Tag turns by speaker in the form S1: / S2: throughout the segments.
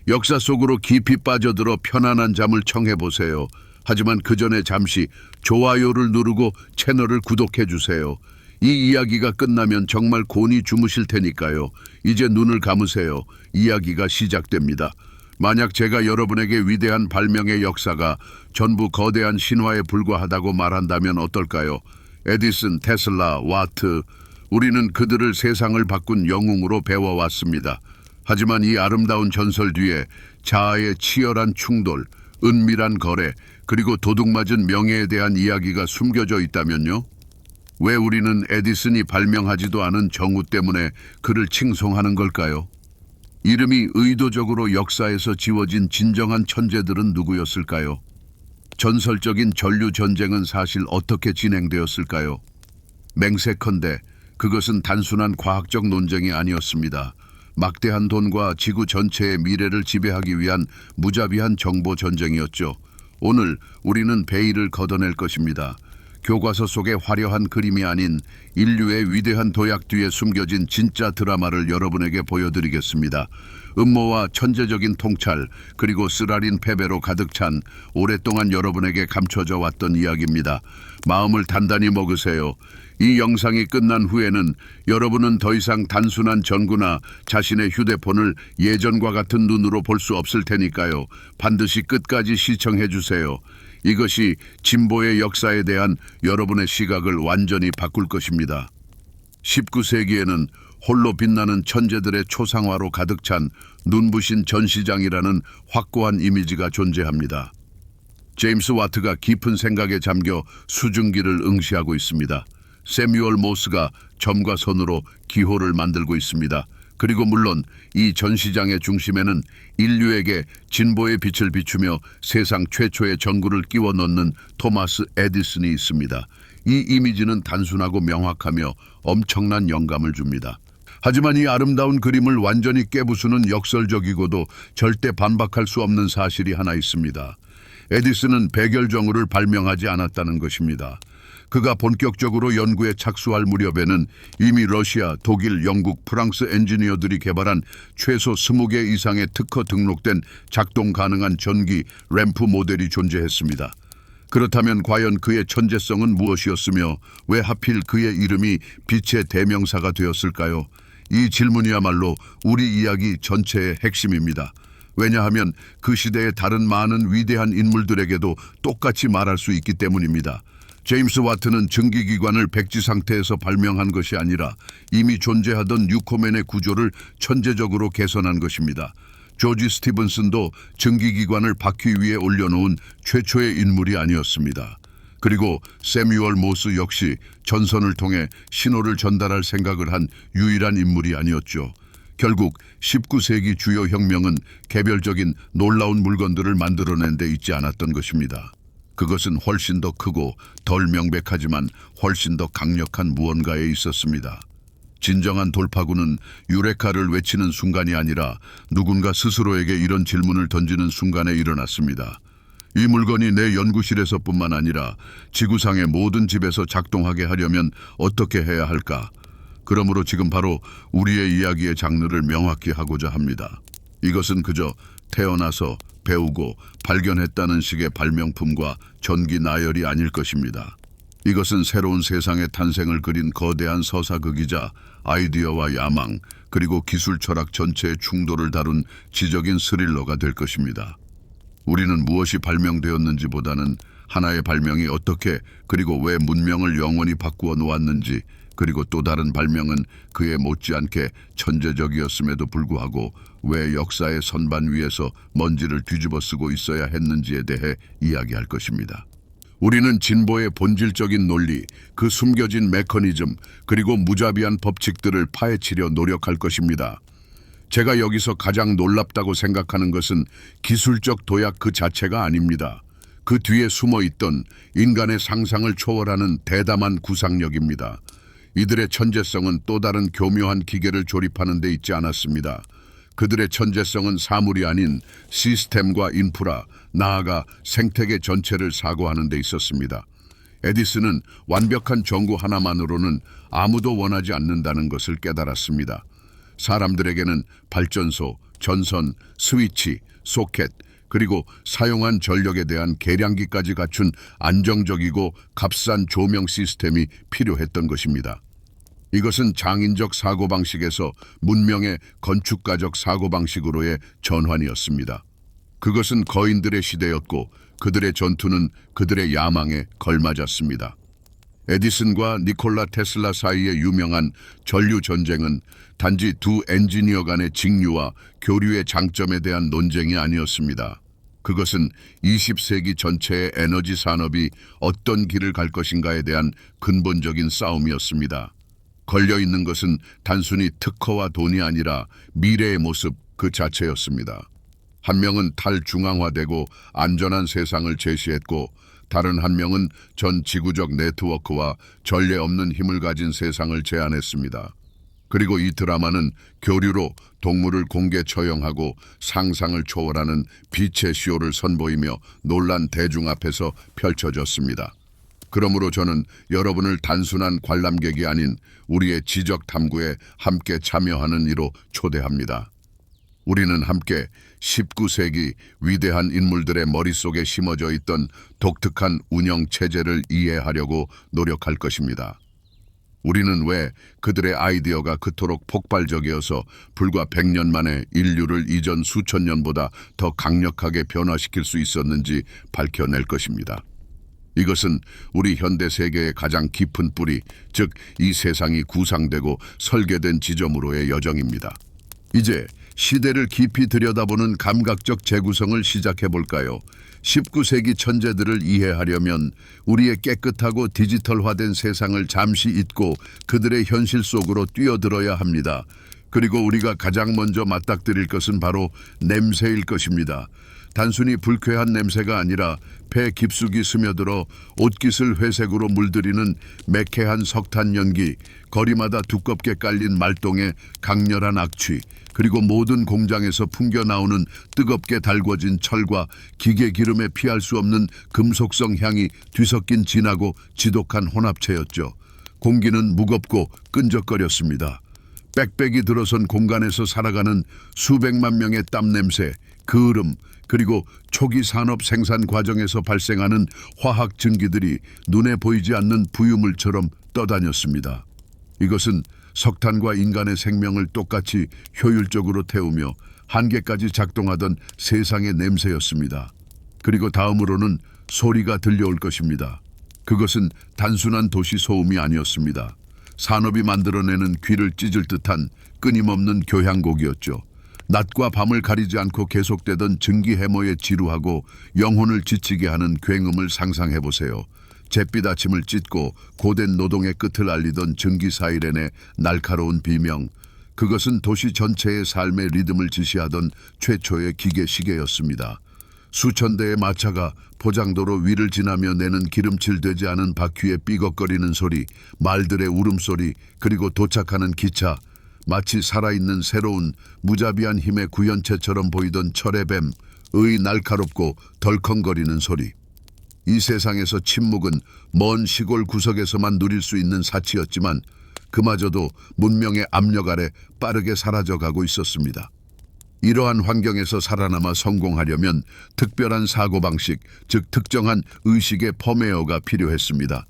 S1: 역사 속으로 깊이 빠져들어 편안한 잠을 청해보세요. 하지만 그 전에 잠시 좋아요를 누르고 채널을 구독해주세요. 이 이야기가 끝나면 정말 곤히 주무실 테니까요. 이제 눈을 감으세요. 이야기가 시작됩니다. 만약 제가 여러분에게 위대한 발명의 역사가 전부 거대한 신화에 불과하다고 말한다면 어떨까요? 에디슨, 테슬라, 와트, 우리는 그들을 세상을 바꾼 영웅으로 배워왔습니다. 하지만 이 아름다운 전설 뒤에 자아의 치열한 충돌, 은밀한 거래, 그리고 도둑맞은 명예에 대한 이야기가 숨겨져 있다면요? 왜 우리는 에디슨이 발명하지도 않은 정우 때문에 그를 칭송하는 걸까요? 이름이 의도적으로 역사에서 지워진 진정한 천재들은 누구였을까요? 전설적인 전류 전쟁은 사실 어떻게 진행되었을까요? 맹세컨대 그것은 단순한 과학적 논쟁이 아니었습니다. 막대한 돈과 지구 전체의 미래를 지배하기 위한 무자비한 정보 전쟁이었죠. 오늘 우리는 베일을 걷어낼 것입니다. 교과서 속의 화려한 그림이 아닌 인류의 위대한 도약 뒤에 숨겨진 진짜 드라마를 여러분에게 보여드리겠습니다. 음모와 천재적인 통찰, 그리고 쓰라린 패배로 가득 찬 오랫동안 여러분에게 감춰져 왔던 이야기입니다. 마음을 단단히 먹으세요. 이 영상이 끝난 후에는 여러분은 더 이상 단순한 전구나 자신의 휴대폰을 예전과 같은 눈으로 볼 수 없을 테니까요. 반드시 끝까지 시청해 주세요. 이것이 진보의 역사에 대한 여러분의 시각을 완전히 바꿀 것입니다. 19세기에는 홀로 빛나는 천재들의 초상화로 가득 찬 눈부신 전시장이라는 확고한 이미지가 존재합니다. 제임스 와트가 깊은 생각에 잠겨 수증기를 응시하고 있습니다. 세뮤얼 모스가 점과 선으로 기호를 만들고 있습니다. 그리고 물론 이 전시장의 중심에는 인류에게 진보의 빛을 비추며 세상 최초의 전구를 끼워 넣는 토마스 에디슨이 있습니다. 이 이미지는 단순하고 명확하며 엄청난 영감을 줍니다. 하지만 이 아름다운 그림을 완전히 깨부수는 역설적이고도 절대 반박할 수 없는 사실이 하나 있습니다. 에디슨은 백열전구를 발명하지 않았다는 것입니다. 그가 본격적으로 연구에 착수할 무렵에는 이미 러시아, 독일, 영국, 프랑스 엔지니어들이 개발한 최소 20개 이상의 특허 등록된 작동 가능한 전기 램프 모델이 존재했습니다. 그렇다면 과연 그의 천재성은 무엇이었으며 왜 하필 그의 이름이 빛의 대명사가 되었을까요? 이 질문이야말로 우리 이야기 전체의 핵심입니다. 왜냐하면 그 시대의 다른 많은 위대한 인물들에게도 똑같이 말할 수 있기 때문입니다. 제임스 와트는 증기기관을 백지 상태에서 발명한 것이 아니라 이미 존재하던 뉴코멘의 구조를 천재적으로 개선한 것입니다. 조지 스티븐슨도 증기기관을 바퀴 위에 올려놓은 최초의 인물이 아니었습니다. 그리고 세뮤얼 모스 역시 전선을 통해 신호를 전달할 생각을 한 유일한 인물이 아니었죠. 결국 19세기 주요 혁명은 개별적인 놀라운 물건들을 만들어낸 데 있지 않았던 것입니다. 그것은 훨씬 더 크고 덜 명백하지만 훨씬 더 강력한 무언가에 있었습니다. 진정한 돌파구는 유레카를 외치는 순간이 아니라 누군가 스스로에게 이런 질문을 던지는 순간에 일어났습니다. 이 물건이 내 연구실에서뿐만 아니라 지구상의 모든 집에서 작동하게 하려면 어떻게 해야 할까? 그러므로 지금 바로 우리의 이야기의 장르를 명확히 하고자 합니다. 이것은 그저 태어나서 배우고 발견했다는 식의 발명품과 전기 나열이 아닐 것입니다. 이것은 새로운 세상의 탄생을 그린 거대한 서사극이자 아이디어와 야망, 그리고 기술 철학 전체의 충돌을 다룬 지적인 스릴러가 될 것입니다. 우리는 무엇이 발명되었는지보다는 하나의 발명이 어떻게 그리고 왜 문명을 영원히 바꾸어 놓았는지, 그리고 또 다른 발명은 그에 못지않게 천재적이었음에도 불구하고 왜 역사의 선반 위에서 먼지를 뒤집어 쓰고 있어야 했는지에 대해 이야기할 것입니다. 우리는 진보의 본질적인 논리, 그 숨겨진 메커니즘, 그리고 무자비한 법칙들을 파헤치려 노력할 것입니다. 제가 여기서 가장 놀랍다고 생각하는 것은 기술적 도약 그 자체가 아닙니다. 그 뒤에 숨어있던 인간의 상상을 초월하는 대담한 구상력입니다. 이들의 천재성은 또 다른 교묘한 기계를 조립하는 데 있지 않았습니다. 그들의 천재성은 사물이 아닌 시스템과 인프라, 나아가 생태계 전체를 사고하는 데 있었습니다. 에디슨은 완벽한 전구 하나만으로는 아무도 원하지 않는다는 것을 깨달았습니다. 사람들에게는 발전소, 전선, 스위치, 소켓, 그리고 사용한 전력에 대한 계량기까지 갖춘 안정적이고 값싼 조명 시스템이 필요했던 것입니다. 이것은 장인적 사고방식에서 문명의 건축가적 사고방식으로의 전환이었습니다. 그것은 거인들의 시대였고 그들의 전투는 그들의 야망에 걸맞았습니다. 에디슨과 니콜라 테슬라 사이의 유명한 전류 전쟁은 단지 두 엔지니어 간의 직류와 교류의 장점에 대한 논쟁이 아니었습니다. 그것은 20세기 전체의 에너지 산업이 어떤 길을 갈 것인가에 대한 근본적인 싸움이었습니다. 걸려있는 것은 단순히 특허와 돈이 아니라 미래의 모습 그 자체였습니다. 한 명은 탈중앙화되고 안전한 세상을 제시했고 다른 한 명은 전 지구적 네트워크와 전례 없는 힘을 가진 세상을 제안했습니다. 그리고 이 드라마는 교류로 동물을 공개 처형하고 상상을 초월하는 빛의 쇼를 선보이며 놀란 대중 앞에서 펼쳐졌습니다. 그러므로 저는 여러분을 단순한 관람객이 아닌 우리의 지적 탐구에 함께 참여하는 이로 초대합니다. 우리는 함께 19세기 위대한 인물들의 머릿속에 심어져 있던 독특한 운영 체제를 이해하려고 노력할 것입니다. 우리는 왜 그들의 아이디어가 그토록 폭발적이어서 불과 100년 만에 인류를 이전 수천 년보다 더 강력하게 변화시킬 수 있었는지 밝혀낼 것입니다. 이것은 우리 현대 세계의 가장 깊은 뿌리, 즉 이 세상이 구상되고 설계된 지점으로의 여정입니다. 이제 시대를 깊이 들여다보는 감각적 재구성을 시작해볼까요? 19세기 천재들을 이해하려면 우리의 깨끗하고 디지털화된 세상을 잠시 잊고 그들의 현실 속으로 뛰어들어야 합니다. 그리고 우리가 가장 먼저 맞닥뜨릴 것은 바로 냄새일 것입니다. 단순히 불쾌한 냄새가 아니라 배 깊숙이 스며들어 옷깃을 회색으로 물들이는 매캐한 석탄 연기, 거리마다 두껍게 깔린 말똥의 강렬한 악취, 그리고 모든 공장에서 풍겨 나오는 뜨겁게 달궈진 철과 기계 기름에 피할 수 없는 금속성 향이 뒤섞인 진하고 지독한 혼합체였죠. 공기는 무겁고 끈적거렸습니다. 빽빽이 들어선 공간에서 살아가는 수백만 명의 땀 냄새, 그을음, 그리고 초기 산업 생산 과정에서 발생하는 화학 증기들이 눈에 보이지 않는 부유물처럼 떠다녔습니다. 이것은 석탄과 인간의 생명을 똑같이 효율적으로 태우며 한계까지 작동하던 세상의 냄새였습니다. 그리고 다음으로는 소리가 들려올 것입니다. 그것은 단순한 도시 소음이 아니었습니다. 산업이 만들어내는 귀를 찢을 듯한 끊임없는 교향곡이었죠. 낮과 밤을 가리지 않고 계속되던 증기 해머에 지루하고 영혼을 지치게 하는 굉음을 상상해보세요. 잿빛 아침을 찢고 고된 노동의 끝을 알리던 증기 사이렌의 날카로운 비명. 그것은 도시 전체의 삶의 리듬을 지시하던 최초의 기계 시계였습니다. 수천 대의 마차가 포장도로 위를 지나며 내는 기름칠되지 않은 바퀴의 삐걱거리는 소리, 말들의 울음소리, 그리고 도착하는 기차. 마치 살아있는 새로운 무자비한 힘의 구현체처럼 보이던 철의 뱀, 의 날카롭고 덜컹거리는 소리. 이 세상에서 침묵은 먼 시골 구석에서만 누릴 수 있는 사치였지만 그마저도 문명의 압력 아래 빠르게 사라져가고 있었습니다. 이러한 환경에서 살아남아 성공하려면 특별한 사고방식, 즉 특정한 의식의 펌웨어가 필요했습니다.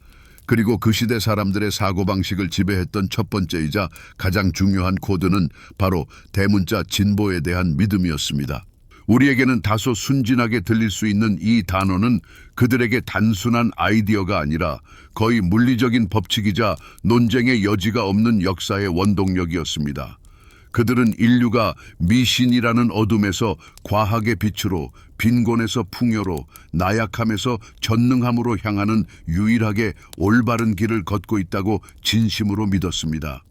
S1: 그리고 그 시대 사람들의 사고방식을 지배했던 첫 번째이자 가장 중요한 코드는 바로 대문자 진보에 대한 믿음이었습니다. 우리에게는 다소 순진하게 들릴 수 있는 이 단어는 그들에게 단순한 아이디어가 아니라 거의 물리적인 법칙이자 논쟁의 여지가 없는 역사의 원동력이었습니다. 그들은 인류가 미신이라는 어둠에서 과학의 빛으로, 빈곤에서 풍요로, 나약함에서 전능함으로 향하는 유일하게 올바른 길을 걷고 있다고 진심으로 믿었습니다.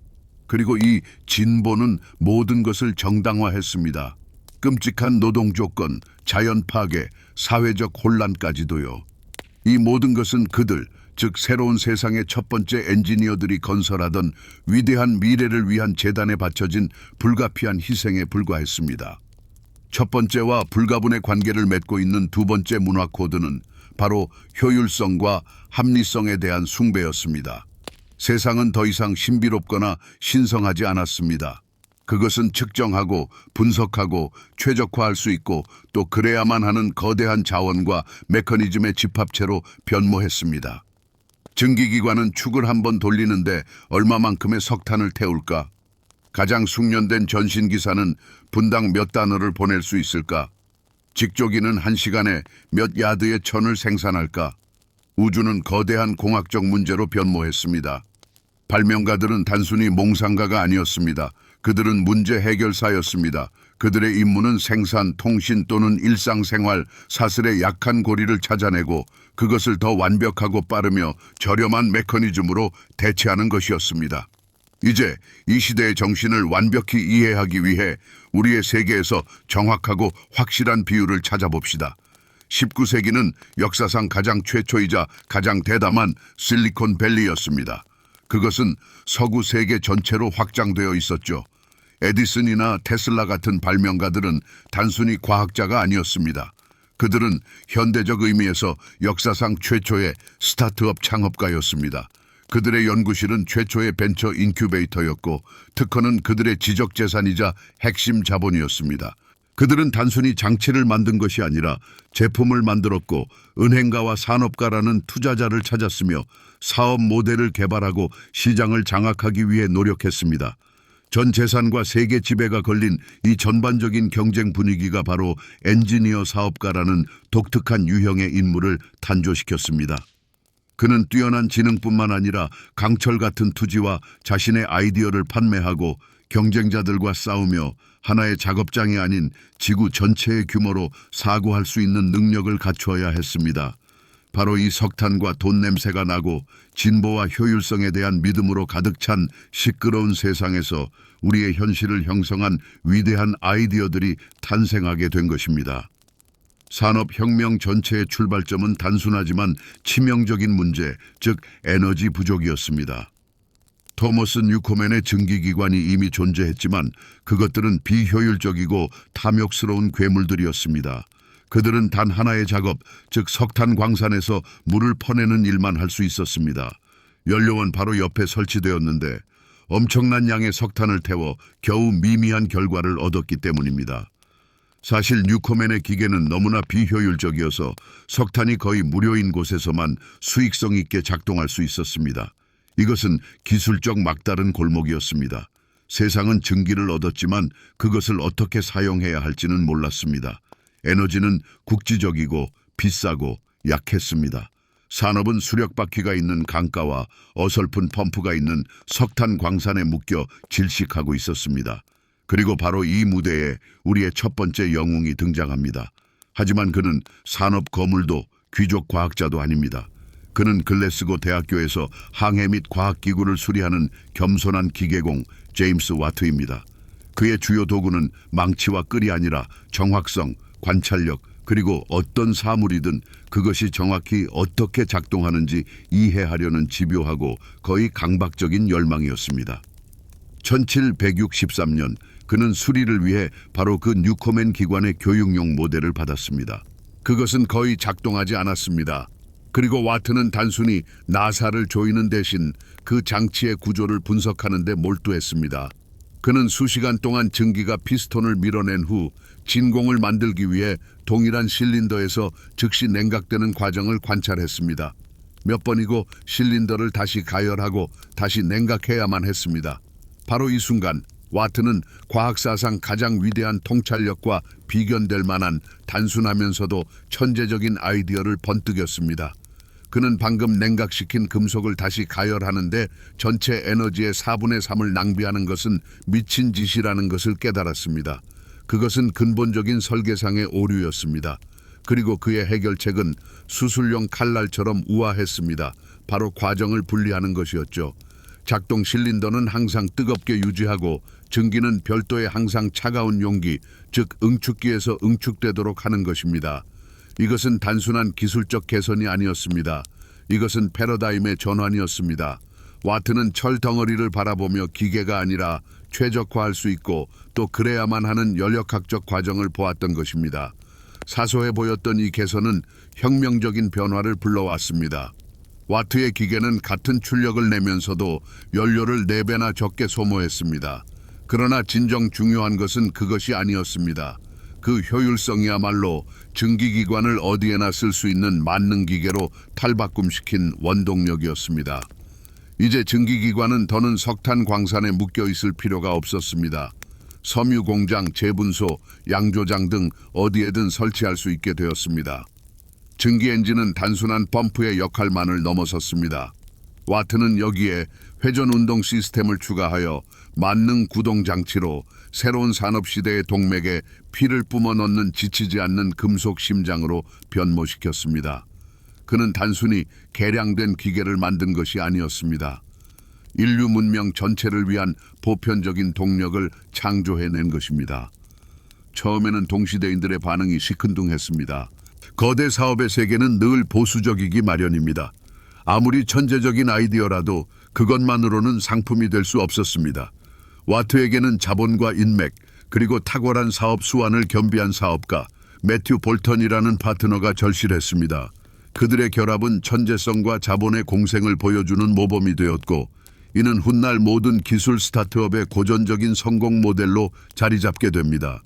S1: 그리고 이 진보는 모든 것을 정당화했습니다. 끔찍한 노동 조건, 자연 파괴, 사회적 혼란까지도요. 이 모든 것은 그들, 즉 새로운 세상의 첫 번째 엔지니어들이 건설하던 위대한 미래를 위한 재단에 바쳐진 불가피한 희생에 불과했습니다. 첫 번째와 불가분의 관계를 맺고 있는 두 번째 문화 코드는 바로 효율성과 합리성에 대한 숭배였습니다. 세상은 더 이상 신비롭거나 신성하지 않았습니다. 그것은 측정하고 분석하고 최적화할 수 있고 또 그래야만 하는 거대한 자원과 메커니즘의 집합체로 변모했습니다. 증기기관은 축을 한번 돌리는데 얼마만큼의 석탄을 태울까? 가장 숙련된 전신기사는 분당 몇 단어를 보낼 수 있을까? 직조기는 한 시간에 몇 야드의 천을 생산할까? 우주는 거대한 공학적 문제로 변모했습니다. 발명가들은 단순히 몽상가가 아니었습니다. 그들은 문제 해결사였습니다. 그들의 임무는 생산, 통신 또는 일상생활, 사슬의 약한 고리를 찾아내고 그것을 더 완벽하고 빠르며 저렴한 메커니즘으로 대체하는 것이었습니다. 이제 이 시대의 정신을 완벽히 이해하기 위해 우리의 세계에서 정확하고 확실한 비율을 찾아봅시다. 19세기는 역사상 가장 최초이자 가장 대담한 실리콘밸리였습니다. 그것은 서구 세계 전체로 확장되어 있었죠. 에디슨이나 테슬라 같은 발명가들은 단순히 과학자가 아니었습니다. 그들은 현대적 의미에서 역사상 최초의 스타트업 창업가였습니다. 그들의 연구실은 최초의 벤처 인큐베이터였고 특허는 그들의 지적재산이자 핵심 자본이었습니다. 그들은 단순히 장치를 만든 것이 아니라 제품을 만들었고 은행가와 산업가라는 투자자를 찾았으며 사업 모델을 개발하고 시장을 장악하기 위해 노력했습니다. 전 재산과 세계 지배가 걸린 이 전반적인 경쟁 분위기가 바로 엔지니어 사업가라는 독특한 유형의 인물을 탄조시켰습니다. 그는 뛰어난 지능뿐만 아니라 강철 같은 투지와 자신의 아이디어를 판매하고 경쟁자들과 싸우며 하나의 작업장이 아닌 지구 전체의 규모로 사고할 수 있는 능력을 갖추어야 했습니다. 바로 이 석탄과 돈 냄새가 나고 진보와 효율성에 대한 믿음으로 가득 찬 시끄러운 세상에서 우리의 현실을 형성한 위대한 아이디어들이 탄생하게 된 것입니다. 산업혁명 전체의 출발점은 단순하지만 치명적인 문제, 즉 에너지 부족이었습니다. 토머스 뉴코멘의 증기기관이 이미 존재했지만 그것들은 비효율적이고 탐욕스러운 괴물들이었습니다. 그들은 단 하나의 작업, 즉 석탄 광산에서 물을 퍼내는 일만 할 수 있었습니다. 연료원 바로 옆에 설치되었는데 엄청난 양의 석탄을 태워 겨우 미미한 결과를 얻었기 때문입니다. 사실 뉴코멘의 기계는 너무나 비효율적이어서 석탄이 거의 무료인 곳에서만 수익성 있게 작동할 수 있었습니다. 이것은 기술적 막다른 골목이었습니다. 세상은 증기를 얻었지만 그것을 어떻게 사용해야 할지는 몰랐습니다. 에너지는 국지적이고 비싸고 약했습니다. 산업은 수력바퀴가 있는 강가와 어설픈 펌프가 있는 석탄 광산에 묶여 질식하고 있었습니다. 그리고 바로 이 무대에 우리의 첫 번째 영웅이 등장합니다. 하지만 그는 산업 거물도 귀족 과학자도 아닙니다. 그는 글래스고 대학교에서 항해 및 과학기구를 수리하는 겸손한 기계공 제임스 와트입니다. 그의 주요 도구는 망치와 끌이 아니라 정확성, 관찰력, 그리고 어떤 사물이든 그것이 정확히 어떻게 작동하는지 이해하려는 집요하고 거의 강박적인 열망이었습니다. 1763년 그는 수리를 위해 바로 그 뉴코멘 기관의 교육용 모델을 받았습니다. 그것은 거의 작동하지 않았습니다. 그리고 와트는 단순히 나사를 조이는 대신 그 장치의 구조를 분석하는 데 몰두했습니다. 그는 수시간 동안 증기가 피스톤을 밀어낸 후 진공을 만들기 위해 동일한 실린더에서 즉시 냉각되는 과정을 관찰했습니다. 몇 번이고 실린더를 다시 가열하고 다시 냉각해야만 했습니다. 바로 이 순간 와트는 과학사상 가장 위대한 통찰력과 비견될 만한 단순하면서도 천재적인 아이디어를 번뜩였습니다. 그는 방금 냉각시킨 금속을 다시 가열하는데 전체 에너지의 4분의 3을 낭비하는 것은 미친 짓이라는 것을 깨달았습니다. 그것은 근본적인 설계상의 오류였습니다. 그리고 그의 해결책은 수술용 칼날처럼 우아했습니다. 바로 과정을 분리하는 것이었죠. 작동 실린더는 항상 뜨겁게 유지하고 증기는 별도의 항상 차가운 용기, 즉 응축기에서 응축되도록 하는 것입니다. 이것은 단순한 기술적 개선이 아니었습니다. 이것은 패러다임의 전환이었습니다. 와트는 철 덩어리를 바라보며 기계가 아니라 최적화할 수 있고 또 그래야만 하는 연력학적 과정을 보았던 것입니다. 사소해 보였던 이 개선은 혁명적인 변화를 불러왔습니다. 와트의 기계는 같은 출력을 내면서도 연료를 4배나 적게 소모했습니다. 그러나 진정 중요한 것은 그것이 아니었습니다. 그 효율성이야말로 증기기관을 어디에나 쓸 수 있는 만능 기계로 탈바꿈시킨 원동력이었습니다. 이제 증기기관은 더는 석탄 광산에 묶여 있을 필요가 없었습니다. 섬유 공장, 재분소, 양조장 등 어디에든 설치할 수 있게 되었습니다. 증기 엔진은 단순한 펌프의 역할만을 넘어섰습니다. 와트는 여기에 회전 운동 시스템을 추가하여 만능 구동 장치로 새로운 산업 시대의 동맥에 피를 뿜어 넣는 지치지 않는 금속 심장으로 변모시켰습니다. 그는 단순히 개량된 기계를 만든 것이 아니었습니다. 인류 문명 전체를 위한 보편적인 동력을 창조해낸 것입니다. 처음에는 동시대인들의 반응이 시큰둥했습니다. 거대 사업의 세계는 늘 보수적이기 마련입니다. 아무리 천재적인 아이디어라도 그것만으로는 상품이 될 수 없었습니다. 와트에게는 자본과 인맥, 그리고 탁월한 사업 수완을 겸비한 사업가 매튜 볼턴이라는 파트너가 절실했습니다. 그들의 결합은 천재성과 자본의 공생을 보여주는 모범이 되었고, 이는 훗날 모든 기술 스타트업의 고전적인 성공 모델로 자리 잡게 됩니다.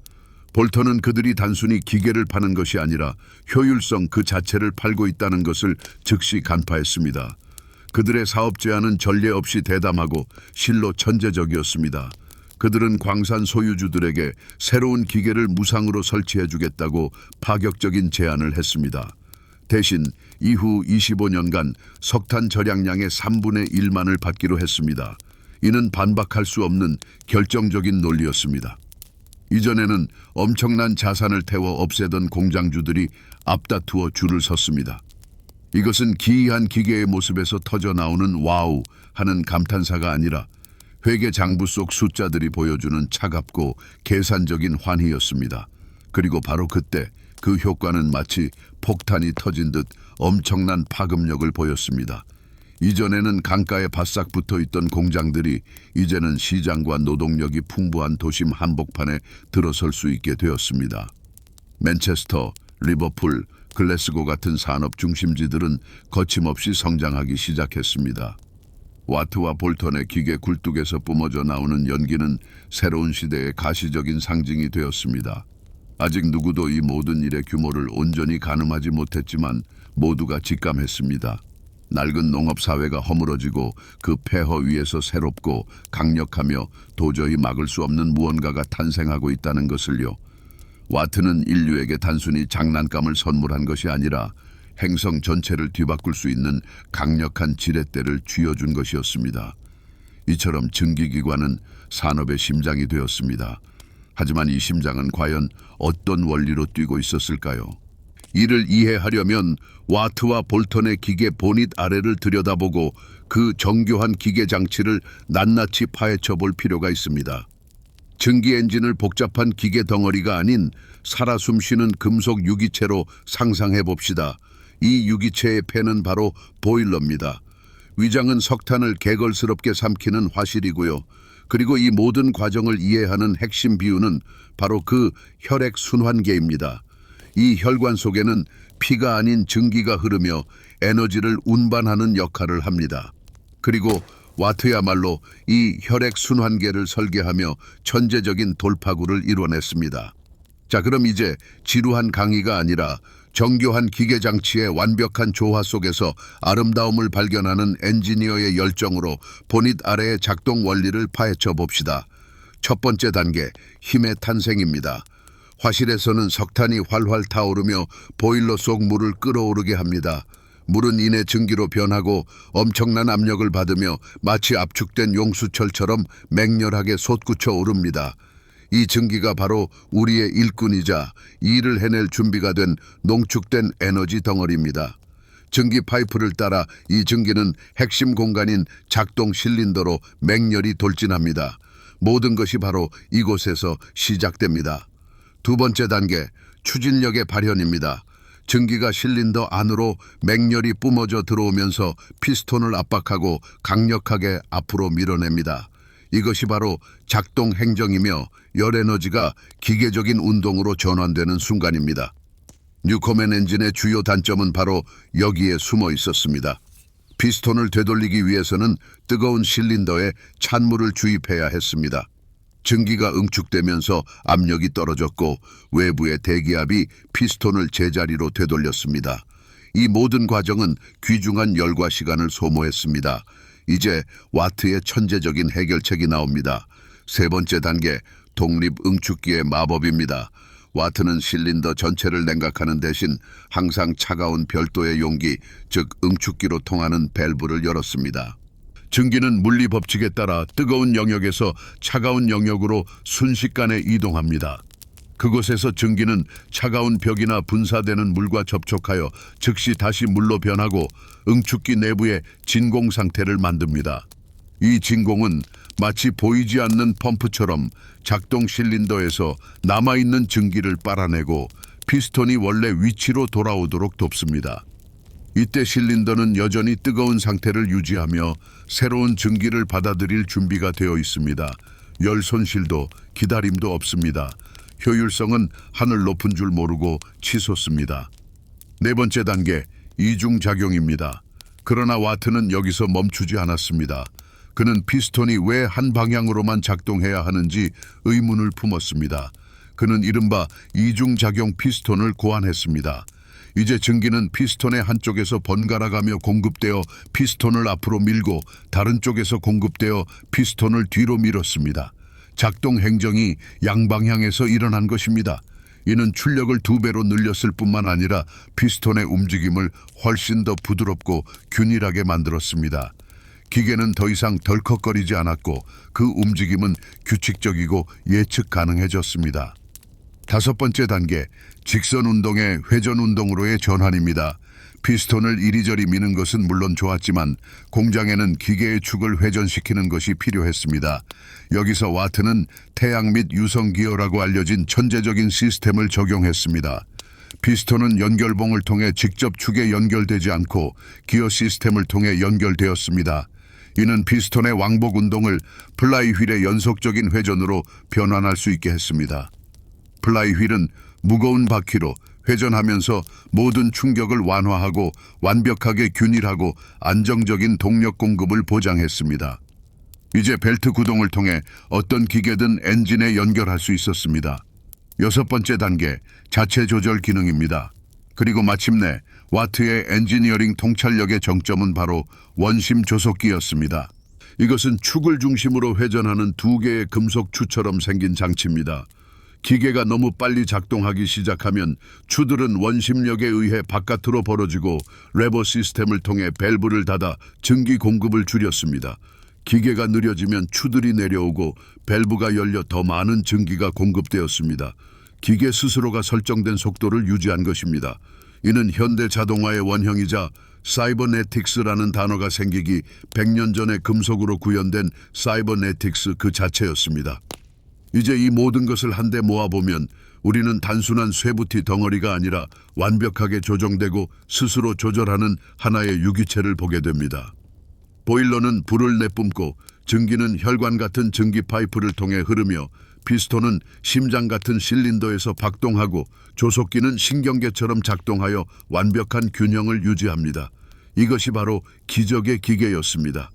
S1: 볼턴은 그들이 단순히 기계를 파는 것이 아니라 효율성 그 자체를 팔고 있다는 것을 즉시 간파했습니다. 그들의 사업 제안은 전례 없이 대담하고 실로 천재적이었습니다. 그들은 광산 소유주들에게 새로운 기계를 무상으로 설치해주겠다고 파격적인 제안을 했습니다. 대신 이후 25년간 석탄 절약량의 3분의 1만을 받기로 했습니다. 이는 반박할 수 없는 결정적인 논리였습니다. 이전에는 엄청난 자산을 태워 없애던 공장주들이 앞다투어 줄을 섰습니다. 이것은 기이한 기계의 모습에서 터져나오는 와우 하는 감탄사가 아니라 회계 장부 속 숫자들이 보여주는 차갑고 계산적인 환희였습니다. 그리고 바로 그때 그 효과는 마치 폭탄이 터진 듯 엄청난 파급력을 보였습니다. 이전에는 강가에 바싹 붙어있던 공장들이 이제는 시장과 노동력이 풍부한 도심 한복판에 들어설 수 있게 되었습니다. 맨체스터, 리버풀, 글래스고 같은 산업 중심지들은 거침없이 성장하기 시작했습니다. 와트와 볼턴의 기계 굴뚝에서 뿜어져 나오는 연기는 새로운 시대의 가시적인 상징이 되었습니다. 아직 누구도 이 모든 일의 규모를 온전히 가늠하지 못했지만 모두가 직감했습니다. 낡은 농업사회가 허물어지고 그 폐허 위에서 새롭고 강력하며 도저히 막을 수 없는 무언가가 탄생하고 있다는 것을요. 와트는 인류에게 단순히 장난감을 선물한 것이 아니라 행성 전체를 뒤바꿀 수 있는 강력한 지렛대를 쥐어준 것이었습니다. 이처럼 증기기관은 산업의 심장이 되었습니다. 하지만 이 심장은 과연 어떤 원리로 뛰고 있었을까요? 이를 이해하려면 와트와 볼턴의 기계 보닛 아래를 들여다보고 그 정교한 기계 장치를 낱낱이 파헤쳐 볼 필요가 있습니다. 증기 엔진을 복잡한 기계 덩어리가 아닌 살아 숨쉬는 금속 유기체로 상상해 봅시다. 이 유기체의 폐는 바로 보일러입니다. 위장은 석탄을 개걸스럽게 삼키는 화실이고요. 그리고 이 모든 과정을 이해하는 핵심 비유는 바로 그 혈액 순환계입니다. 이 혈관 속에는 피가 아닌 증기가 흐르며 에너지를 운반하는 역할을 합니다. 그리고 와트야말로 이 혈액 순환계를 설계하며 천재적인 돌파구를 이뤄냈습니다. 자, 그럼 이제 지루한 강의가 아니라 정교한 기계 장치의 완벽한 조화 속에서 아름다움을 발견하는 엔지니어의 열정으로 보닛 아래의 작동 원리를 파헤쳐 봅시다. 첫 번째 단계, 힘의 탄생입니다. 화실에서는 석탄이 활활 타오르며 보일러 속 물을 끓어오르게 합니다. 물은 이내 증기로 변하고 엄청난 압력을 받으며 마치 압축된 용수철처럼 맹렬하게 솟구쳐 오릅니다. 이 증기가 바로 우리의 일꾼이자 일을 해낼 준비가 된 농축된 에너지 덩어리입니다. 증기 파이프를 따라 이 증기는 핵심 공간인 작동 실린더로 맹렬히 돌진합니다. 모든 것이 바로 이곳에서 시작됩니다. 두 번째 단계, 추진력의 발현입니다. 증기가 실린더 안으로 맹렬히 뿜어져 들어오면서 피스톤을 압박하고 강력하게 앞으로 밀어냅니다. 이것이 바로 작동 행정이며 열에너지가 기계적인 운동으로 전환되는 순간입니다. 뉴코멘 엔진의 주요 단점은 바로 여기에 숨어 있었습니다. 피스톤을 되돌리기 위해서는 뜨거운 실린더에 찬물을 주입해야 했습니다. 증기가 응축되면서 압력이 떨어졌고 외부의 대기압이 피스톤을 제자리로 되돌렸습니다. 이 모든 과정은 귀중한 열과 시간을 소모했습니다. 이제 와트의 천재적인 해결책이 나옵니다. 세 번째 단계, 독립 응축기의 마법입니다. 와트는 실린더 전체를 냉각하는 대신 항상 차가운 별도의 용기, 즉 응축기로 통하는 밸브를 열었습니다. 증기는 물리 법칙에 따라 뜨거운 영역에서 차가운 영역으로 순식간에 이동합니다. 그곳에서 증기는 차가운 벽이나 분사되는 물과 접촉하여 즉시 다시 물로 변하고 응축기 내부에 진공 상태를 만듭니다. 이 진공은 마치 보이지 않는 펌프처럼 작동 실린더에서 남아있는 증기를 빨아내고 피스톤이 원래 위치로 돌아오도록 돕습니다. 이때 실린더는 여전히 뜨거운 상태를 유지하며 새로운 증기를 받아들일 준비가 되어 있습니다. 열 손실도 기다림도 없습니다. 효율성은 하늘 높은 줄 모르고 치솟습니다. 네 번째 단계, 이중작용입니다. 그러나 와트는 여기서 멈추지 않았습니다. 그는 피스톤이 왜 한 방향으로만 작동해야 하는지 의문을 품었습니다. 그는 이른바 이중작용 피스톤을 고안했습니다. 이제 증기는 피스톤의 한쪽에서 번갈아가며 공급되어 피스톤을 앞으로 밀고 다른 쪽에서 공급되어 피스톤을 뒤로 밀었습니다. 작동 행정이 양방향에서 일어난 것입니다. 이는 출력을 2배로 늘렸을 뿐만 아니라 피스톤의 움직임을 훨씬 더 부드럽고 균일하게 만들었습니다. 기계는 더 이상 덜컥거리지 않았고 그 움직임은 규칙적이고 예측 가능해졌습니다. 다섯 번째 단계, 직선 운동의 회전 운동으로의 전환입니다. 피스톤을 이리저리 미는 것은 물론 좋았지만 공장에는 기계의 축을 회전시키는 것이 필요했습니다. 여기서 와트는 태양 및 유성 기어라고 알려진 천재적인 시스템을 적용했습니다. 피스톤은 연결봉을 통해 직접 축에 연결되지 않고 기어 시스템을 통해 연결되었습니다. 이는 피스톤의 왕복 운동을 플라이휠의 연속적인 회전으로 변환할 수 있게 했습니다. 플라이휠은 무거운 바퀴로 회전하면서 모든 충격을 완화하고 완벽하게 균일하고 안정적인 동력 공급을 보장했습니다. 이제 벨트 구동을 통해 어떤 기계든 엔진에 연결할 수 있었습니다. 여섯 번째 단계, 자체 조절 기능입니다. 그리고 마침내 와트의 엔지니어링 통찰력의 정점은 바로 원심 조속기였습니다. 이것은 축을 중심으로 회전하는 두 개의 금속 추처럼 생긴 장치입니다. 기계가 너무 빨리 작동하기 시작하면 추들은 원심력에 의해 바깥으로 벌어지고 레버 시스템을 통해 밸브를 닫아 증기 공급을 줄였습니다. 기계가 느려지면 추들이 내려오고 밸브가 열려 더 많은 증기가 공급되었습니다. 기계 스스로가 설정된 속도를 유지한 것입니다. 이는 현대 자동화의 원형이자 사이버네틱스라는 단어가 생기기 100년 전에 금속으로 구현된 사이버네틱스 그 자체였습니다. 이제 이 모든 것을 한데 모아보면 우리는 단순한 쇠붙이 덩어리가 아니라 완벽하게 조정되고 스스로 조절하는 하나의 유기체를 보게 됩니다. 보일러는 불을 내뿜고 증기는 혈관 같은 증기 파이프를 통해 흐르며 피스톤은 심장 같은 실린더에서 박동하고 조속기는 신경계처럼 작동하여 완벽한 균형을 유지합니다. 이것이 바로 기적의 기계였습니다.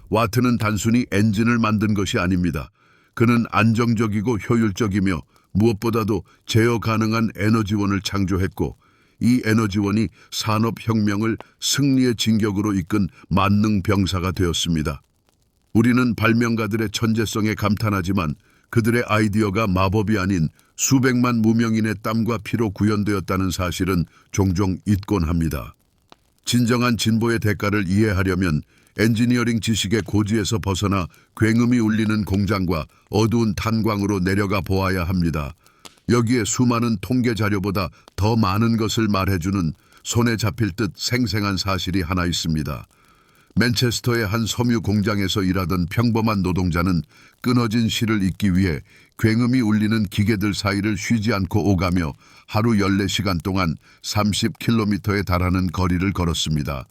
S1: 와트는 단순히 엔진을 만든 것이 아닙니다. 그는 안정적이고 효율적이며 무엇보다도 제어 가능한 에너지원을 창조했고 이 에너지원이 산업혁명을 승리의 진격으로 이끈 만능 병사가 되었습니다. 우리는 발명가들의 천재성에 감탄하지만 그들의 아이디어가 마법이 아닌 수백만 무명인의 땀과 피로 구현되었다는 사실은 종종 잊곤 합니다. 진정한 진보의 대가를 이해하려면 엔지니어링 지식의 고지에서 벗어나 굉음이 울리는 공장과 어두운 탄광으로 내려가 보아야 합니다. 여기에 수많은 통계 자료보다 더 많은 것을 말해주는 손에 잡힐 듯 생생한 사실이 하나 있습니다. 맨체스터의 한 섬유 공장에서 일하던 평범한 노동자는 끊어진 실을 잇기 위해 굉음이 울리는 기계들 사이를 쉬지 않고 오가며 하루 14시간 동안 30km에 달하는 거리를 걸었습니다.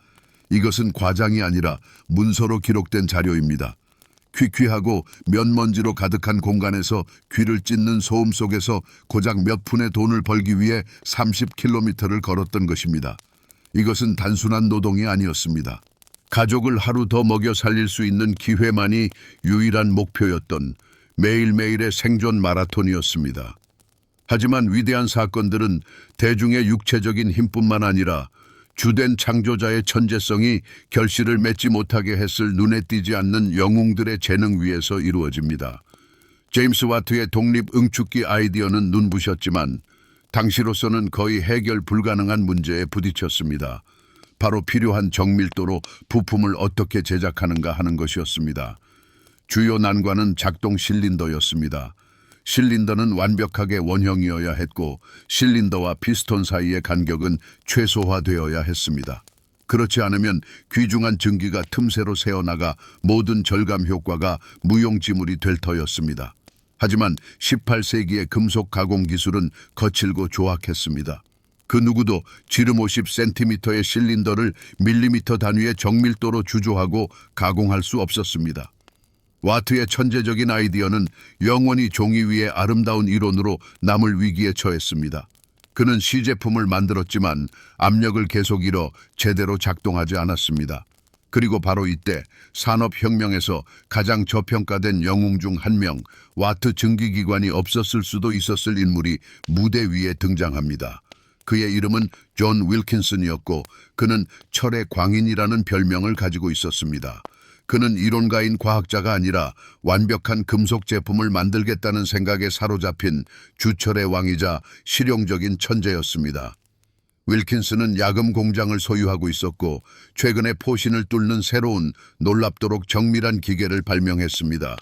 S1: 이것은 과장이 아니라 문서로 기록된 자료입니다. 퀴퀴하고 면먼지로 가득한 공간에서 귀를 찢는 소음 속에서 고작 몇 푼의 돈을 벌기 위해 30km를 걸었던 것입니다. 이것은 단순한 노동이 아니었습니다. 가족을 하루 더 먹여 살릴 수 있는 기회만이 유일한 목표였던 매일매일의 생존 마라톤이었습니다. 하지만 위대한 사건들은 대중의 육체적인 힘뿐만 아니라 주된 창조자의 천재성이 결실을 맺지 못하게 했을 눈에 띄지 않는 영웅들의 재능 위에서 이루어집니다. 제임스 와트의 독립 응축기 아이디어는 눈부셨지만 당시로서는 거의 해결 불가능한 문제에 부딪혔습니다. 바로 필요한 정밀도로 부품을 어떻게 제작하는가 하는 것이었습니다. 주요 난관은 작동 실린더였습니다. 실린더는 완벽하게 원형이어야 했고 실린더와 피스톤 사이의 간격은 최소화되어야 했습니다. 그렇지 않으면 귀중한 증기가 틈새로 새어나가 모든 절감 효과가 무용지물이 될 터였습니다. 하지만 18세기의 금속 가공 기술은 거칠고 조악했습니다. 그 누구도 지름 50cm의 실린더를 밀리미터 단위의 정밀도로 주조하고 가공할 수 없었습니다. 와트의 천재적인 아이디어는 영원히 종이 위의 아름다운 이론으로 남을 위기에 처했습니다. 그는 시제품을 만들었지만 압력을 계속 잃어 제대로 작동하지 않았습니다. 그리고 바로 이때 산업혁명에서 가장 저평가된 영웅 중 한 명, 와트 증기기관이 없었을 수도 있었을 인물이 무대 위에 등장합니다. 그의 이름은 존 윌킨슨이었고 그는 철의 광인이라는 별명을 가지고 있었습니다. 그는 이론가인 과학자가 아니라 완벽한 금속 제품을 만들겠다는 생각에 사로잡힌 주철의 왕이자 실용적인 천재였습니다. 윌킨슨은 야금 공장을 소유하고 있었고 최근에 포신을 뚫는 새로운 놀랍도록 정밀한 기계를 발명했습니다.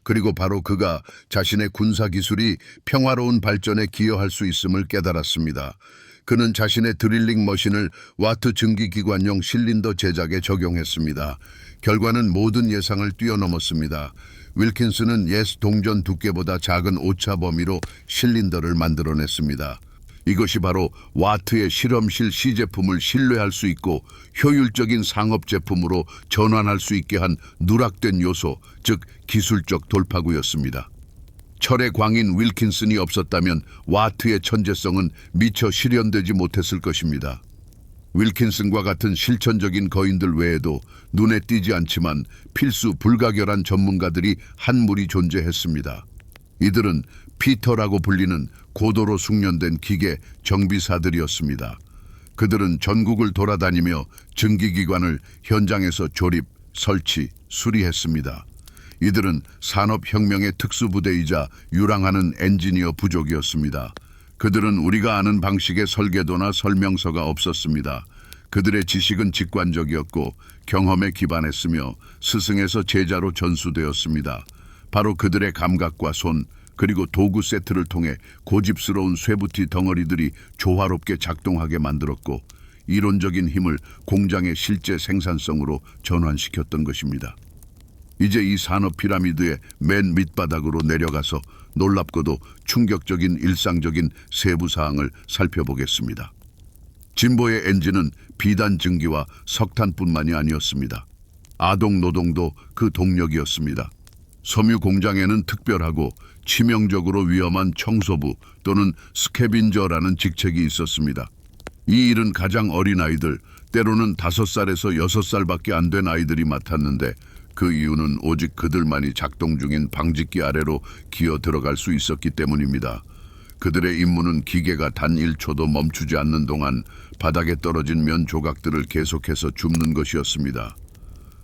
S1: 그리고 바로 그가 자신의 군사 기술이 평화로운 발전에 기여할 수 있음을 깨달았습니다. 그는 자신의 드릴링 머신을 와트 증기기관용 실린더 제작에 적용했습니다. 결과는 모든 예상을 뛰어넘었습니다. 윌킨슨은 옛 동전 두께보다 작은 오차 범위로 실린더를 만들어냈습니다. 이것이 바로 와트의 실험실 시제품을 신뢰할 수 있고 효율적인 상업 제품으로 전환할 수 있게 한 누락된 요소, 즉 기술적 돌파구였습니다. 철의 광인 윌킨슨이 없었다면 와트의 천재성은 미처 실현되지 못했을 것입니다. 윌킨슨과 같은 실천적인 거인들 외에도 눈에 띄지 않지만 필수 불가결한 전문가들이 한 무리 존재했습니다. 이들은 피터라고 불리는 고도로 숙련된 기계 정비사들이었습니다. 그들은 전국을 돌아다니며 증기기관을 현장에서 조립, 설치, 수리했습니다. 이들은 산업혁명의 특수부대이자 유랑하는 엔지니어 부족이었습니다. 그들은 우리가 아는 방식의 설계도나 설명서가 없었습니다. 그들의 지식은 직관적이었고 경험에 기반했으며 스승에서 제자로 전수되었습니다. 바로 그들의 감각과 손, 그리고 도구 세트를 통해 고집스러운 쇠붙이 덩어리들이 조화롭게 작동하게 만들었고 이론적인 힘을 공장의 실제 생산성으로 전환시켰던 것입니다. 이제 이 산업 피라미드의 맨 밑바닥으로 내려가서 놀랍고도 충격적인 일상적인 세부 사항을 살펴보겠습니다. 진보의 엔진은 비단 증기와 석탄뿐만이 아니었습니다. 아동 노동도 그 동력이었습니다. 섬유 공장에는 특별하고 치명적으로 위험한 청소부 또는 스캐빈저라는 직책이 있었습니다. 이 일은 가장 어린 아이들, 때로는 5살에서 6살밖에 안 된 아이들이 맡았는데 그 이유는 오직 그들만이 작동 중인 방직기 아래로 기어 들어갈 수 있었기 때문입니다. 그들의 임무는 기계가 단 1초도 멈추지 않는 동안 바닥에 떨어진 면 조각들을 계속해서 줍는 것이었습니다.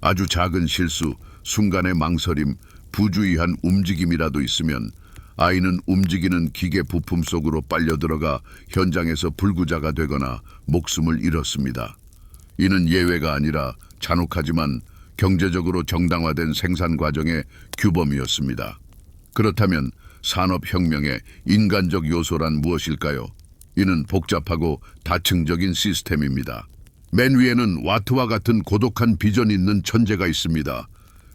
S1: 아주 작은 실수, 순간의 망설임, 부주의한 움직임이라도 있으면 아이는 움직이는 기계 부품 속으로 빨려 들어가 현장에서 불구자가 되거나 목숨을 잃었습니다. 이는 예외가 아니라 잔혹하지만 경제적으로 정당화된 생산 과정의 규범이었습니다. 그렇다면 산업혁명의 인간적 요소란 무엇일까요? 이는 복잡하고 다층적인 시스템입니다. 맨 위에는 와트와 같은 고독한 비전 있는 천재가 있습니다.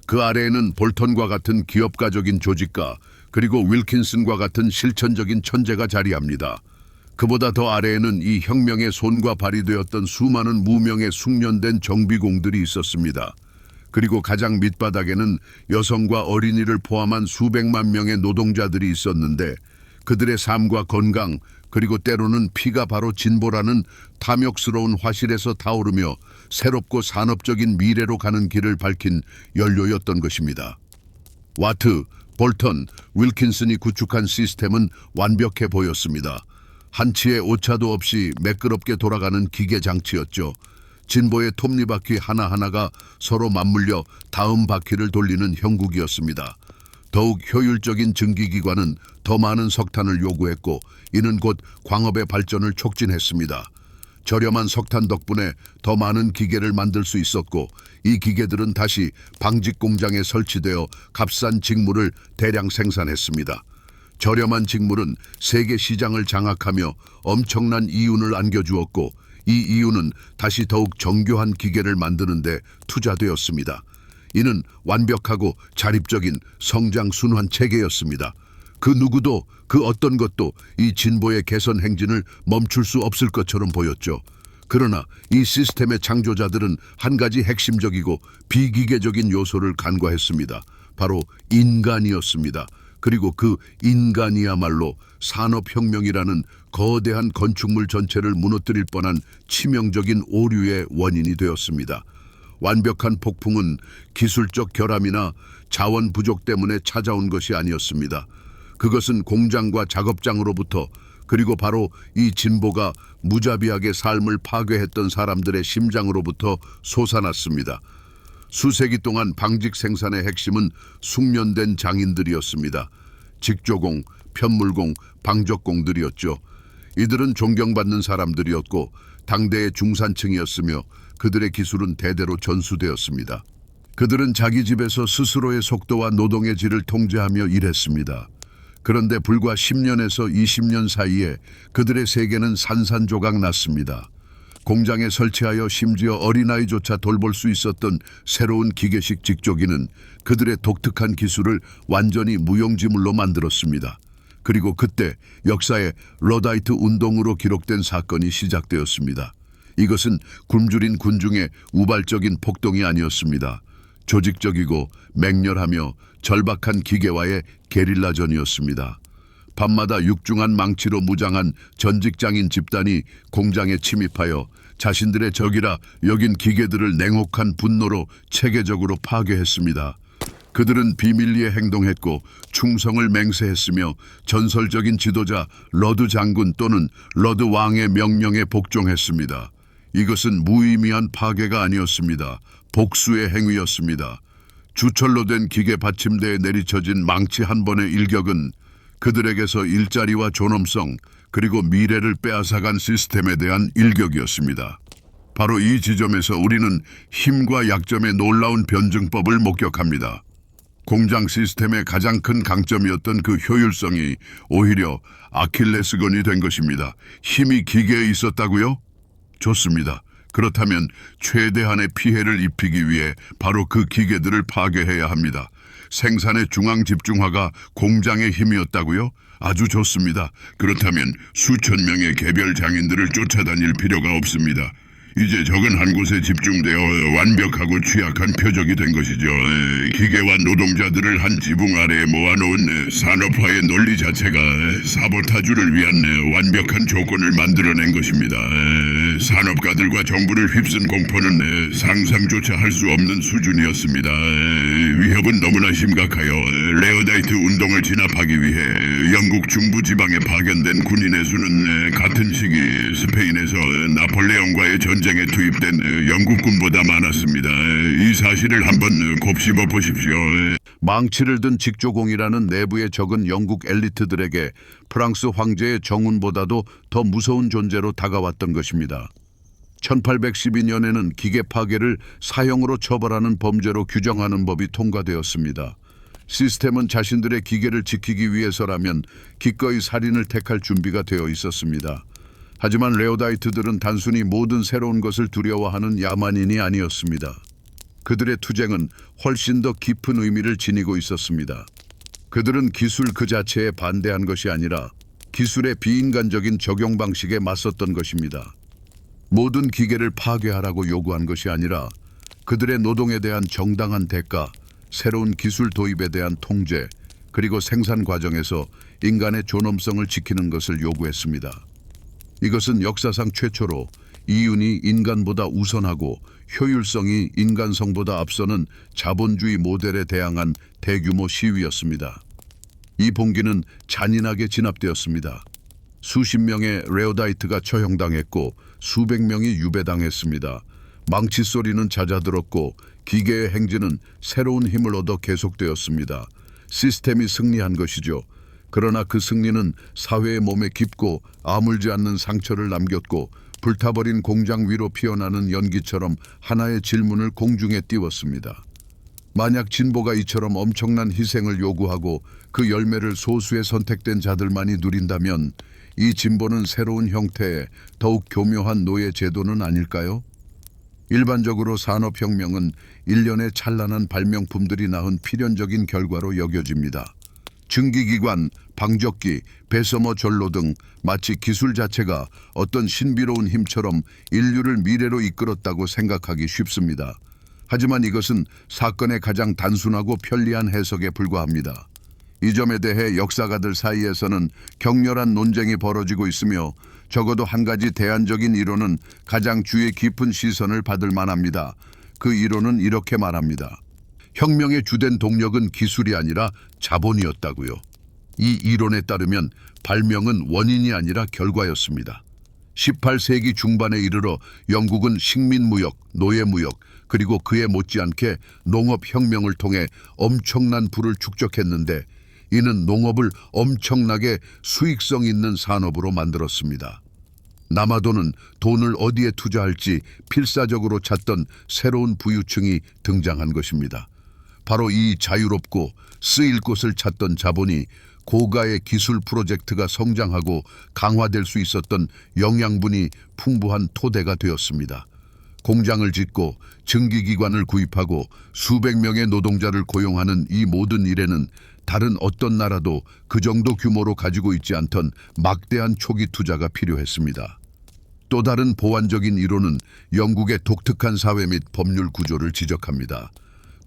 S1: 그 아래에는 볼턴과 같은 기업가적인 조직가, 그리고 윌킨슨과 같은 실천적인 천재가 자리합니다. 그보다 더 아래에는 이 혁명의 손과 발이 되었던 수많은 무명의 숙련된 정비공들이 있었습니다. 그리고 가장 밑바닥에는 여성과 어린이를 포함한 수백만 명의 노동자들이 있었는데 그들의 삶과 건강, 그리고 때로는 피가 바로 진보라는 탐욕스러운 화실에서 타오르며 새롭고 산업적인 미래로 가는 길을 밝힌 연료였던 것입니다. 와트, 볼턴, 윌킨슨이 구축한 시스템은 완벽해 보였습니다. 한치의 오차도 없이 매끄럽게 돌아가는 기계 장치였죠. 진보의 톱니바퀴 하나하나가 서로 맞물려 다음 바퀴를 돌리는 형국이었습니다. 더욱 효율적인 증기기관은 더 많은 석탄을 요구했고 이는 곧 광업의 발전을 촉진했습니다. 저렴한 석탄 덕분에 더 많은 기계를 만들 수 있었고 이 기계들은 다시 방직 공장에 설치되어 값싼 직물을 대량 생산했습니다. 저렴한 직물은 세계 시장을 장악하며 엄청난 이윤을 안겨주었고 이 이윤은 다시 더욱 정교한 기계를 만드는 데 투자되었습니다. 이는 완벽하고 자립적인 성장 순환 체계였습니다. 그 누구도 그 어떤 것도 이 진보의 개선 행진을 멈출 수 없을 것처럼 보였죠. 그러나 이 시스템의 창조자들은 한 가지 핵심적이고 비기계적인 요소를 간과했습니다. 바로 인간이었습니다. 그리고 그 인간이야말로 산업혁명이라는 거대한 건축물 전체를 무너뜨릴 뻔한 치명적인 오류의 원인이 되었습니다. 완벽한 폭풍은 기술적 결함이나 자원 부족 때문에 찾아온 것이 아니었습니다. 그것은 공장과 작업장으로부터 그리고 바로 이 진보가 무자비하게 삶을 파괴했던 사람들의 심장으로부터 솟아났습니다. 수세기 동안 방직 생산의 핵심은 숙련된 장인들이었습니다. 직조공, 편물공, 방적공들이었죠. 이들은 존경받는 사람들이었고 당대의 중산층이었으며 그들의 기술은 대대로 전수되었습니다. 그들은 자기 집에서 스스로의 속도와 노동의 질을 통제하며 일했습니다. 그런데 불과 10년에서 20년 사이에 그들의 세계는 산산조각 났습니다. 공장에 설치하여 심지어 어린아이조차 돌볼 수 있었던 새로운 기계식 직조기는 그들의 독특한 기술을 완전히 무용지물로 만들었습니다. 그리고 그때 역사의 러다이트 운동으로 기록된 사건이 시작되었습니다. 이것은 굶주린 군중의 우발적인 폭동이 아니었습니다. 조직적이고 맹렬하며 절박한 기계와의 게릴라전이었습니다. 밤마다 육중한 망치로 무장한 전직장인 집단이 공장에 침입하여 자신들의 적이라 여긴 기계들을 냉혹한 분노로 체계적으로 파괴했습니다. 그들은 비밀리에 행동했고 충성을 맹세했으며 전설적인 지도자 러드 장군 또는 러드 왕의 명령에 복종했습니다. 이것은 무의미한 파괴가 아니었습니다. 복수의 행위였습니다. 주철로 된 기계 받침대에 내리쳐진 망치 한 번의 일격은 그들에게서 일자리와 존엄성 그리고 미래를 빼앗아간 시스템에 대한 일격이었습니다. 바로 이 지점에서 우리는 힘과 약점의 놀라운 변증법을 목격합니다. 공장 시스템의 가장 큰 강점이었던 그 효율성이 오히려 아킬레스건이 된 것입니다. 힘이 기계에 있었다고요? 좋습니다. 그렇다면 최대한의 피해를 입히기 위해 바로 그 기계들을 파괴해야 합니다. 생산의 중앙 집중화가 공장의 힘이었다고요? 아주 좋습니다. 그렇다면 수천 명의 개별 장인들을 쫓아다닐 필요가 없습니다. 이제 적은 한 곳에 집중되어 완벽하고 취약한 표적이 된 것이죠. 기계와 노동자들을 한 지붕 아래에 모아놓은 산업화의 논리 자체가 사보타주를 위한 완벽한 조건을 만들어낸 것입니다. 산업가들과 정부를 휩쓴 공포는 상상조차 할 수 없는 수준이었습니다. 위협은 너무나 심각하여 레어다이트 운동을 진압하기 위해 영국 중부 지방에 파견된 군인의 수는 같은 시기 스페인에서 나폴레옹과의 전쟁에 투입된 영국군보다 많았습니다. 이 사실을 한번 곱씹어 보십시오. 망치를 든 직조공이라는 내부에 적은 영국 엘리트들에게 프랑스 황제의 정운보다도 더 무서운 존재로 다가왔던 것입니다. 1812년에는 기계 파괴를 사형으로 처벌하는 범죄로 규정하는 법이 통과되었습니다. 시스템은 자신들의 기계를 지키기 위해서라면 기꺼이 살인을 택할 준비가 되어 있었습니다. 하지만 레오다이트들은 단순히 모든 새로운 것을 두려워하는 야만인이 아니었습니다. 그들의 투쟁은 훨씬 더 깊은 의미를 지니고 있었습니다. 그들은 기술 그 자체에 반대한 것이 아니라 기술의 비인간적인 적용 방식에 맞섰던 것입니다. 모든 기계를 파괴하라고 요구한 것이 아니라 그들의 노동에 대한 정당한 대가, 새로운 기술 도입에 대한 통제, 그리고 생산 과정에서 인간의 존엄성을 지키는 것을 요구했습니다. 이것은 역사상 최초로 이윤이 인간보다 우선하고 효율성이 인간성보다 앞서는 자본주의 모델에 대항한 대규모 시위였습니다. 이 봉기는 잔인하게 진압되었습니다. 수십 명의 레오다이트가 처형당했고 수백 명이 유배당했습니다. 망치 소리는 잦아들었고 기계의 행진은 새로운 힘을 얻어 계속되었습니다. 시스템이 승리한 것이죠. 그러나 그 승리는 사회의 몸에 깊고 아물지 않는 상처를 남겼고 불타버린 공장 위로 피어나는 연기처럼 하나의 질문을 공중에 띄웠습니다. 만약 진보가 이처럼 엄청난 희생을 요구하고 그 열매를 소수의 선택된 자들만이 누린다면 이 진보는 새로운 형태의 더욱 교묘한 노예 제도는 아닐까요? 일반적으로 산업혁명은 일련의 찬란한 발명품들이 낳은 필연적인 결과로 여겨집니다. 증기기관, 방적기, 배서머 전로 등 마치 기술 자체가 어떤 신비로운 힘처럼 인류를 미래로 이끌었다고 생각하기 쉽습니다. 하지만 이것은 사건의 가장 단순하고 편리한 해석에 불과합니다. 이 점에 대해 역사가들 사이에서는 격렬한 논쟁이 벌어지고 있으며 적어도 한 가지 대안적인 이론은 가장 주의 깊은 시선을 받을 만합니다. 그 이론은 이렇게 말합니다. 혁명의 주된 동력은 기술이 아니라 자본이었다고요. 이 이론에 따르면 발명은 원인이 아니라 결과였습니다. 18세기 중반에 이르러 영국은 식민무역, 노예무역, 그리고 그에 못지않게 농업혁명을 통해 엄청난 부를 축적했는데 이는 농업을 엄청나게 수익성 있는 산업으로 만들었습니다. 남아도는 돈을 어디에 투자할지 필사적으로 찾던 새로운 부유층이 등장한 것입니다. 바로 이 자유롭고 쓰일 곳을 찾던 자본이 고가의 기술 프로젝트가 성장하고 강화될 수 있었던 영양분이 풍부한 토대가 되었습니다. 공장을 짓고 증기기관을 구입하고 수백 명의 노동자를 고용하는 이 모든 일에는 다른 어떤 나라도 그 정도 규모로 가지고 있지 않던 막대한 초기 투자가 필요했습니다. 또 다른 보완적인 이론은 영국의 독특한 사회 및 법률 구조를 지적합니다.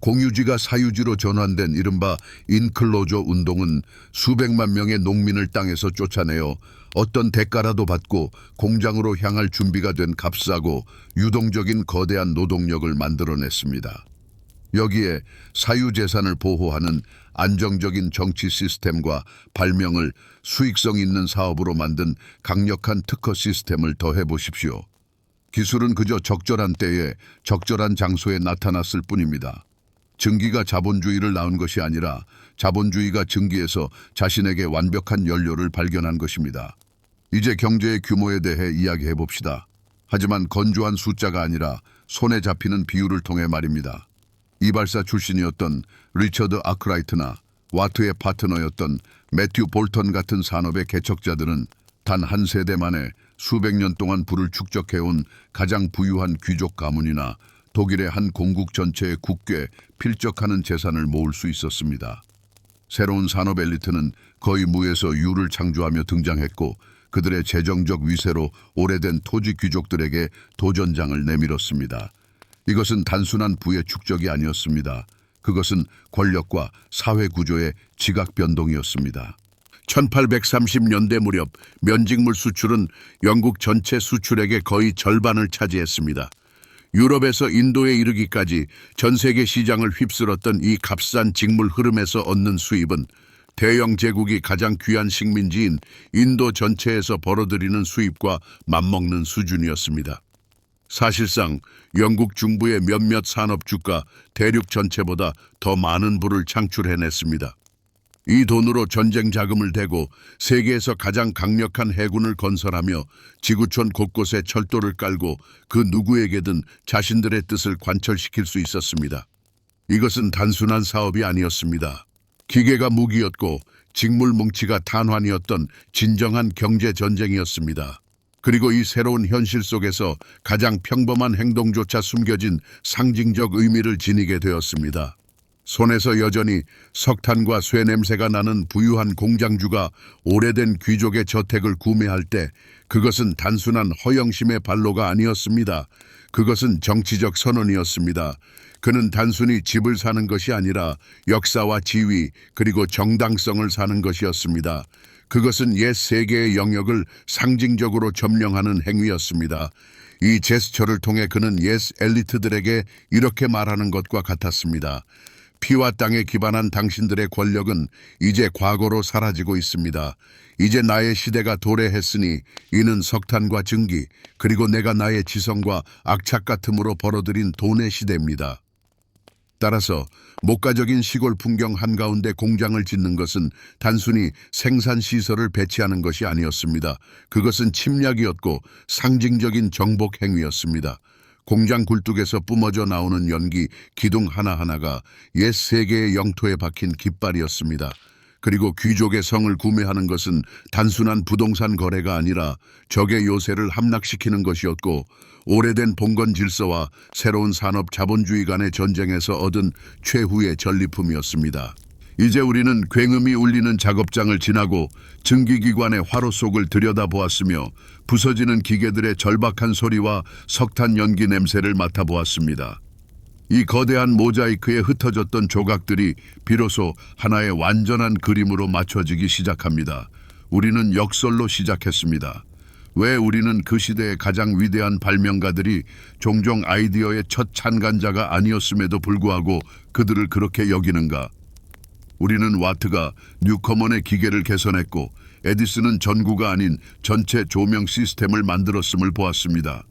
S1: 공유지가 사유지로 전환된 이른바 인클로저 운동은 수백만 명의 농민을 땅에서 쫓아내어 어떤 대가라도 받고 공장으로 향할 준비가 된 값싸고 유동적인 거대한 노동력을 만들어냈습니다. 여기에 사유재산을 보호하는 안정적인 정치 시스템과 발명을 수익성 있는 사업으로 만든 강력한 특허 시스템을 더해보십시오. 기술은 그저 적절한 때에 적절한 장소에 나타났을 뿐입니다. 증기가 자본주의를 낳은 것이 아니라 자본주의가 증기에서 자신에게 완벽한 연료를 발견한 것입니다. 이제 경제의 규모에 대해 이야기해 봅시다. 하지만 건조한 숫자가 아니라 손에 잡히는 비율을 통해 말입니다. 이발사 출신이었던 리처드 아크라이트나 와트의 파트너였던 매튜 볼턴 같은 산업의 개척자들은 단 한 세대 만에 수백 년 동안 부를 축적해온 가장 부유한 귀족 가문이나 독일의 한 공국 전체의 국괴, 필적하는 재산을 모을 수 있었습니다. 새로운 산업 엘리트는 거의 무에서 유를 창조하며 등장했고 그들의 재정적 위세로 오래된 토지 귀족들에게 도전장을 내밀었습니다. 이것은 단순한 부의 축적이 아니었습니다. 그것은 권력과 사회 구조의 지각 변동이었습니다. 1830년대 무렵 면직물 수출은 영국 전체 수출액의 거의 절반을 차지했습니다. 유럽에서 인도에 이르기까지 전 세계 시장을 휩쓸었던 이 값싼 직물 흐름에서 얻는 수입은 대영 제국이 가장 귀한 식민지인 인도 전체에서 벌어들이는 수입과 맞먹는 수준이었습니다. 사실상 영국 중부의 몇몇 산업주가 대륙 전체보다 더 많은 부를 창출해냈습니다. 이 돈으로 전쟁 자금을 대고 세계에서 가장 강력한 해군을 건설하며 지구촌 곳곳에 철도를 깔고 그 누구에게든 자신들의 뜻을 관철시킬 수 있었습니다. 이것은 단순한 사업이 아니었습니다. 기계가 무기였고 직물 뭉치가 탄환이었던 진정한 경제 전쟁이었습니다. 그리고 이 새로운 현실 속에서 가장 평범한 행동조차 숨겨진 상징적 의미를 지니게 되었습니다. 손에서 여전히 석탄과 쇠 냄새가 나는 부유한 공장주가 오래된 귀족의 저택을 구매할 때 그것은 단순한 허영심의 발로가 아니었습니다. 그것은 정치적 선언이었습니다. 그는 단순히 집을 사는 것이 아니라 역사와 지위 그리고 정당성을 사는 것이었습니다. 그것은 옛 세계의 영역을 상징적으로 점령하는 행위였습니다. 이 제스처를 통해 그는 옛 엘리트들에게 이렇게 말하는 것과 같았습니다. 피와 땅에 기반한 당신들의 권력은 이제 과거로 사라지고 있습니다. 이제 나의 시대가 도래했으니 이는 석탄과 증기 그리고 내가 나의 지성과 악착 같음으로 벌어들인 돈의 시대입니다. 따라서 목가적인 시골 풍경 한가운데 공장을 짓는 것은 단순히 생산시설을 배치하는 것이 아니었습니다. 그것은 침략이었고 상징적인 정복 행위였습니다. 공장 굴뚝에서 뿜어져 나오는 연기, 기둥 하나하나가 옛 세계의 영토에 박힌 깃발이었습니다. 그리고 귀족의 성을 구매하는 것은 단순한 부동산 거래가 아니라 적의 요새를 함락시키는 것이었고, 오래된 봉건 질서와 새로운 산업 자본주의 간의 전쟁에서 얻은 최후의 전리품이었습니다. 이제 우리는 굉음이 울리는 작업장을 지나고 증기기관의 화로 속을 들여다보았으며 부서지는 기계들의 절박한 소리와 석탄 연기 냄새를 맡아보았습니다. 이 거대한 모자이크에 흩어졌던 조각들이 비로소 하나의 완전한 그림으로 맞춰지기 시작합니다. 우리는 역설로 시작했습니다. 왜 우리는 그 시대의 가장 위대한 발명가들이 종종 아이디어의 첫 찬간자가 아니었음에도 불구하고 그들을 그렇게 여기는가? 우리는 와트가 뉴커먼의 기계를 개선했고 에디슨은 전구가 아닌 전체 조명 시스템을 만들었음을 보았습니다.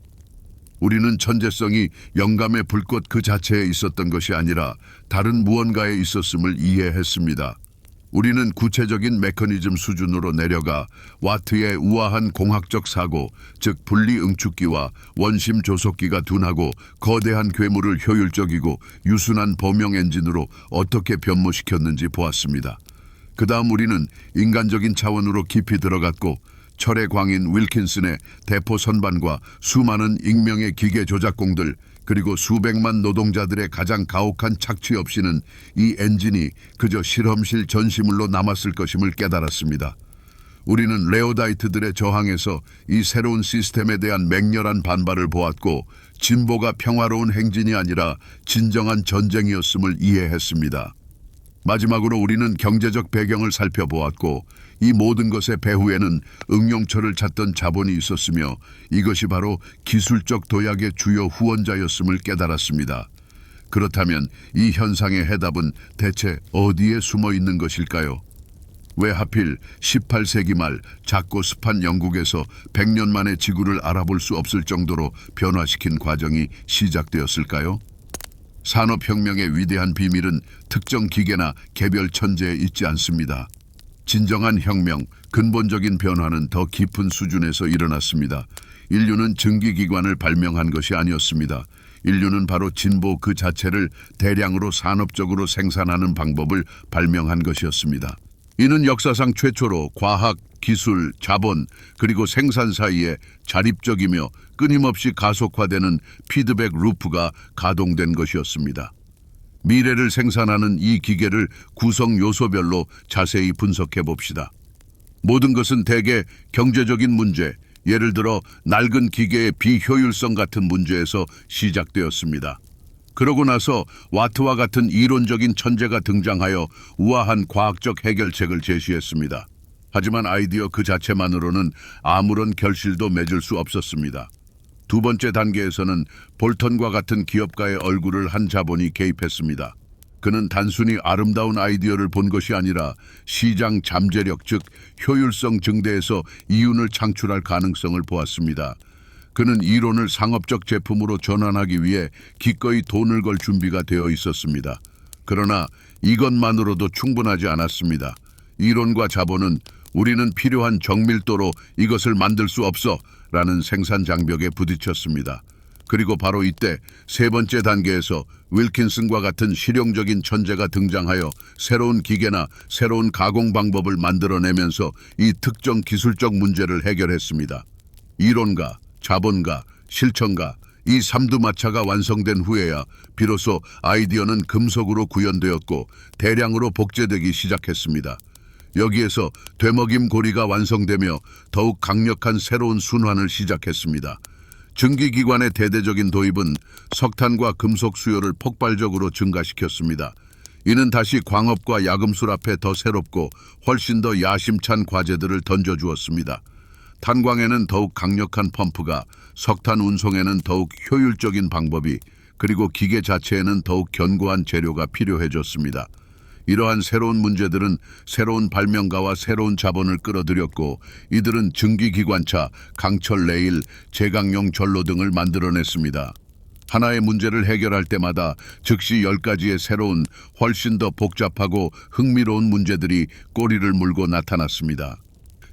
S1: 우리는 천재성이 영감의 불꽃 그 자체에 있었던 것이 아니라 다른 무언가에 있었음을 이해했습니다. 우리는 구체적인 메커니즘 수준으로 내려가 와트의 우아한 공학적 사고, 즉 분리응축기와 원심 조속기가 둔하고 거대한 괴물을 효율적이고 유순한 범용 엔진으로 어떻게 변모시켰는지 보았습니다. 그 다음 우리는 인간적인 차원으로 깊이 들어갔고 철의 광인 윌킨슨의 대포 선반과 수많은 익명의 기계 조작공들 그리고 수백만 노동자들의 가장 가혹한 착취 없이는 이 엔진이 그저 실험실 전시물로 남았을 것임을 깨달았습니다. 우리는 레오다이트들의 저항에서 이 새로운 시스템에 대한 맹렬한 반발을 보았고 진보가 평화로운 행진이 아니라 진정한 전쟁이었음을 이해했습니다. 마지막으로 우리는 경제적 배경을 살펴보았고 이 모든 것의 배후에는 응용처를 찾던 자본이 있었으며 이것이 바로 기술적 도약의 주요 후원자였음을 깨달았습니다. 그렇다면 이 현상의 해답은 대체 어디에 숨어 있는 것일까요? 왜 하필 18세기 말 작고 습한 영국에서 100년 만에 지구를 알아볼 수 없을 정도로 변화시킨 과정이 시작되었을까요? 산업혁명의 위대한 비밀은 특정 기계나 개별 천재에 있지 않습니다. 진정한 혁명, 근본적인 변화는 더 깊은 수준에서 일어났습니다. 인류는 증기기관을 발명한 것이 아니었습니다. 인류는 바로 진보 그 자체를 대량으로 산업적으로 생산하는 방법을 발명한 것이었습니다. 이는 역사상 최초로 과학, 기술, 자본, 그리고 생산 사이에 자립적이며 끊임없이 가속화되는 피드백 루프가 가동된 것이었습니다. 미래를 생산하는 이 기계를 구성 요소별로 자세히 분석해 봅시다. 모든 것은 대개 경제적인 문제, 예를 들어 낡은 기계의 비효율성 같은 문제에서 시작되었습니다. 그러고 나서 와트와 같은 이론적인 천재가 등장하여 우아한 과학적 해결책을 제시했습니다. 하지만 아이디어 그 자체만으로는 아무런 결실도 맺을 수 없었습니다. 두 번째 단계에서는 볼턴과 같은 기업가의 얼굴을 한 자본이 개입했습니다. 그는 단순히 아름다운 아이디어를 본 것이 아니라 시장 잠재력, 즉 효율성 증대에서 이윤을 창출할 가능성을 보았습니다. 그는 이론을 상업적 제품으로 전환하기 위해 기꺼이 돈을 걸 준비가 되어 있었습니다. 그러나 이것만으로도 충분하지 않았습니다. 이론과 자본은 우리는 필요한 정밀도로 이것을 만들 수 없어 라는 생산 장벽에 부딪혔습니다. 그리고 바로 이때 세 번째 단계에서 윌킨슨과 같은 실용적인 천재가 등장하여 새로운 기계나 새로운 가공 방법을 만들어내면서 이 특정 기술적 문제를 해결했습니다. 이론가, 자본가, 실천가, 이 삼두마차가 완성된 후에야 비로소 아이디어는 금속으로 구현되었고 대량으로 복제되기 시작했습니다. 여기에서 되먹임 고리가 완성되며 더욱 강력한 새로운 순환을 시작했습니다. 증기기관의 대대적인 도입은 석탄과 금속 수요를 폭발적으로 증가시켰습니다. 이는 다시 광업과 야금술 앞에 더 새롭고 훨씬 더 야심찬 과제들을 던져주었습니다. 탄광에는 더욱 강력한 펌프가, 석탄 운송에는 더욱 효율적인 방법이, 그리고 기계 자체에는 더욱 견고한 재료가 필요해졌습니다. 이러한 새로운 문제들은 새로운 발명가와 새로운 자본을 끌어들였고 이들은 증기기관차, 강철 레일, 제강용 전로 등을 만들어냈습니다. 하나의 문제를 해결할 때마다 즉시 10가지의 새로운 훨씬 더 복잡하고 흥미로운 문제들이 꼬리를 물고 나타났습니다.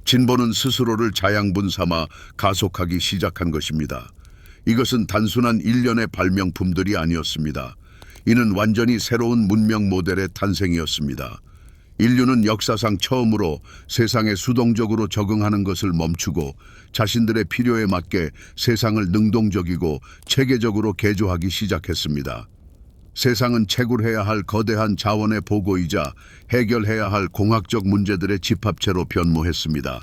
S1: 진보는 스스로를 자양분 삼아 가속하기 시작한 것입니다. 이것은 단순한 일련의 발명품들이 아니었습니다. 이는 완전히 새로운 문명 모델의 탄생이었습니다. 인류는 역사상 처음으로 세상에 수동적으로 적응하는 것을 멈추고 자신들의 필요에 맞게 세상을 능동적이고 체계적으로 개조하기 시작했습니다. 세상은 채굴해야 할 거대한 자원의 보고이자 해결해야 할 공학적 문제들의 집합체로 변모했습니다.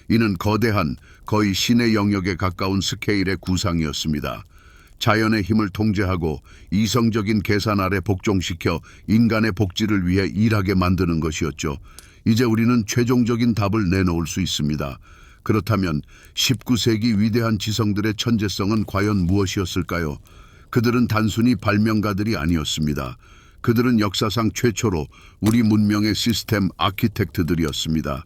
S1: 이는 거대한, 거의 신의 영역에 가까운 스케일의 구상이었습니다. 자연의 힘을 통제하고 이성적인 계산 아래 복종시켜 인간의 복지를 위해 일하게 만드는 것이었죠. 이제 우리는 최종적인 답을 내놓을 수 있습니다. 그렇다면 19세기 위대한 지성들의 천재성은 과연 무엇이었을까요? 그들은 단순히 발명가들이 아니었습니다. 그들은 역사상 최초로 우리 문명의 시스템 아키텍트들이었습니다.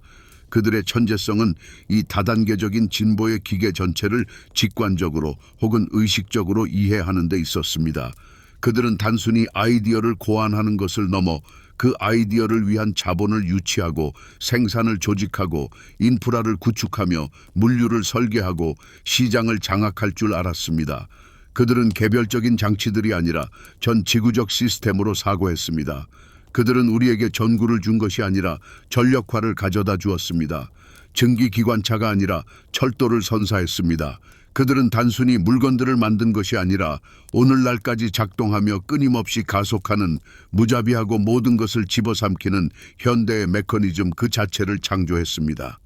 S1: 그들의 천재성은 이 다단계적인 진보의 기계 전체를 직관적으로 혹은 의식적으로 이해하는 데 있었습니다. 그들은 단순히 아이디어를 고안하는 것을 넘어 그 아이디어를 위한 자본을 유치하고 생산을 조직하고 인프라를 구축하며 물류를 설계하고 시장을 장악할 줄 알았습니다. 그들은 개별적인 장치들이 아니라 전 지구적 시스템으로 사고했습니다. 그들은 우리에게 전구를 준 것이 아니라 전력화를 가져다 주었습니다. 증기기관차가 아니라 철도를 선사했습니다. 그들은 단순히 물건들을 만든 것이 아니라 오늘날까지 작동하며 끊임없이 가속하는 무자비하고 모든 것을 집어삼키는 현대의 메커니즘 그 자체를 창조했습니다.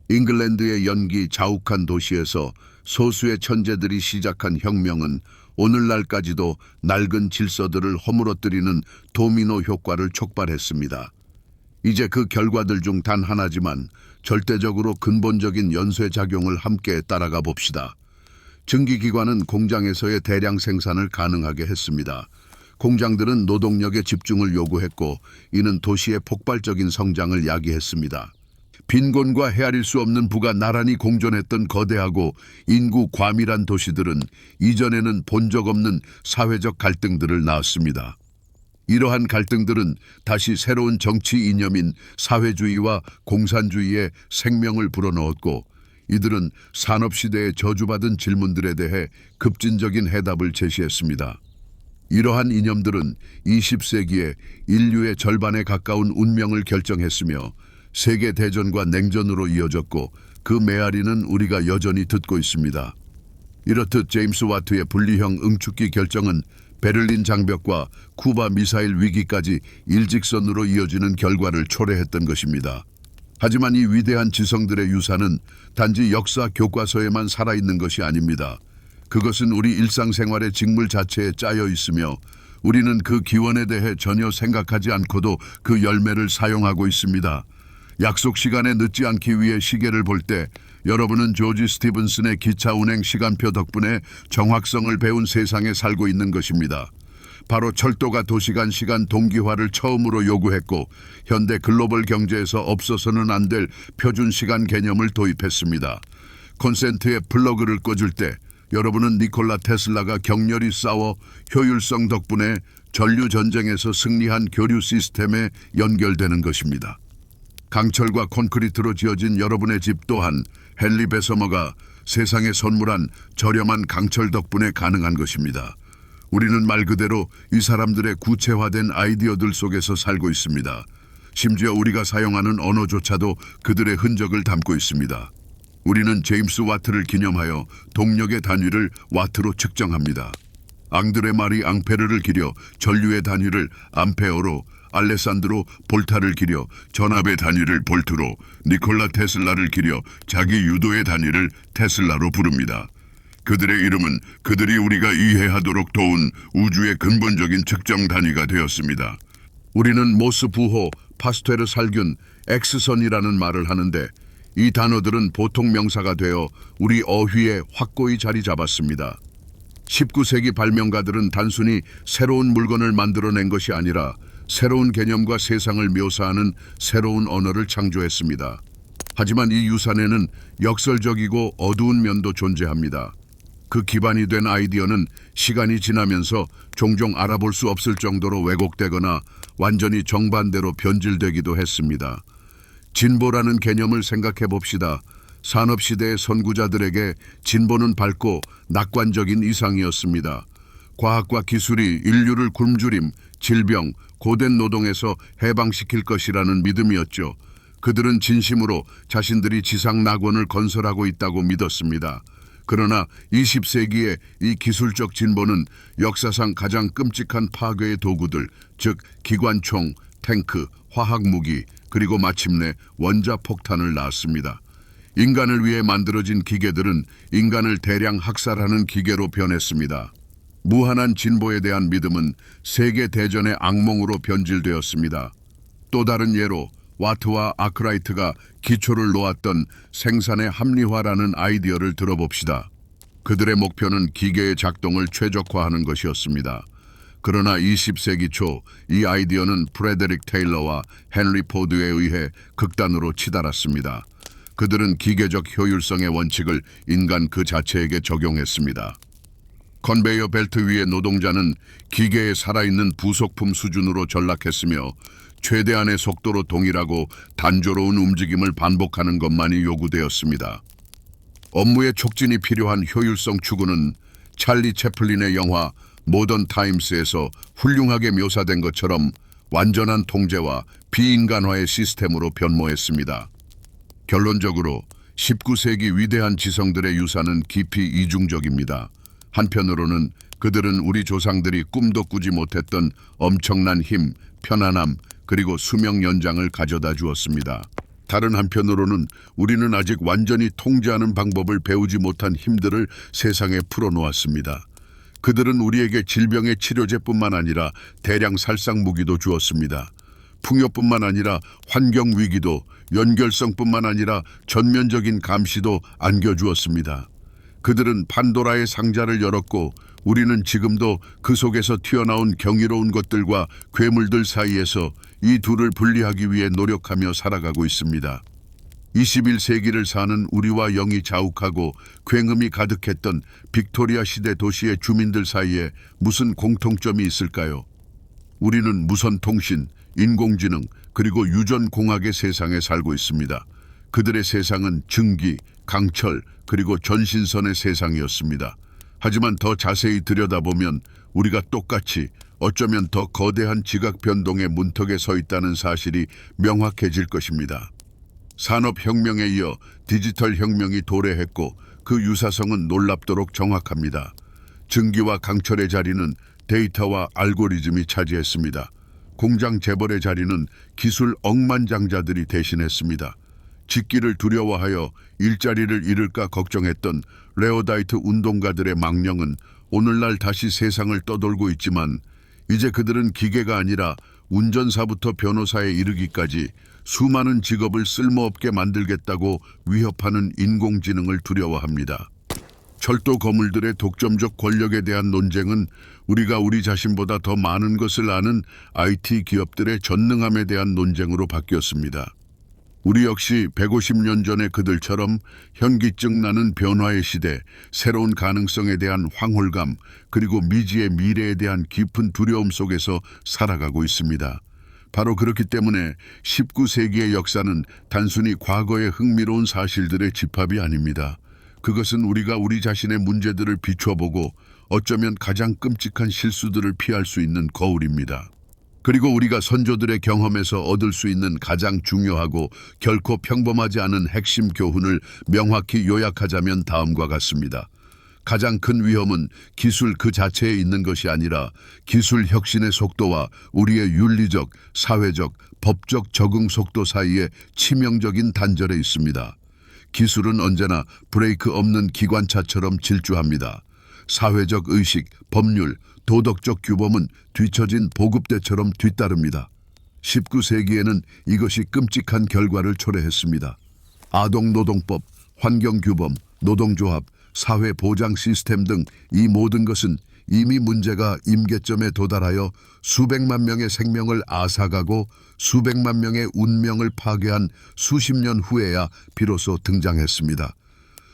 S1: 잉글랜드의 연기 자욱한 도시에서 소수의 천재들이 시작한 혁명은 오늘날까지도 낡은 질서들을 허물어뜨리는 도미노 효과를 촉발했습니다. 이제 그 결과들 중 단 하나지만 절대적으로 근본적인 연쇄작용을 함께 따라가 봅시다. 증기기관은 공장에서의 대량 생산을 가능하게 했습니다. 공장들은 노동력의 집중을 요구했고 이는 도시의 폭발적인 성장을 야기했습니다. 빈곤과 헤아릴 수 없는 부가 나란히 공존했던 거대하고 인구 과밀한 도시들은 이전에는 본 적 없는 사회적 갈등들을 낳았습니다. 이러한 갈등들은 다시 새로운 정치 이념인 사회주의와 공산주의의 생명을 불어넣었고 이들은 산업시대에 저주받은 질문들에 대해 급진적인 해답을 제시했습니다. 이러한 이념들은 20세기에 인류의 절반에 가까운 운명을 결정했으며 세계대전과 냉전으로 이어졌고 그 메아리는 우리가 여전히 듣고 있습니다. 이렇듯 제임스 와트의 분리형 응축기 결정은 베를린 장벽과 쿠바 미사일 위기까지 일직선으로 이어지는 결과를 초래했던 것입니다. 하지만 이 위대한 지성들의 유산은 단지 역사 교과서에만 살아있는 것이 아닙니다. 그것은 우리 일상생활의 직물 자체에 짜여 있으며 우리는 그 기원에 대해 전혀 생각하지 않고도 그 열매를 사용하고 있습니다. 약속 시간에 늦지 않기 위해 시계를 볼 때 여러분은 조지 스티븐슨의 기차 운행 시간표 덕분에 정확성을 배운 세상에 살고 있는 것입니다. 바로 철도가 도시간 시간 동기화를 처음으로 요구했고 현대 글로벌 경제에서 없어서는 안 될 표준 시간 개념을 도입했습니다. 콘센트에 플러그를 꽂을 때 여러분은 니콜라 테슬라가 격렬히 싸워 효율성 덕분에 전류 전쟁에서 승리한 교류 시스템에 연결되는 것입니다. 강철과 콘크리트로 지어진 여러분의 집 또한 헨리 베서머가 세상에 선물한 저렴한 강철 덕분에 가능한 것입니다. 우리는 말 그대로 이 사람들의 구체화된 아이디어들 속에서 살고 있습니다. 심지어 우리가 사용하는 언어조차도 그들의 흔적을 담고 있습니다. 우리는 제임스 와트를 기념하여 동력의 단위를 와트로 측정합니다. 앙드레 마리 앙페르를 기려 전류의 단위를 암페어로, 알레산드로 볼타를 기려 전압의 단위를 볼트로, 니콜라 테슬라를 기려 자기 유도의 단위를 테슬라로 부릅니다. 그들의 이름은 그들이 우리가 이해하도록 도운 우주의 근본적인 측정 단위가 되었습니다. 우리는 모스 부호, 파스테르 살균, X선이라는 말을 하는데 이 단어들은 보통 명사가 되어 우리 어휘에 확고히 자리 잡았습니다. 19세기 발명가들은 단순히 새로운 물건을 만들어낸 것이 아니라 새로운 개념과 세상을 묘사하는 새로운 언어를 창조했습니다. 하지만 이 유산에는 역설적이고 어두운 면도 존재합니다. 그 기반이 된 아이디어는 시간이 지나면서 종종 알아볼 수 없을 정도로 왜곡되거나 완전히 정반대로 변질되기도 했습니다. 진보라는 개념을 생각해 봅시다. 산업시대의 선구자들에게 진보는 밝고 낙관적인 이상이었습니다. 과학과 기술이 인류를 굶주림, 질병, 고된 노동에서 해방시킬 것이라는 믿음이었죠. 그들은 진심으로 자신들이 지상 낙원을 건설하고 있다고 믿었습니다. 그러나 20세기의 이 기술적 진보는 역사상 가장 끔찍한 파괴의 도구들, 즉 기관총, 탱크, 화학무기, 그리고 마침내 원자폭탄을 낳았습니다. 인간을 위해 만들어진 기계들은 인간을 대량 학살하는 기계로 변했습니다. 무한한 진보에 대한 믿음은 세계 대전의 악몽으로 변질되었습니다. 또 다른 예로 와트와 아크라이트가 기초를 놓았던 생산의 합리화라는 아이디어를 들어봅시다. 그들의 목표는 기계의 작동을 최적화하는 것이었습니다. 그러나 20세기 초 이 아이디어는 프레데릭 테일러와 헨리 포드에 의해 극단으로 치달았습니다. 그들은 기계적 효율성의 원칙을 인간 그 자체에게 적용했습니다. 컨베이어 벨트 위의 노동자는 기계의 살아있는 부속품 수준으로 전락했으며 최대한의 속도로 동일하고 단조로운 움직임을 반복하는 것만이 요구되었습니다. 업무의 촉진이 필요한 효율성 추구는 찰리 채플린의 영화 모던 타임스에서 훌륭하게 묘사된 것처럼 완전한 통제와 비인간화의 시스템으로 변모했습니다. 결론적으로 19세기 위대한 지성들의 유산은 깊이 이중적입니다. 한편으로는 그들은 우리 조상들이 꿈도 꾸지 못했던 엄청난 힘, 편안함, 그리고 수명 연장을 가져다 주었습니다. 다른 한편으로는 우리는 아직 완전히 통제하는 방법을 배우지 못한 힘들을 세상에 풀어놓았습니다. 그들은 우리에게 질병의 치료제뿐만 아니라 대량 살상 무기도 주었습니다. 풍요뿐만 아니라 환경 위기도, 연결성뿐만 아니라 전면적인 감시도 안겨주었습니다. 그들은 판도라의 상자를 열었고 우리는 지금도 그 속에서 튀어나온 경이로운 것들과 괴물들 사이에서 이 둘을 분리하기 위해 노력하며 살아가고 있습니다. 21세기를 사는 우리와 영이 자욱하고 굉음이 가득했던 빅토리아 시대 도시의 주민들 사이에 무슨 공통점이 있을까요? 우리는 무선 통신, 인공지능, 그리고 유전공학의 세상에 살고 있습니다. 그들의 세상은 증기, 강철, 그리고 전신선의 세상이었습니다. 하지만 더 자세히 들여다보면 우리가 똑같이 어쩌면 더 거대한 지각 변동의 문턱에 서 있다는 사실이 명확해질 것입니다. 산업혁명에 이어 디지털 혁명이 도래했고 그 유사성은 놀랍도록 정확합니다. 증기와 강철의 자리는 데이터와 알고리즘이 차지했습니다. 공장 재벌의 자리는 기술 억만장자들이 대신했습니다. 짓기를 두려워하여 일자리를 잃을까 걱정했던 레오다이트 운동가들의 망령은 오늘날 다시 세상을 떠돌고 있지만 이제 그들은 기계가 아니라 운전사부터 변호사에 이르기까지 수많은 직업을 쓸모없게 만들겠다고 위협하는 인공지능을 두려워합니다. 철도 거물들의 독점적 권력에 대한 논쟁은 우리가 우리 자신보다 더 많은 것을 아는 IT 기업들의 전능함에 대한 논쟁으로 바뀌었습니다. 우리 역시 150년 전의 그들처럼 현기증 나는 변화의 시대, 새로운 가능성에 대한 황홀감, 그리고 미지의 미래에 대한 깊은 두려움 속에서 살아가고 있습니다. 바로 그렇기 때문에 19세기의 역사는 단순히 과거의 흥미로운 사실들의 집합이 아닙니다. 그것은 우리가 우리 자신의 문제들을 비춰보고 어쩌면 가장 끔찍한 실수들을 피할 수 있는 거울입니다. 그리고 우리가 선조들의 경험에서 얻을 수 있는 가장 중요하고 결코 평범하지 않은 핵심 교훈을 명확히 요약하자면 다음과 같습니다. 가장 큰 위험은 기술 그 자체에 있는 것이 아니라 기술 혁신의 속도와 우리의 윤리적, 사회적, 법적 적응 속도 사이에 치명적인 단절에 있습니다. 기술은 언제나 브레이크 없는 기관차처럼 질주합니다. 사회적 의식, 법률, 도덕적 규범은 뒤처진 보급대처럼 뒤따릅니다. 19세기에는 이것이 끔찍한 결과를 초래했습니다. 아동노동법, 환경규범, 노동조합, 사회 보장 시스템 등 이 모든 것은 이미 문제가 임계점에 도달하여 수백만 명의 생명을 앗아가고 수백만 명의 운명을 파괴한 수십 년 후에야 비로소 등장했습니다.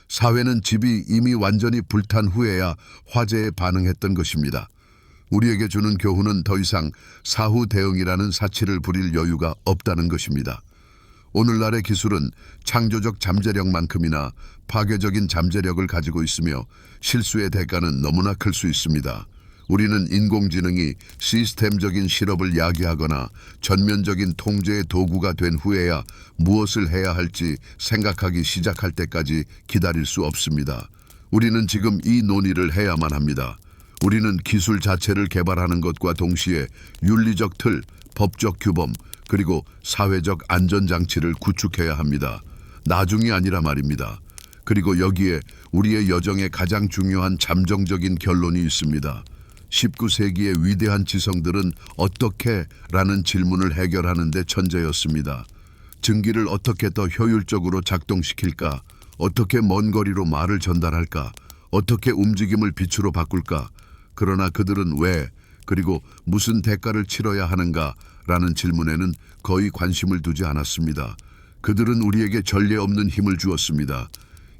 S1: 사회는 집이 이미 완전히 불탄 후에야 화재에 반응했던 것입니다. 우리에게 주는 교훈은 더 이상 사후 대응이라는 사치를 부릴 여유가 없다는 것입니다. 오늘날의 기술은 창조적 잠재력만큼이나 파괴적인 잠재력을 가지고 있으며 실수의 대가는 너무나 클 수 있습니다. 우리는 인공지능이 시스템적인 실업을 야기하거나 전면적인 통제의 도구가 된 후에야 무엇을 해야 할지 생각하기 시작할 때까지 기다릴 수 없습니다. 우리는 지금 이 논의를 해야만 합니다. 우리는 기술 자체를 개발하는 것과 동시에 윤리적 틀, 법적 규범, 그리고 사회적 안전장치를 구축해야 합니다. 나중이 아니라 말입니다. 그리고 여기에 우리의 여정의 가장 중요한 잠정적인 결론이 있습니다. 19세기의 위대한 지성들은 어떻게? 라는 질문을 해결하는 데 천재였습니다. 증기를 어떻게 더 효율적으로 작동시킬까? 어떻게 먼 거리로 말을 전달할까? 어떻게 움직임을 빛으로 바꿀까? 그러나 그들은 왜, 그리고 무슨 대가를 치러야 하는가? 라는 질문에는 거의 관심을 두지 않았습니다. 그들은 우리에게 전례 없는 힘을 주었습니다.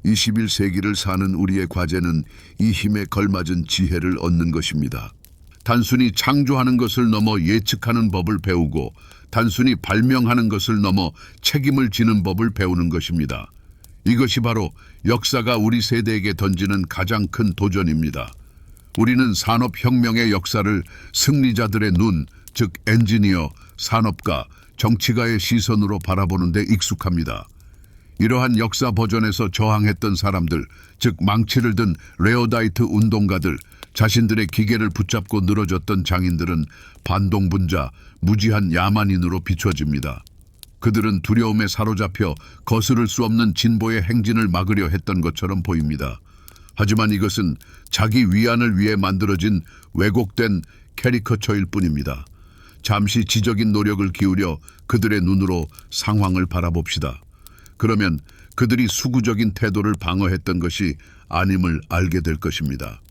S1: 21세기를 사는 우리의 과제는 이 힘에 걸맞은 지혜를 얻는 것입니다. 단순히 창조하는 것을 넘어 예측하는 법을 배우고 단순히 발명하는 것을 넘어 책임을 지는 법을 배우는 것입니다. 이것이 바로 역사가 우리 세대에게 던지는 가장 큰 도전입니다. 우리는 산업혁명의 역사를 승리자들의 눈, 즉 엔지니어, 산업가, 정치가의 시선으로 바라보는 데 익숙합니다. 이러한 역사 버전에서 저항했던 사람들, 즉 망치를 든 레오다이트 운동가들, 자신들의 기계를 붙잡고 늘어졌던 장인들은 반동분자, 무지한 야만인으로 비춰집니다. 그들은 두려움에 사로잡혀 거스를 수 없는 진보의 행진을 막으려 했던 것처럼 보입니다. 하지만 이것은 자기 위안을 위해 만들어진 왜곡된 캐리커처일 뿐입니다. 잠시 지적인 노력을 기울여 그들의 눈으로 상황을 바라봅시다. 그러면 그들이 수구적인 태도를 방어했던 것이 아님을 알게 될 것입니다.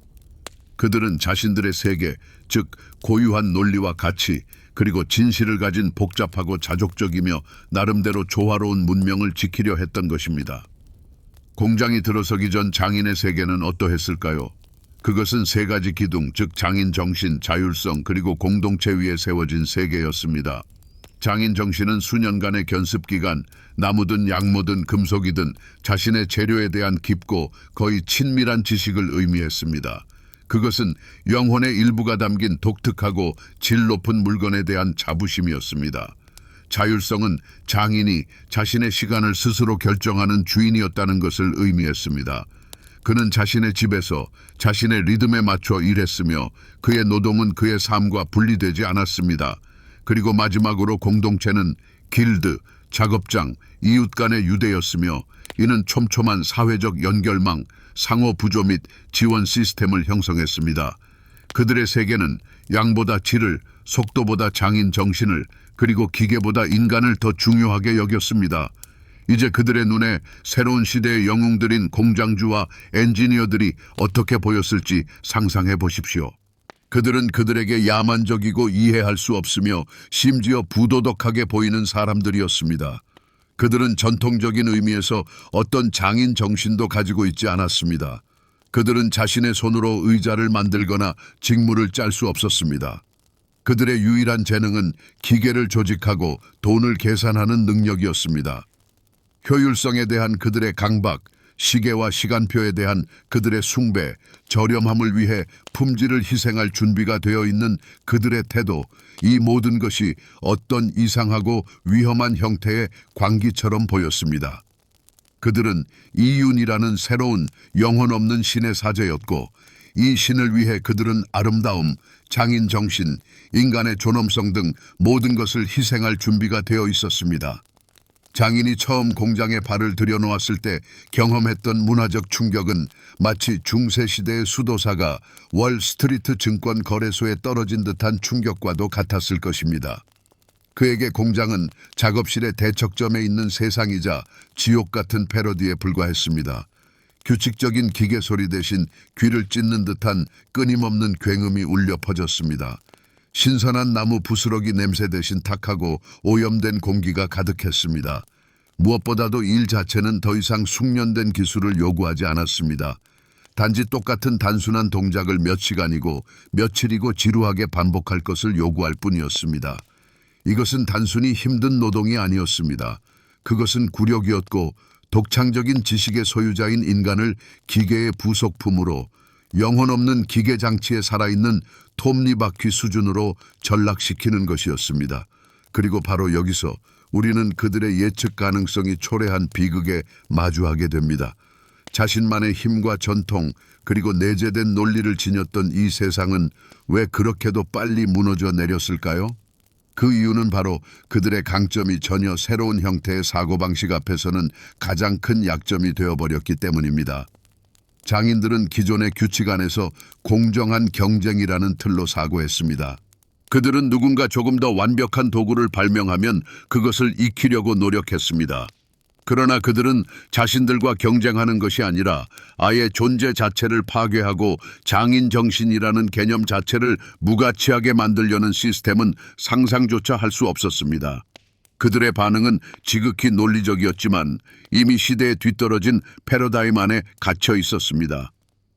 S1: 그들은 자신들의 세계, 즉 고유한 논리와 가치, 그리고 진실을 가진 복잡하고 자족적이며 나름대로 조화로운 문명을 지키려 했던 것입니다. 공장이 들어서기 전 장인의 세계는 어떠했을까요? 그것은 세 가지 기둥, 즉 장인 정신, 자율성, 그리고 공동체 위에 세워진 세계였습니다. 장인 정신은 수년간의 견습 기간, 나무든 약모든 금속이든 자신의 재료에 대한 깊고 거의 친밀한 지식을 의미했습니다. 그것은 영혼의 일부가 담긴 독특하고 질 높은 물건에 대한 자부심이었습니다. 자율성은 장인이 자신의 시간을 스스로 결정하는 주인이었다는 것을 의미했습니다. 그는 자신의 집에서 자신의 리듬에 맞춰 일했으며 그의 노동은 그의 삶과 분리되지 않았습니다. 그리고 마지막으로 공동체는 길드, 작업장, 이웃 간의 유대였으며 이는 촘촘한 사회적 연결망, 상호 부조 및 지원 시스템을 형성했습니다. 그들의 세계는 양보다 질을, 속도보다 장인 정신을, 그리고 기계보다 인간을 더 중요하게 여겼습니다. 이제 그들의 눈에 새로운 시대의 영웅들인 공장주와 엔지니어들이 어떻게 보였을지 상상해 보십시오. 그들은 그들에게 야만적이고 이해할 수 없으며 심지어 부도덕하게 보이는 사람들이었습니다. 그들은 전통적인 의미에서 어떤 장인 정신도 가지고 있지 않았습니다. 그들은 자신의 손으로 의자를 만들거나 직물을 짤 수 없었습니다. 그들의 유일한 재능은 기계를 조직하고 돈을 계산하는 능력이었습니다. 효율성에 대한 그들의 강박, 시계와 시간표에 대한 그들의 숭배, 저렴함을 위해 품질을 희생할 준비가 되어 있는 그들의 태도, 이 모든 것이 어떤 이상하고 위험한 형태의 광기처럼 보였습니다. 그들은 이윤이라는 새로운 영혼 없는 신의 사제였고 이 신을 위해 그들은 아름다움, 장인 정신, 인간의 존엄성 등 모든 것을 희생할 준비가 되어 있었습니다. 장인이 처음 공장에 발을 들여놓았을 때 경험했던 문화적 충격은 마치 중세시대의 수도사가 월스트리트 증권 거래소에 떨어진 듯한 충격과도 같았을 것입니다. 그에게 공장은 작업실의 대척점에 있는 세상이자 지옥 같은 패러디에 불과했습니다. 규칙적인 기계 소리 대신 귀를 찢는 듯한 끊임없는 굉음이 울려 퍼졌습니다. 신선한 나무 부스러기 냄새 대신 탁하고 오염된 공기가 가득했습니다. 무엇보다도 일 자체는 더 이상 숙련된 기술을 요구하지 않았습니다. 단지 똑같은 단순한 동작을 몇 시간이고 며칠이고 지루하게 반복할 것을 요구할 뿐이었습니다. 이것은 단순히 힘든 노동이 아니었습니다. 그것은 굴욕이었고 독창적인 지식의 소유자인 인간을 기계의 부속품으로 영혼 없는 기계 장치에 살아있는 톱니바퀴 수준으로 전락시키는 것이었습니다. 그리고 바로 여기서 우리는 그들의 예측 가능성이 초래한 비극에 마주하게 됩니다. 자신만의 힘과 전통 그리고 내재된 논리를 지녔던 이 세상은 왜 그렇게도 빨리 무너져 내렸을까요? 그 이유는 바로 그들의 강점이 전혀 새로운 형태의 사고방식 앞에서는 가장 큰 약점이 되어버렸기 때문입니다. 장인들은 기존의 규칙 안에서 공정한 경쟁이라는 틀로 사고했습니다. 그들은 누군가 조금 더 완벽한 도구를 발명하면 그것을 익히려고 노력했습니다. 그러나 그들은 자신들과 경쟁하는 것이 아니라 아예 존재 자체를 파괴하고 장인 정신이라는 개념 자체를 무가치하게 만들려는 시스템은 상상조차 할 수 없었습니다. 그들의 반응은 지극히 논리적이었지만 이미 시대에 뒤떨어진 패러다임 안에 갇혀 있었습니다.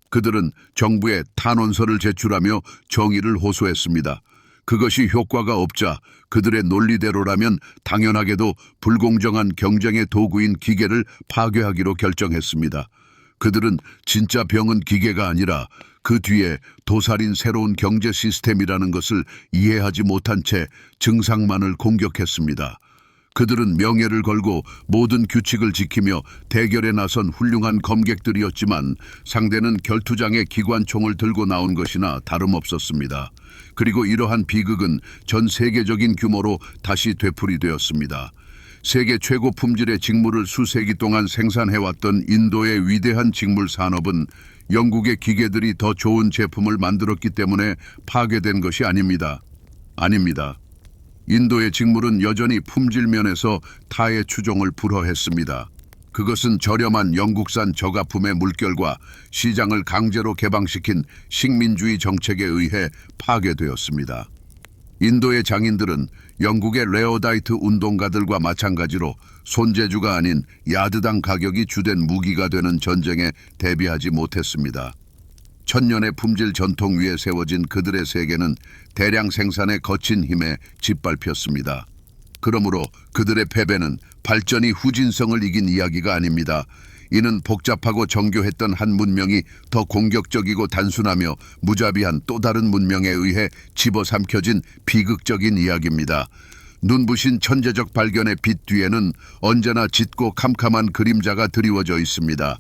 S1: 그들은 정부에 탄원서를 제출하며 정의를 호소했습니다. 그것이 효과가 없자 그들의 논리대로라면 당연하게도 불공정한 경쟁의 도구인 기계를 파괴하기로 결정했습니다. 그들은 진짜 병은 기계가 아니라 그 뒤에 도살인 새로운 경제 시스템이라는 것을 이해하지 못한 채 증상만을 공격했습니다. 그들은 명예를 걸고 모든 규칙을 지키며 대결에 나선 훌륭한 검객들이었지만 상대는 결투장의 기관총을 들고 나온 것이나 다름없었습니다. 그리고 이러한 비극은 전 세계적인 규모로 다시 되풀이되었습니다. 세계 최고 품질의 직물을 수세기 동안 생산해왔던 인도의 위대한 직물 산업은 영국의 기계들이 더 좋은 제품을 만들었기 때문에 파괴된 것이 아닙니다. 인도의 직물은 여전히 품질 면에서 타의 추종을 불허했습니다. 그것은 저렴한 영국산 저가품의 물결과 시장을 강제로 개방시킨 식민주의 정책에 의해 파괴되었습니다. 인도의 장인들은 영국의 레오다이트 운동가들과 마찬가지로 손재주가 아닌 야드당 가격이 주된 무기가 되는 전쟁에 대비하지 못했습니다. 천년의 품질 전통 위에 세워진 그들의 세계는 대량 생산의 거친 힘에 짓밟혔습니다. 그러므로 그들의 패배는 발전이 후진성을 이긴 이야기가 아닙니다. 이는 복잡하고 정교했던 한 문명이 더 공격적이고 단순하며 무자비한 또 다른 문명에 의해 집어삼켜진 비극적인 이야기입니다. 눈부신 천재적 발견의 빛 뒤에는 언제나 짙고 캄캄한 그림자가 드리워져 있습니다.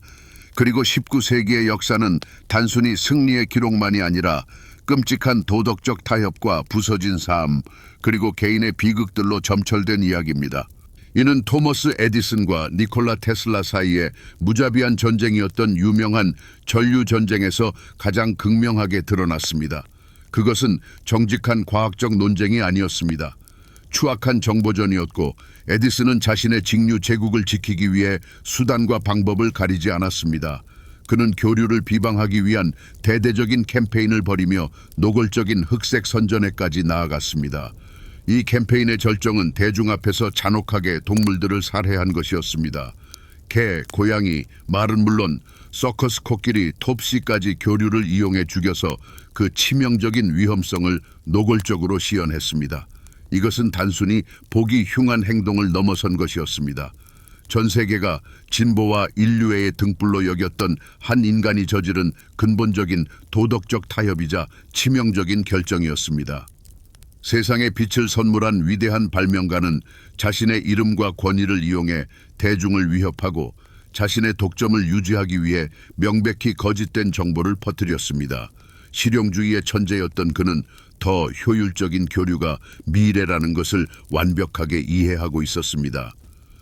S1: 그리고 19세기의 역사는 단순히 승리의 기록만이 아니라 끔찍한 도덕적 타협과 부서진 삶, 그리고 개인의 비극들로 점철된 이야기입니다. 이는 토머스 에디슨과 니콜라 테슬라 사이의 무자비한 전쟁이었던 유명한 전류전쟁에서 가장 극명하게 드러났습니다. 그것은 정직한 과학적 논쟁이 아니었습니다. 추악한 정보전이었고 에디슨은 자신의 직류 제국을 지키기 위해 수단과 방법을 가리지 않았습니다. 그는 교류를 비방하기 위한 대대적인 캠페인을 벌이며 노골적인 흑색 선전에까지 나아갔습니다. 이 캠페인의 절정은 대중 앞에서 잔혹하게 동물들을 살해한 것이었습니다. 개, 고양이, 말은 물론 서커스 코끼리, 톱시까지 교류를 이용해 죽여서 그 치명적인 위험성을 노골적으로 시연했습니다. 이것은 단순히 보기 흉한 행동을 넘어선 것이었습니다. 전 세계가 진보와 인류애의 등불로 여겼던 한 인간이 저지른 근본적인 도덕적 타협이자 치명적인 결정이었습니다. 세상에 빛을 선물한 위대한 발명가는 자신의 이름과 권위를 이용해 대중을 위협하고 자신의 독점을 유지하기 위해 명백히 거짓된 정보를 퍼뜨렸습니다. 실용주의의 천재였던 그는 더 효율적인 교류가 미래라는 것을 완벽하게 이해하고 있었습니다.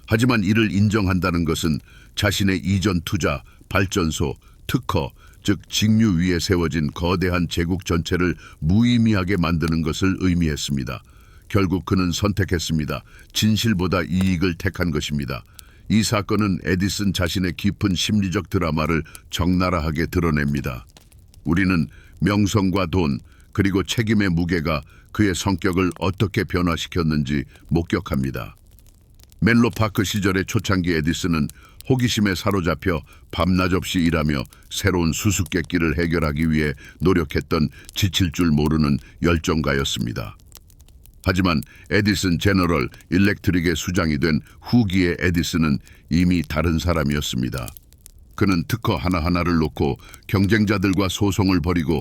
S1: 하지만 이를 인정한다는 것은 자신의 이전 투자, 발전소, 특허, 즉 직류 위에 세워진 거대한 제국 전체를 무의미하게 만드는 것을 의미했습니다. 결국 그는 선택했습니다. 진실보다 이익을 택한 것입니다. 이 사건은 에디슨 자신의 깊은 심리적 드라마를 적나라하게 드러냅니다. 우리는 명성과 돈, 그리고 책임의 무게가 그의 성격을 어떻게 변화시켰는지 목격합니다. 멘로파크 시절의 초창기 에디슨은 호기심에 사로잡혀 밤낮 없이 일하며 새로운 수수께끼를 해결하기 위해 노력했던 지칠 줄 모르는 열정가였습니다. 하지만 에디슨 제너럴 일렉트릭의 수장이 된 후기의 에디슨은 이미 다른 사람이었습니다. 그는 특허 하나하나를 놓고 경쟁자들과 소송을 벌이고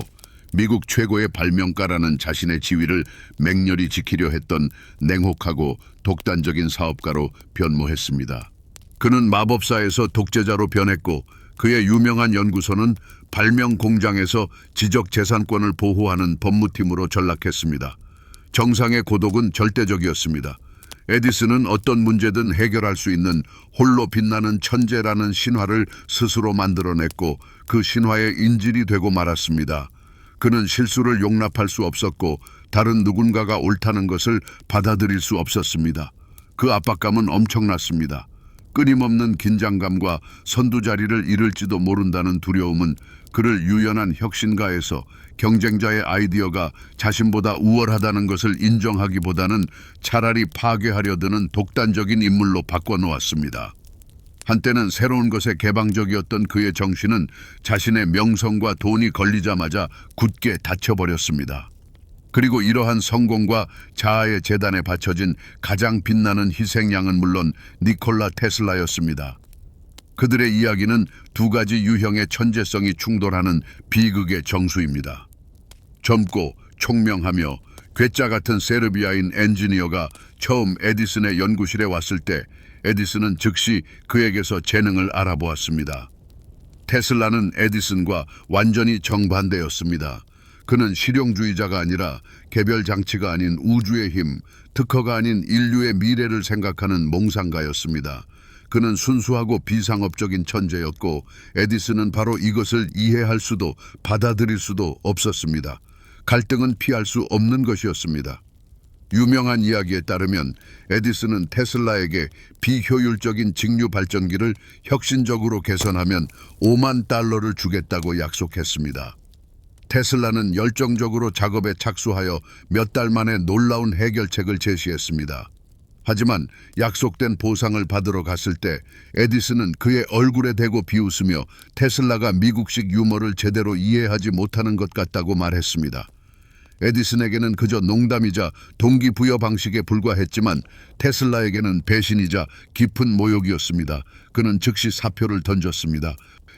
S1: 미국 최고의 발명가라는 자신의 지위를 맹렬히 지키려 했던 냉혹하고 독단적인 사업가로 변모했습니다. 그는 마법사에서 독재자로 변했고 그의 유명한 연구소는 발명 공장에서 지적재산권을 보호하는 법무팀으로 전락했습니다. 정상의 고독은 절대적이었습니다. 에디슨은 어떤 문제든 해결할 수 있는 홀로 빛나는 천재라는 신화를 스스로 만들어냈고 그 신화의 인질이 되고 말았습니다. 그는 실수를 용납할 수 없었고 다른 누군가가 옳다는 것을 받아들일 수 없었습니다. 그 압박감은 엄청났습니다. 끊임없는 긴장감과 선두 자리를 잃을지도 모른다는 두려움은 그를 유연한 혁신가에서 경쟁자의 아이디어가 자신보다 우월하다는 것을 인정하기보다는 차라리 파괴하려 드는 독단적인 인물로 바꿔놓았습니다. 한때는 새로운 것에 개방적이었던 그의 정신은 자신의 명성과 돈이 걸리자마자 굳게 닫혀버렸습니다. 그리고 이러한 성공과 자아의 재단에 바쳐진 가장 빛나는 희생양은 물론 니콜라 테슬라였습니다. 그들의 이야기는 두 가지 유형의 천재성이 충돌하는 비극의 정수입니다. 젊고 총명하며 괴짜 같은 세르비아인 엔지니어가 처음 에디슨의 연구실에 왔을 때 에디슨은 즉시 그에게서 재능을 알아보았습니다. 테슬라는 에디슨과 완전히 정반대였습니다. 그는 실용주의자가 아니라 개별 장치가 아닌 우주의 힘, 특허가 아닌 인류의 미래를 생각하는 몽상가였습니다. 그는 순수하고 비상업적인 천재였고 에디슨은 바로 이것을 이해할 수도 받아들일 수도 없었습니다. 갈등은 피할 수 없는 것이었습니다. 유명한 이야기에 따르면 에디슨은 테슬라에게 비효율적인 직류 발전기를 혁신적으로 개선하면 5만 달러를 주겠다고 약속했습니다. 테슬라는 열정적으로 작업에 착수하여 몇 달 만에 놀라운 해결책을 제시했습니다. 하지만 약속된 보상을 받으러 갔을 때 에디슨은 그의 얼굴에 대고 비웃으며 테슬라가 미국식 유머를 제대로 이해하지 못하는 것 같다고 말했습니다. 에디슨에게는 그저 농담이자 동기부여 방식에 불과했지만 테슬라에게는 배신이자 깊은 모욕이었습니다. 그는 즉시 사표를 던졌습니다.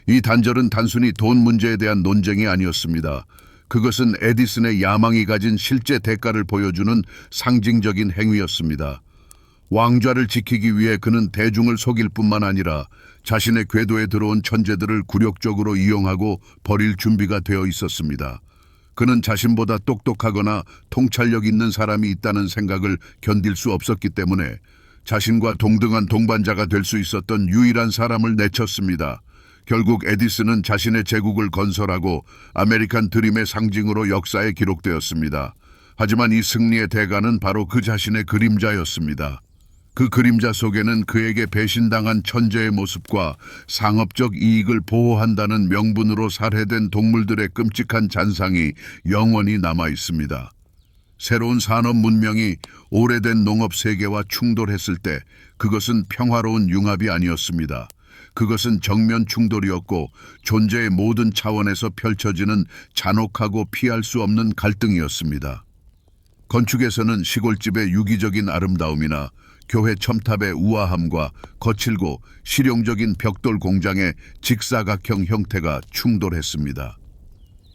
S1: 이 단절은 단순히 돈 문제에 대한 논쟁이 아니었습니다. 그것은 에디슨의 야망이 가진 실제 대가를 보여주는 상징적인 행위였습니다. 왕좌를 지키기 위해 그는 대중을 속일 뿐만 아니라 자신의 궤도에 들어온 천재들을 굴욕적으로 이용하고 버릴 준비가 되어 있었습니다. 그는 자신보다 똑똑하거나 통찰력 있는 사람이 있다는 생각을 견딜 수 없었기 때문에 자신과 동등한 동반자가 될 수 있었던 유일한 사람을 내쳤습니다. 결국 에디슨은 자신의 제국을 건설하고 아메리칸 드림의 상징으로 역사에 기록되었습니다. 하지만 이 승리의 대가는 바로 그 자신의 그림자였습니다. 그 그림자 속에는 그에게 배신당한 천재의 모습과 상업적 이익을 보호한다는 명분으로 살해된 동물들의 끔찍한 잔상이 영원히 남아 있습니다. 새로운 산업 문명이 오래된 농업 세계와 충돌했을 때 그것은 평화로운 융합이 아니었습니다. 그것은 정면 충돌이었고 존재의 모든 차원에서 펼쳐지는 잔혹하고 피할 수 없는 갈등이었습니다. 건축에서는 시골집의 유기적인 아름다움이나 교회 첨탑의 우아함과 거칠고 실용적인 벽돌 공장의 직사각형 형태가 충돌했습니다.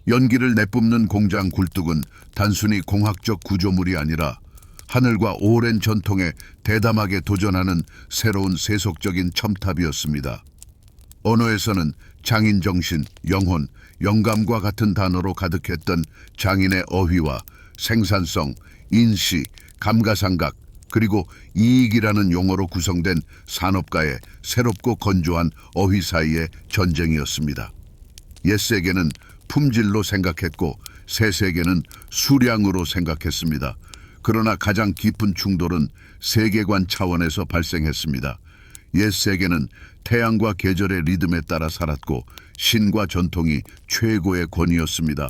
S1: 연기를 내뿜는 공장 굴뚝은 단순히 공학적 구조물이 아니라 하늘과 오랜 전통에 대담하게 도전하는 새로운 세속적인 첨탑이었습니다. 언어에서는 장인정신, 영혼, 영감과 같은 단어로 가득했던 장인의 어휘와 생산성, 인시, 감가상각, 그리고 이익이라는 용어로 구성된 산업가의 새롭고 건조한 어휘 사이의 전쟁이었습니다. 옛세계는 품질로 생각했고 새세계는 수량으로 생각했습니다. 그러나 가장 깊은 충돌은 세계관 차원에서 발생했습니다. 옛 세계는 태양과 계절의 리듬에 따라 살았고 신과 전통이 최고의 권위였습니다.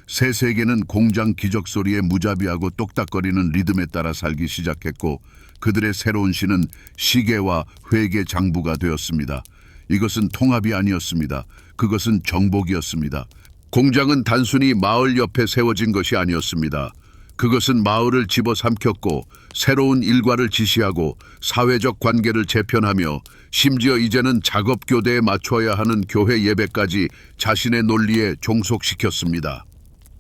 S1: 새 세계는 공장 기적 소리에 무자비하고 똑딱거리는 리듬에 따라 살기 시작했고 그들의 새로운 신은 시계와 회계 장부가 되었습니다. 이것은 통합이 아니었습니다. 그것은 정복이었습니다. 공장은 단순히 마을 옆에 세워진 것이 아니었습니다. 그것은 마을을 집어삼켰고 새로운 일과를 지시하고 사회적 관계를 재편하며 심지어 이제는 작업 교대에 맞춰야 하는 교회 예배까지 자신의 논리에 종속시켰습니다.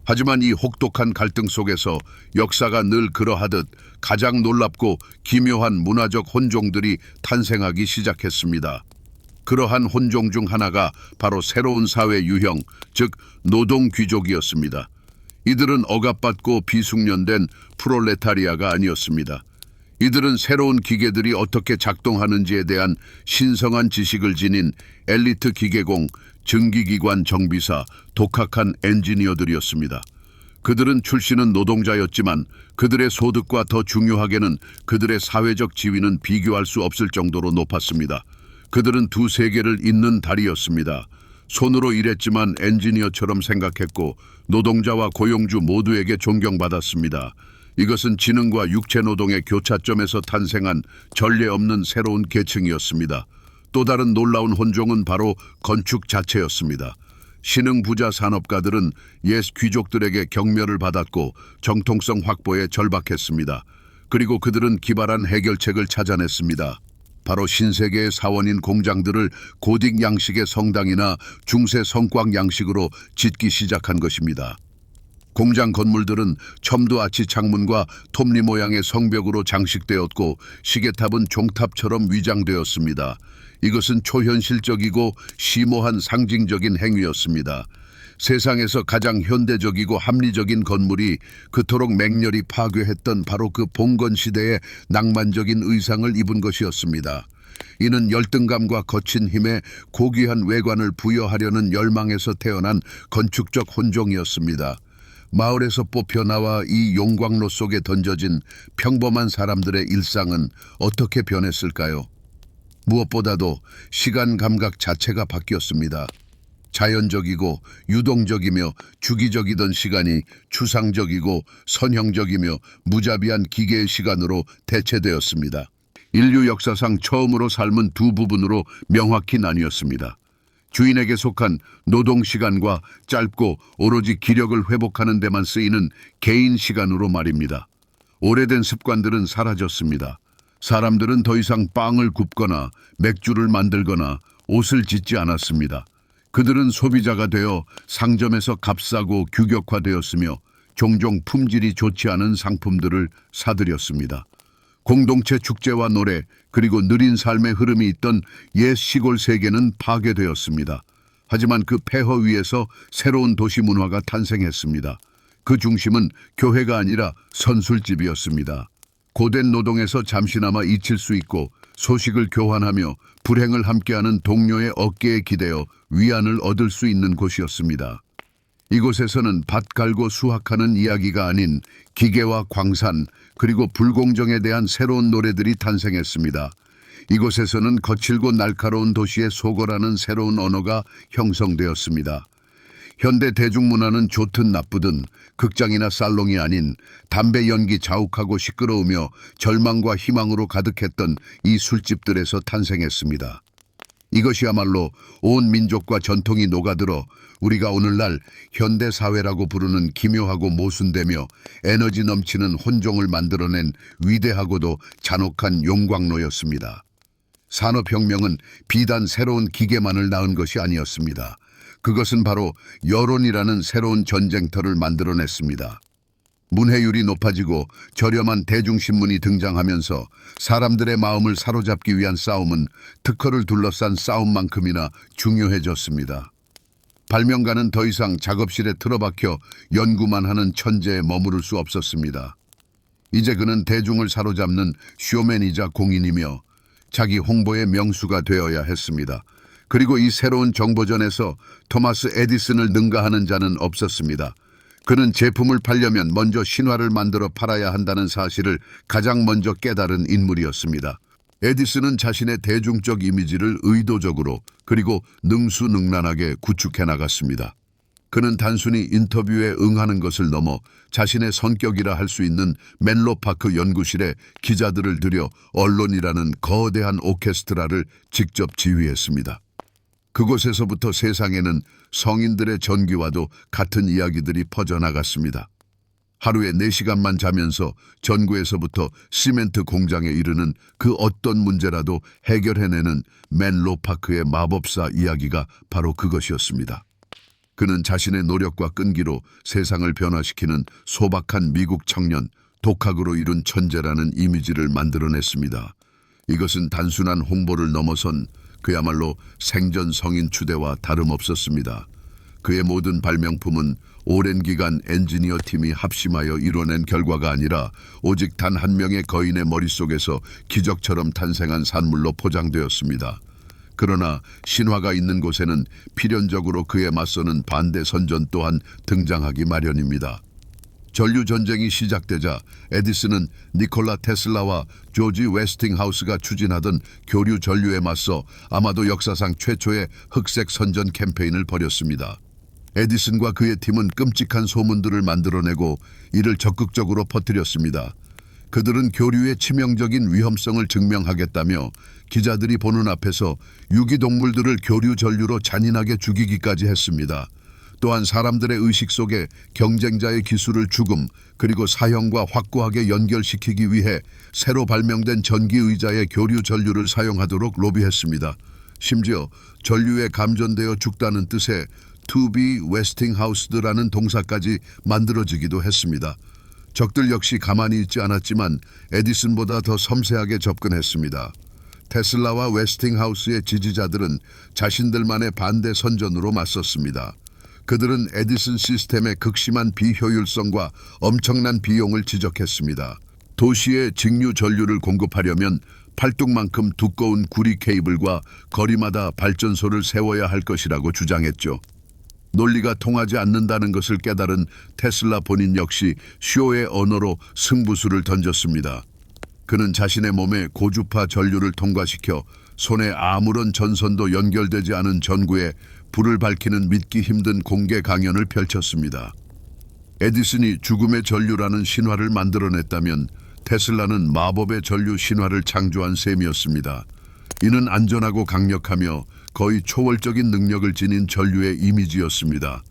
S1: 하지만 이 혹독한 갈등 속에서 역사가 늘 그러하듯 가장 놀랍고 기묘한 문화적 혼종들이 탄생하기 시작했습니다. 그러한 혼종 중 하나가 바로 새로운 사회 유형, 즉 노동 귀족이었습니다. 이들은 억압받고 비숙련된 프롤레타리아가 아니었습니다. 이들은 새로운 기계들이 어떻게 작동하는지에 대한 신성한 지식을 지닌 엘리트 기계공, 증기기관 정비사, 독학한 엔지니어들이었습니다. 그들은 출신은 노동자였지만 그들의 소득과 더 중요하게는 그들의 사회적 지위는 비교할 수 없을 정도로 높았습니다. 그들은 두 세계를 잇는 다리였습니다. 손으로 일했지만 엔지니어처럼 생각했고 노동자와 고용주 모두에게 존경받았습니다. 이것은 지능과 육체 노동의 교차점에서 탄생한 전례 없는 새로운 계층이었습니다. 또 다른 놀라운 혼종은 바로 건축 자체였습니다. 신흥 부자 산업가들은 옛 귀족들에게 경멸을 받았고 정통성 확보에 절박했습니다. 그리고 그들은 기발한 해결책을 찾아냈습니다. 바로 신세계의 사원인 공장들을 고딕 양식의 성당이나 중세 성곽 양식으로 짓기 시작한 것입니다. 공장 건물들은 첨도 아치 창문과 톱니 모양의 성벽으로 장식되었고 시계탑은 종탑처럼 위장되었습니다. 이것은 초현실적이고 심오한 상징적인 행위였습니다. 세상에서 가장 현대적이고 합리적인 건물이 그토록 맹렬히 파괴했던 바로 그 봉건 시대의 낭만적인 의상을 입은 것이었습니다. 이는 열등감과 거친 힘에 고귀한 외관을 부여하려는 열망에서 태어난 건축적 혼종이었습니다. 마을에서 뽑혀 나와 이 용광로 속에 던져진 평범한 사람들의 일상은 어떻게 변했을까요? 무엇보다도 시간 감각 자체가 바뀌었습니다. 자연적이고 유동적이며 주기적이던 시간이 추상적이고 선형적이며 무자비한 기계의 시간으로 대체되었습니다. 인류 역사상 처음으로 삶은 두 부분으로 명확히 나뉘었습니다. 주인에게 속한 노동 시간과 짧고 오로지 기력을 회복하는 데만 쓰이는 개인 시간으로 말입니다. 오래된 습관들은 사라졌습니다. 사람들은 더 이상 빵을 굽거나 맥주를 만들거나 옷을 짓지 않았습니다. 그들은 소비자가 되어 상점에서 값싸고 규격화되었으며 종종 품질이 좋지 않은 상품들을 사들였습니다. 공동체 축제와 노래 그리고 느린 삶의 흐름이 있던 옛 시골 세계는 파괴되었습니다. 하지만 그 폐허 위에서 새로운 도시 문화가 탄생했습니다. 그 중심은 교회가 아니라 선술집이었습니다. 고된 노동에서 잠시나마 잊힐 수 있고 소식을 교환하며 불행을 함께하는 동료의 어깨에 기대어 위안을 얻을 수 있는 곳이었습니다. 이곳에서는 밭 갈고 수확하는 이야기가 아닌 기계와 광산 그리고 불공정에 대한 새로운 노래들이 탄생했습니다. 이곳에서는 거칠고 날카로운 도시의 속어라는 새로운 언어가 형성되었습니다. 현대 대중문화는 좋든 나쁘든 극장이나 살롱이 아닌 담배 연기 자욱하고 시끄러우며 절망과 희망으로 가득했던 이 술집들에서 탄생했습니다. 이것이야말로 온 민족과 전통이 녹아들어 우리가 오늘날 현대사회라고 부르는 기묘하고 모순되며 에너지 넘치는 혼종을 만들어낸 위대하고도 잔혹한 용광로였습니다. 산업혁명은 비단 새로운 기계만을 낳은 것이 아니었습니다. 그것은 바로 여론이라는 새로운 전쟁터를 만들어냈습니다. 문해율이 높아지고 저렴한 대중신문이 등장하면서 사람들의 마음을 사로잡기 위한 싸움은 특허를 둘러싼 싸움만큼이나 중요해졌습니다. 발명가는 더 이상 작업실에 틀어박혀 연구만 하는 천재에 머무를 수 없었습니다. 이제 그는 대중을 사로잡는 쇼맨이자 공인이며 자기 홍보의 명수가 되어야 했습니다. 그리고 이 새로운 정보전에서 토마스 에디슨을 능가하는 자는 없었습니다. 그는 제품을 팔려면 먼저 신화를 만들어 팔아야 한다는 사실을 가장 먼저 깨달은 인물이었습니다. 에디슨은 자신의 대중적 이미지를 의도적으로 그리고 능수능란하게 구축해 나갔습니다. 그는 단순히 인터뷰에 응하는 것을 넘어 자신의 성격이라 할 수 있는 멘로파크 연구실에 기자들을 들여 언론이라는 거대한 오케스트라를 직접 지휘했습니다. 그곳에서부터 세상에는 성인들의 전기와도 같은 이야기들이 퍼져나갔습니다. 하루에 4시간만 자면서 전구에서부터 시멘트 공장에 이르는 그 어떤 문제라도 해결해내는 맨로파크의 마법사 이야기가 바로 그것이었습니다. 그는 자신의 노력과 끈기로 세상을 변화시키는 소박한 미국 청년, 독학으로 이룬 천재라는 이미지를 만들어냈습니다. 이것은 단순한 홍보를 넘어선 그야말로 생전 성인 추대와 다름없었습니다. 그의 모든 발명품은 오랜 기간 엔지니어 팀이 합심하여 이뤄낸 결과가 아니라 오직 단 한 명의 거인의 머릿속에서 기적처럼 탄생한 산물로 포장되었습니다. 그러나 신화가 있는 곳에는 필연적으로 그에 맞서는 반대 선전 또한 등장하기 마련입니다. 전류전쟁이 시작되자 에디슨은 니콜라 테슬라와 조지 웨스팅하우스가 추진하던 교류 전류에 맞서 아마도 역사상 최초의 흑색 선전 캠페인을 벌였습니다. 에디슨과 그의 팀은 끔찍한 소문들을 만들어내고 이를 적극적으로 퍼뜨렸습니다. 그들은 교류의 치명적인 위험성을 증명하겠다며 기자들이 보는 앞에서 유기동물들을 교류 전류로 잔인하게 죽이기까지 했습니다. 또한 사람들의 의식 속에 경쟁자의 기술을 죽음 그리고 사형과 확고하게 연결시키기 위해 새로 발명된 전기의자의 교류 전류를 사용하도록 로비했습니다. 심지어 전류에 감전되어 죽다는 뜻의 To be Westinghoused라는 동사까지 만들어지기도 했습니다. 적들 역시 가만히 있지 않았지만 에디슨보다 더 섬세하게 접근했습니다. 테슬라와 웨스팅하우스의 지지자들은 자신들만의 반대 선전으로 맞섰습니다. 그들은 에디슨 시스템의 극심한 비효율성과 엄청난 비용을 지적했습니다. 도시에 직류 전류를 공급하려면 팔뚝만큼 두꺼운 구리 케이블과 거리마다 발전소를 세워야 할 것이라고 주장했죠. 논리가 통하지 않는다는 것을 깨달은 테슬라 본인 역시 쇼의 언어로 승부수를 던졌습니다. 그는 자신의 몸에 고주파 전류를 통과시켜 손에 아무런 전선도 연결되지 않은 전구에 불을 밝히는 믿기 힘든 공개 강연을 펼쳤습니다. 에디슨이 죽음의 전류라는 신화를 만들어냈다면 테슬라는 마법의 전류 신화를 창조한 셈이었습니다. 이는 안전하고 강력하며 거의 초월적인 능력을 지닌 전류의 이미지였습니다.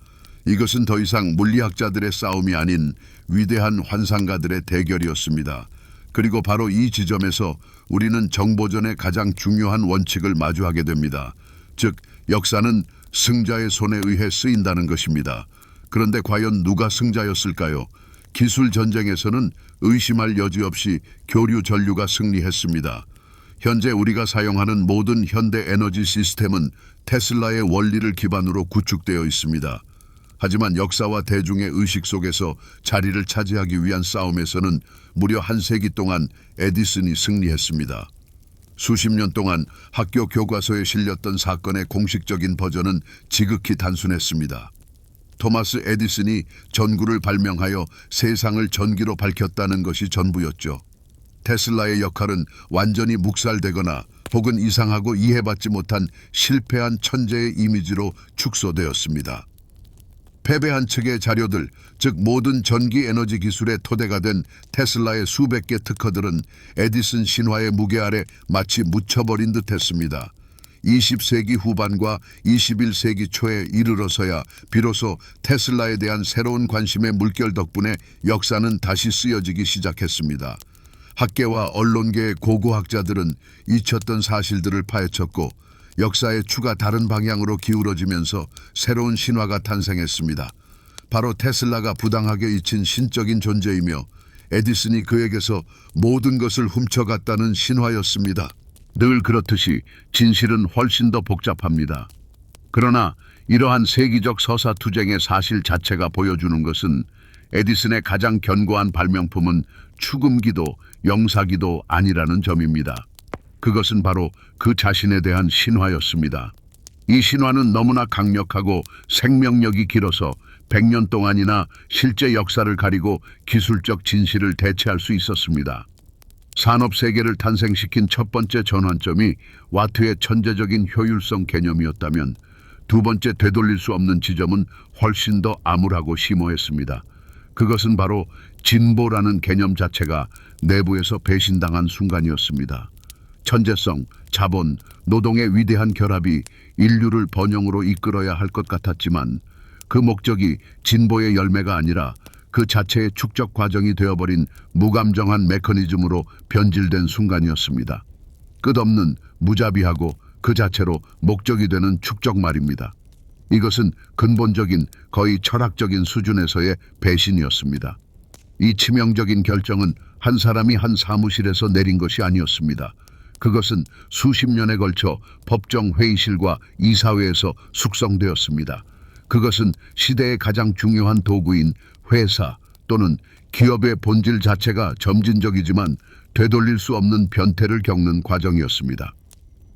S1: 이것은 더 이상 물리학자들의 싸움이 아닌 위대한 환상가들의 대결이었습니다. 그리고 바로 이 지점에서 우리는 정보전의 가장 중요한 원칙을 마주하게 됩니다. 즉, 역사는 승자의 손에 의해 쓰인다는 것입니다. 그런데 과연 누가 승자였을까요? 기술 전쟁에서는 의심할 여지 없이 교류 전류가 승리했습니다. 현재 우리가 사용하는 모든 현대 에너지 시스템은 테슬라의 원리를 기반으로 구축되어 있습니다. 하지만 역사와 대중의 의식 속에서 자리를 차지하기 위한 싸움에서는 무려 한 세기 동안 에디슨이 승리했습니다. 수십 년 동안 학교 교과서에 실렸던 사건의 공식적인 버전은 지극히 단순했습니다. 토마스 에디슨이 전구를 발명하여 세상을 전기로 밝혔다는 것이 전부였죠. 테슬라의 역할은 완전히 묵살되거나 혹은 이상하고 이해받지 못한 실패한 천재의 이미지로 축소되었습니다. 패배한 측의 자료들, 즉 모든 전기 에너지 기술의 토대가 된 테슬라의 수백 개 특허들은 에디슨 신화의 무게 아래 마치 묻혀버린 듯했습니다. 20세기 후반과 21세기 초에 이르러서야 비로소 테슬라에 대한 새로운 관심의 물결 덕분에 역사는 다시 쓰여지기 시작했습니다. 학계와 언론계의 고고학자들은 잊혔던 사실들을 파헤쳤고 역사의 추가 다른 방향으로 기울어지면서 새로운 신화가 탄생했습니다. 바로 테슬라가 부당하게 잊힌 신적인 존재이며 에디슨이 그에게서 모든 것을 훔쳐갔다는 신화였습니다. 늘 그렇듯이 진실은 훨씬 더 복잡합니다. 그러나 이러한 세기적 서사투쟁의 사실 자체가 보여주는 것은 에디슨의 가장 견고한 발명품은 축음기도 영사기도 아니라는 점입니다. 그것은 바로 그 자신에 대한 신화였습니다. 이 신화는 너무나 강력하고 생명력이 길어서 100년 동안이나 실제 역사를 가리고 기술적 진실을 대체할 수 있었습니다. 산업 세계를 탄생시킨 첫 번째 전환점이 와트의 천재적인 효율성 개념이었다면 두 번째 되돌릴 수 없는 지점은 훨씬 더 암울하고 심오했습니다. 그것은 바로 진보라는 개념 자체가 내부에서 배신당한 순간이었습니다. 천재성, 자본, 노동의 위대한 결합이 인류를 번영으로 이끌어야 할 것 같았지만 그 목적이 진보의 열매가 아니라 그 자체의 축적 과정이 되어버린 무감정한 메커니즘으로 변질된 순간이었습니다. 끝없는 무자비하고 그 자체로 목적이 되는 축적 말입니다. 이것은 근본적인 거의 철학적인 수준에서의 배신이었습니다. 이 치명적인 결정은 한 사람이 한 사무실에서 내린 것이 아니었습니다. 그것은 수십 년에 걸쳐 법정 회의실과 이사회에서 숙성되었습니다. 그것은 시대의 가장 중요한 도구인 회사 또는 기업의 본질 자체가 점진적이지만 되돌릴 수 없는 변태를 겪는 과정이었습니다.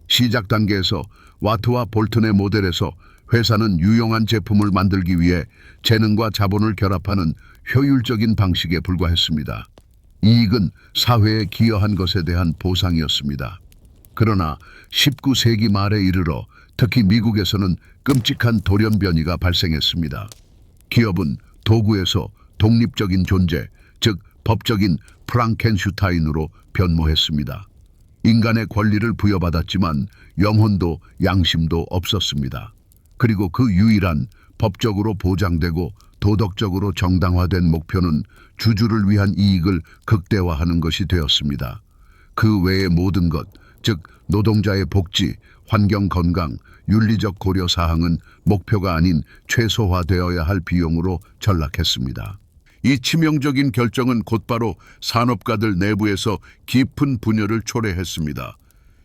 S1: 시작 단계에서 와트와 볼튼의 모델에서 회사는 유용한 제품을 만들기 위해 재능과 자본을 결합하는 효율적인 방식에 불과했습니다. 이익은 사회에 기여한 것에 대한 보상이었습니다. 그러나 19세기 말에 이르러 특히 미국에서는 끔찍한 돌연변이가 발생했습니다. 기업은 도구에서 독립적인 존재, 즉 법적인 프랑켄슈타인으로 변모했습니다. 인간의 권리를 부여받았지만 영혼도 양심도 없었습니다. 그리고 그 유일한 법적으로 보장되고 도덕적으로 정당화된 목표는 주주를 위한 이익을 극대화하는 것이 되었습니다. 그 외의 모든 것, 즉 노동자의 복지, 환경 건강, 윤리적 고려 사항은 목표가 아닌 최소화되어야 할 비용으로 전락했습니다. 이 치명적인 결정은 곧바로 산업가들 내부에서 깊은 분열을 초래했습니다.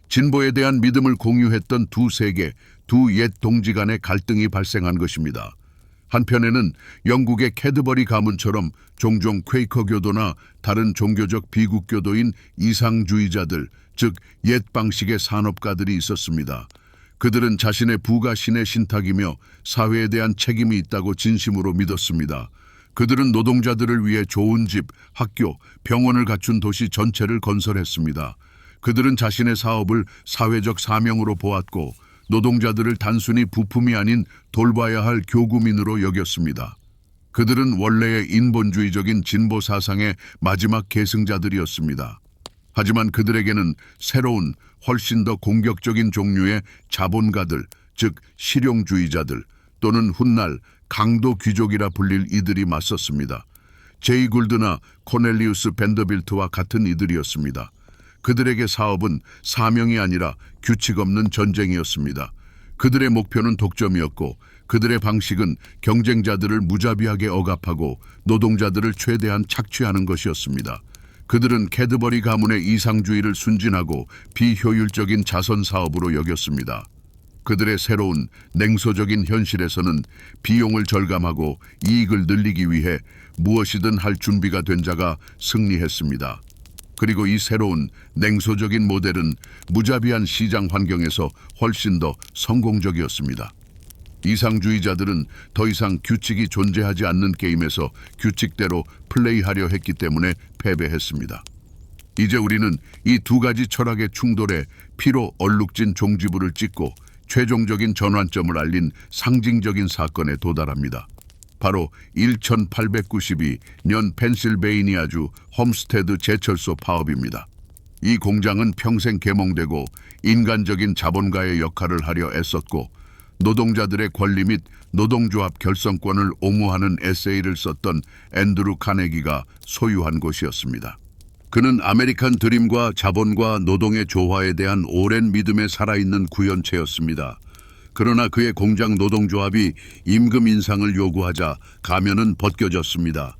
S1: 진보에 대한 믿음을 공유했던 두 세계, 두 옛 동지 간의 갈등이 발생한 것입니다. 한편에는 영국의 캐드버리 가문처럼 종종 퀘이커 교도나 다른 종교적 비국교도인 이상주의자들, 즉 옛 방식의 산업가들이 있었습니다. 그들은 자신의 부가 신의 신탁이며 사회에 대한 책임이 있다고 진심으로 믿었습니다. 그들은 노동자들을 위해 좋은 집, 학교, 병원을 갖춘 도시 전체를 건설했습니다. 그들은 자신의 사업을 사회적 사명으로 보았고 노동자들을 단순히 부품이 아닌 돌봐야 할 교구민으로 여겼습니다. 그들은 원래의 인본주의적인 진보 사상의 마지막 계승자들이었습니다. 하지만 그들에게는 새로운 훨씬 더 공격적인 종류의 자본가들, 즉 실용주의자들 또는 훗날 강도 귀족이라 불릴 이들이 맞섰습니다. 제이 굴드나 코넬리우스 밴더빌트와 같은 이들이었습니다. 그들에게 사업은 사명이 아니라 규칙 없는 전쟁이었습니다. 그들의 목표는 독점이었고 그들의 방식은 경쟁자들을 무자비하게 억압하고 노동자들을 최대한 착취하는 것이었습니다. 그들은 캐드버리 가문의 이상주의를 순진하고 비효율적인 자선 사업으로 여겼습니다. 그들의 새로운 냉소적인 현실에서는 비용을 절감하고 이익을 늘리기 위해 무엇이든 할 준비가 된 자가 승리했습니다. 그리고 이 새로운 냉소적인 모델은 무자비한 시장 환경에서 훨씬 더 성공적이었습니다. 이상주의자들은 더 이상 규칙이 존재하지 않는 게임에서 규칙대로 플레이하려 했기 때문에 패배했습니다. 이제 우리는 이 두 가지 철학의 충돌에 피로 얼룩진 종지부를 찍고 최종적인 전환점을 알린 상징적인 사건에 도달합니다. 바로 1892년 펜실베이니아주 홈스테드 제철소 파업입니다. 이 공장은 평생 계몽되고 인간적인 자본가의 역할을 하려 애썼고 노동자들의 권리 및 노동조합 결성권을 옹호하는 에세이를 썼던 앤드루 카네기가 소유한 곳이었습니다. 그는 아메리칸 드림과 자본과 노동의 조화에 대한 오랜 믿음에 살아있는 구현체였습니다. 그러나 그의 공장 노동조합이 임금 인상을 요구하자 가면은 벗겨졌습니다.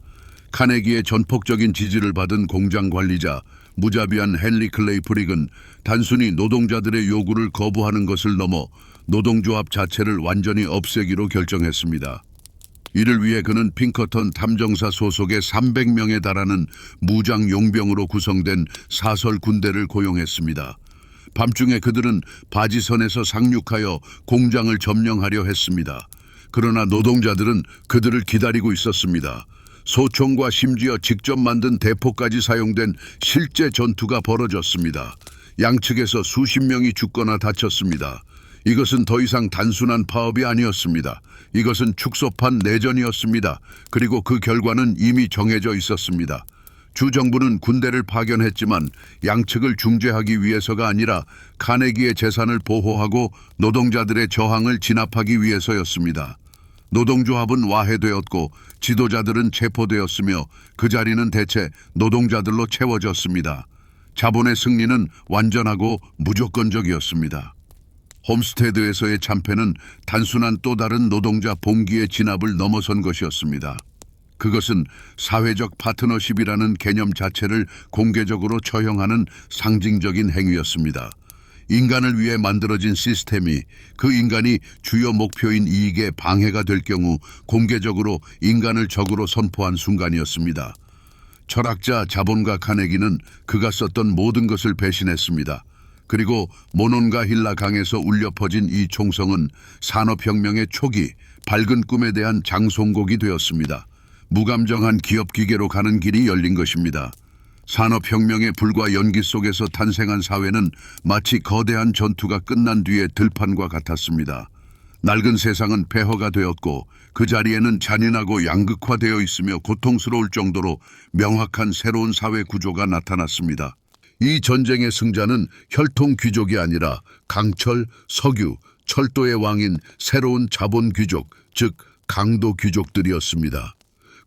S1: 카네기의 전폭적인 지지를 받은 공장 관리자 무자비한 헨리 클레이 프릭은 단순히 노동자들의 요구를 거부하는 것을 넘어 노동조합 자체를 완전히 없애기로 결정했습니다. 이를 위해 그는 핑커턴 탐정사 소속의 300명에 달하는 무장 용병으로 구성된 사설 군대를 고용했습니다. 밤중에 그들은 바지선에서 상륙하여 공장을 점령하려 했습니다. 그러나 노동자들은 그들을 기다리고 있었습니다. 소총과 심지어 직접 만든 대포까지 사용된 실제 전투가 벌어졌습니다. 양측에서 수십 명이 죽거나 다쳤습니다. 이것은 더 이상 단순한 파업이 아니었습니다. 이것은 축소판 내전이었습니다. 그리고 그 결과는 이미 정해져 있었습니다. 주 정부는 군대를 파견했지만 양측을 중재하기 위해서가 아니라 카네기의 재산을 보호하고 노동자들의 저항을 진압하기 위해서였습니다. 노동조합은 와해되었고 지도자들은 체포되었으며 그 자리는 대체 노동자들로 채워졌습니다. 자본의 승리는 완전하고 무조건적이었습니다. 홈스테드에서의 참패는 단순한 또 다른 노동자 봉기의 진압을 넘어선 것이었습니다. 그것은 사회적 파트너십이라는 개념 자체를 공개적으로 처형하는 상징적인 행위였습니다. 인간을 위해 만들어진 시스템이 그 인간이 주요 목표인 이익에 방해가 될 경우 공개적으로 인간을 적으로 선포한 순간이었습니다. 철학자 자본가 카네기는 그가 썼던 모든 것을 배신했습니다. 그리고 모논과 힐라 강에서 울려 퍼진 이 총성은 산업혁명의 초기 밝은 꿈에 대한 장송곡이 되었습니다. 무감정한 기업 기계로 가는 길이 열린 것입니다. 산업혁명의 불과 연기 속에서 탄생한 사회는 마치 거대한 전투가 끝난 뒤의 들판과 같았습니다. 낡은 세상은 폐허가 되었고 그 자리에는 잔인하고 양극화되어 있으며 고통스러울 정도로 명확한 새로운 사회 구조가 나타났습니다. 이 전쟁의 승자는 혈통 귀족이 아니라 강철, 석유, 철도의 왕인 새로운 자본 귀족, 즉 강도 귀족들이었습니다.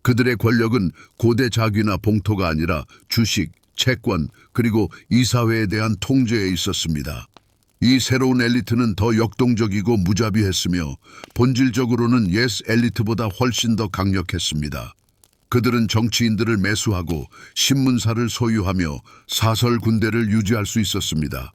S1: 그들의 권력은 고대 자귀나 봉토가 아니라 주식, 채권, 그리고 이사회에 대한 통제에 있었습니다. 이 새로운 엘리트는 더 역동적이고 무자비했으며 본질적으로는 옛 엘리트보다 훨씬 더 강력했습니다. 그들은 정치인들을 매수하고 신문사를 소유하며 사설 군대를 유지할 수 있었습니다.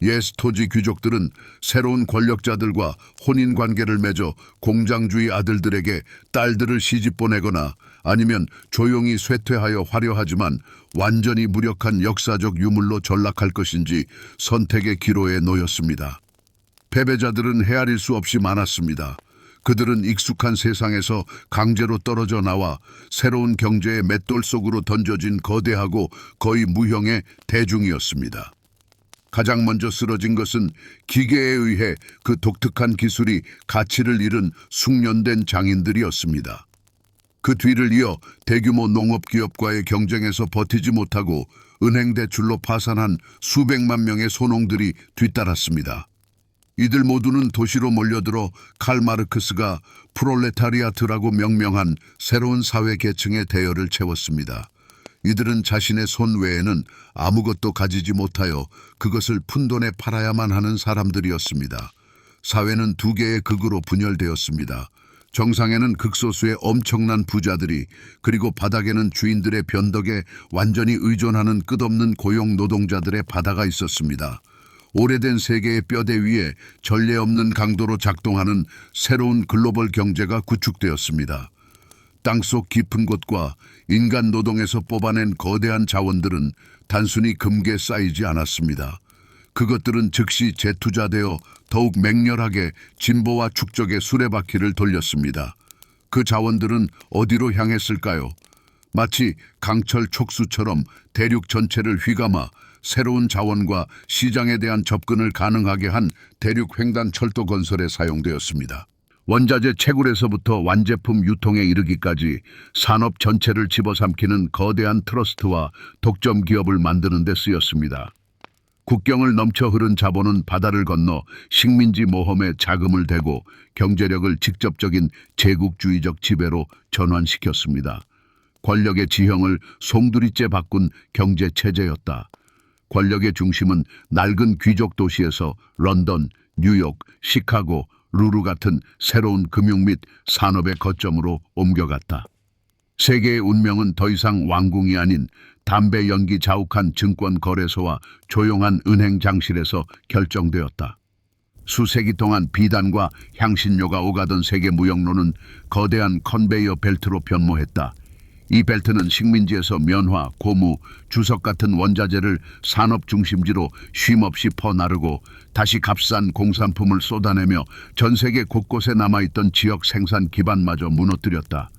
S1: 옛 토지 귀족들은 새로운 권력자들과 혼인관계를 맺어 공장주의 아들들에게 딸들을 시집 보내거나 아니면 조용히 쇠퇴하여 화려하지만 완전히 무력한 역사적 유물로 전락할 것인지 선택의 기로에 놓였습니다. 패배자들은 헤아릴 수 없이 많았습니다. 그들은 익숙한 세상에서 강제로 떨어져 나와 새로운 경제의 맷돌 속으로 던져진 거대하고 거의 무형의 대중이었습니다. 가장 먼저 쓰러진 것은 기계에 의해 그 독특한 기술이 가치를 잃은 숙련된 장인들이었습니다. 그 뒤를 이어 대규모 농업기업과의 경쟁에서 버티지 못하고 은행 대출로 파산한 수백만 명의 소농들이 뒤따랐습니다. 이들 모두는 도시로 몰려들어 칼 마르크스가 프롤레타리아트라고 명명한 새로운 사회 계층의 대열을 채웠습니다. 이들은 자신의 손 외에는 아무것도 가지지 못하여 그것을 푼돈에 팔아야만 하는 사람들이었습니다. 사회는 두 개의 극으로 분열되었습니다. 정상에는 극소수의 엄청난 부자들이, 그리고 바닥에는 주인들의 변덕에 완전히 의존하는 끝없는 고용 노동자들의 바다가 있었습니다. 오래된 세계의 뼈대 위에 전례 없는 강도로 작동하는 새로운 글로벌 경제가 구축되었습니다. 땅속 깊은 곳과 인간 노동에서 뽑아낸 거대한 자원들은 단순히 금괴 쌓이지 않았습니다. 그것들은 즉시 재투자되어 더욱 맹렬하게 진보와 축적의 수레바퀴를 돌렸습니다. 그 자원들은 어디로 향했을까요? 마치 강철 촉수처럼 대륙 전체를 휘감아 새로운 자원과 시장에 대한 접근을 가능하게 한 대륙 횡단 철도 건설에 사용되었습니다. 원자재 채굴에서부터 완제품 유통에 이르기까지 산업 전체를 집어삼키는 거대한 트러스트와 독점 기업을 만드는 데 쓰였습니다. 국경을 넘쳐 흐른 자본은 바다를 건너 식민지 모험에 자금을 대고 경제력을 직접적인 제국주의적 지배로 전환시켰습니다. 권력의 지형을 송두리째 바꾼 경제체제였다. 권력의 중심은 낡은 귀족 도시에서 런던, 뉴욕, 시카고, 루루 같은 새로운 금융 및 산업의 거점으로 옮겨갔다. 세계의 운명은 더 이상 왕궁이 아닌 담배 연기 자욱한 증권 거래소와 조용한 은행 장실에서 결정되었다. 수세기 동안 비단과 향신료가 오가던 세계 무역로는 거대한 컨베이어 벨트로 변모했다. 이 벨트는 식민지에서 면화, 고무, 주석 같은 원자재를 산업 중심지로 쉼없이 퍼나르고 다시 값싼 공산품을 쏟아내며 전 세계 곳곳에 남아있던 지역 생산 기반마저 무너뜨렸다.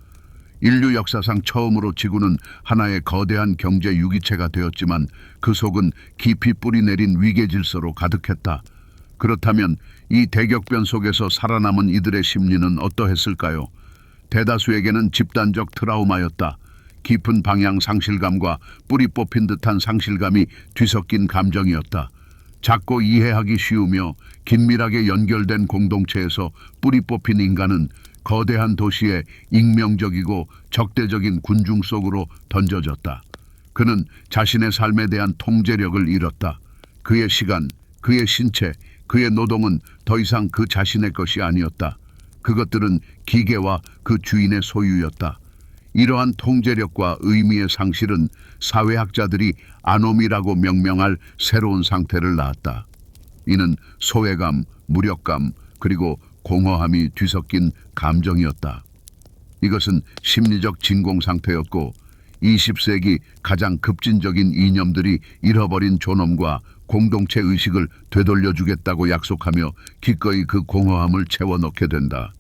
S1: 인류 역사상 처음으로 지구는 하나의 거대한 경제 유기체가 되었지만 그 속은 깊이 뿌리 내린 위계 질서로 가득했다. 그렇다면 이 대격변 속에서 살아남은 이들의 심리는 어떠했을까요? 대다수에게는 집단적 트라우마였다. 깊은 방향 상실감과 뿌리 뽑힌 듯한 상실감이 뒤섞인 감정이었다. 작고 이해하기 쉬우며 긴밀하게 연결된 공동체에서 뿌리 뽑힌 인간은 거대한 도시의 익명적이고 적대적인 군중 속으로 던져졌다. 그는 자신의 삶에 대한 통제력을 잃었다. 그의 시간, 그의 신체, 그의 노동은 더 이상 그 자신의 것이 아니었다. 그것들은 기계와 그 주인의 소유였다. 이러한 통제력과 의미의 상실은 사회학자들이 아노미라고 명명할 새로운 상태를 낳았다. 이는 소외감, 무력감, 그리고 공허함이 뒤섞인 감정이었다. 이것은 심리적 진공 상태였고 20세기 가장 급진적인 이념들이 잃어버린 존엄과 공동체 의식을 되돌려주겠다고 약속하며 기꺼이 그 공허함을 채워넣게 된다.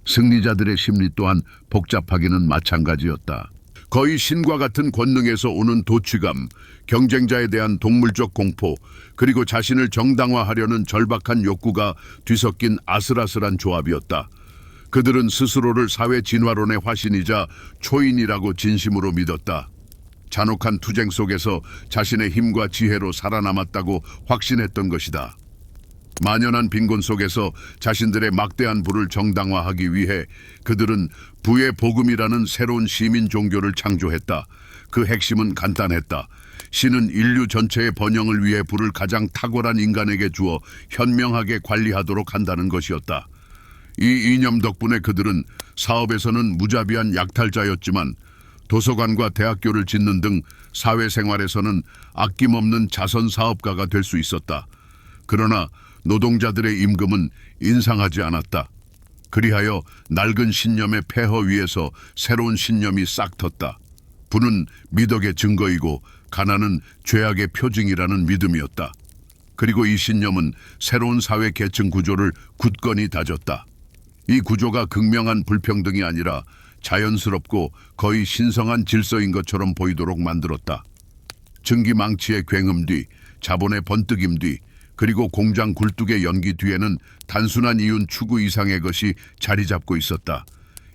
S1: 승리자들의 심리 또한 복잡하기는 마찬가지였다. 거의 신과 같은 권능에서 오는 도취감, 경쟁자에 대한 동물적 공포, 그리고 자신을 정당화하려는 절박한 욕구가 뒤섞인 아슬아슬한 조합이었다. 그들은 스스로를 사회 진화론의 화신이자 초인이라고 진심으로 믿었다. 잔혹한 투쟁 속에서 자신의 힘과 지혜로 살아남았다고 확신했던 것이다. 만연한 빈곤 속에서 자신들의 막대한 부를 정당화하기 위해 그들은 부의 복음이라는 새로운 시민 종교를 창조했다. 그 핵심은 간단했다. 신은 인류 전체의 번영을 위해 부를 가장 탁월한 인간에게 주어 현명하게 관리하도록 한다는 것이었다. 이 이념 덕분에 그들은 사업에서는 무자비한 약탈자였지만 도서관과 대학교를 짓는 등 사회생활에서는 아낌없는 자선 사업가가 될 수 있었다. 그러나 노동자들의 임금은 인상하지 않았다. 그리하여 낡은 신념의 폐허 위에서 새로운 신념이 싹 텄다. 부는 미덕의 증거이고 가난은 죄악의 표징이라는 믿음이었다. 그리고 이 신념은 새로운 사회 계층 구조를 굳건히 다졌다. 이 구조가 극명한 불평등이 아니라 자연스럽고 거의 신성한 질서인 것처럼 보이도록 만들었다. 증기망치의 굉음 뒤, 자본의 번뜩임 뒤, 그리고 공장 굴뚝의 연기 뒤에는 단순한 이윤 추구 이상의 것이 자리 잡고 있었다.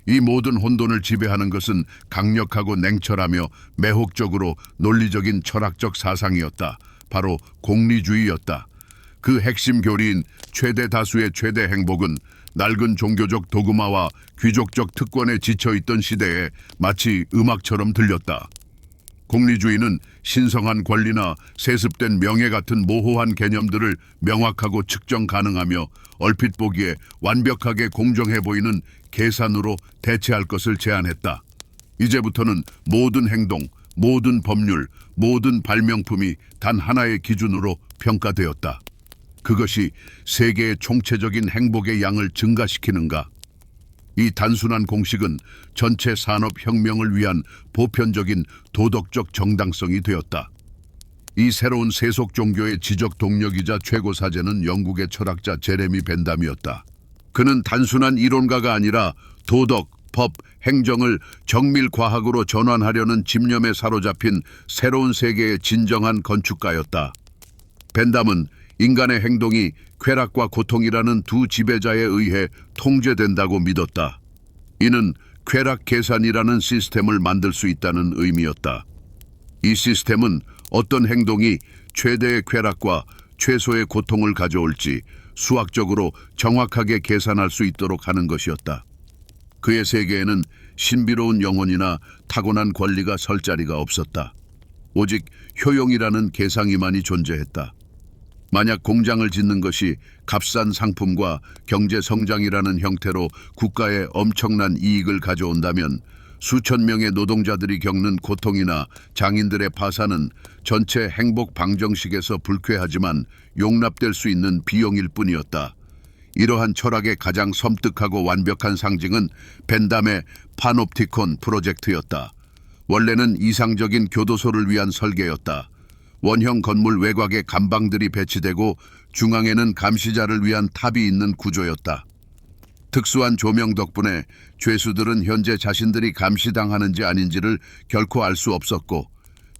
S1: 이 모든 혼돈을 지배하는 것은 강력하고 냉철하며 매혹적으로 논리적인 철학적 사상이었다. 바로 공리주의였다. 그 핵심 교리인 최대 다수의 최대 행복은 낡은 종교적 도그마와 귀족적 특권에 지쳐있던 시대에 마치 음악처럼 들렸다. 공리주의는 신성한 권리나 세습된 명예 같은 모호한 개념들을 명확하고 측정 가능하며 얼핏 보기에 완벽하게 공정해 보이는 계산으로 대체할 것을 제안했다. 이제부터는 모든 행동, 모든 법률, 모든 발명품이 단 하나의 기준으로 평가되었다. 그것이 세계의 총체적인 행복의 양을 증가시키는가? 이 단순한 공식은 전체 산업혁명을 위한 보편적인 도덕적 정당성이 되었다. 이 새로운 세속 종교의 지적 동력이자 최고 사제는 영국의 철학자 제레미 벤담이었다. 그는 단순한 이론가가 아니라 도덕, 법, 행정을 정밀 과학으로 전환하려는 집념에 사로잡힌 새로운 세계의 진정한 건축가였다. 벤담은 인간의 행동이 쾌락과 고통이라는 두 지배자에 의해 통제된다고 믿었다. 이는 쾌락 계산이라는 시스템을 만들 수 있다는 의미였다. 이 시스템은 어떤 행동이 최대의 쾌락과 최소의 고통을 가져올지 수학적으로 정확하게 계산할 수 있도록 하는 것이었다. 그의 세계에는 신비로운 영혼이나 타고난 권리가 설 자리가 없었다. 오직 효용이라는 계상이만이 존재했다. 만약 공장을 짓는 것이 값싼 상품과 경제 성장이라는 형태로 국가에 엄청난 이익을 가져온다면 수천 명의 노동자들이 겪는 고통이나 장인들의 파산은 전체 행복 방정식에서 불쾌하지만 용납될 수 있는 비용일 뿐이었다. 이러한 철학의 가장 섬뜩하고 완벽한 상징은 벤담의 파놉티콘 프로젝트였다. 원래는 이상적인 교도소를 위한 설계였다. 원형 건물 외곽에 감방들이 배치되고 중앙에는 감시자를 위한 탑이 있는 구조였다. 특수한 조명 덕분에 죄수들은 현재 자신들이 감시당하는지 아닌지를 결코 알 수 없었고,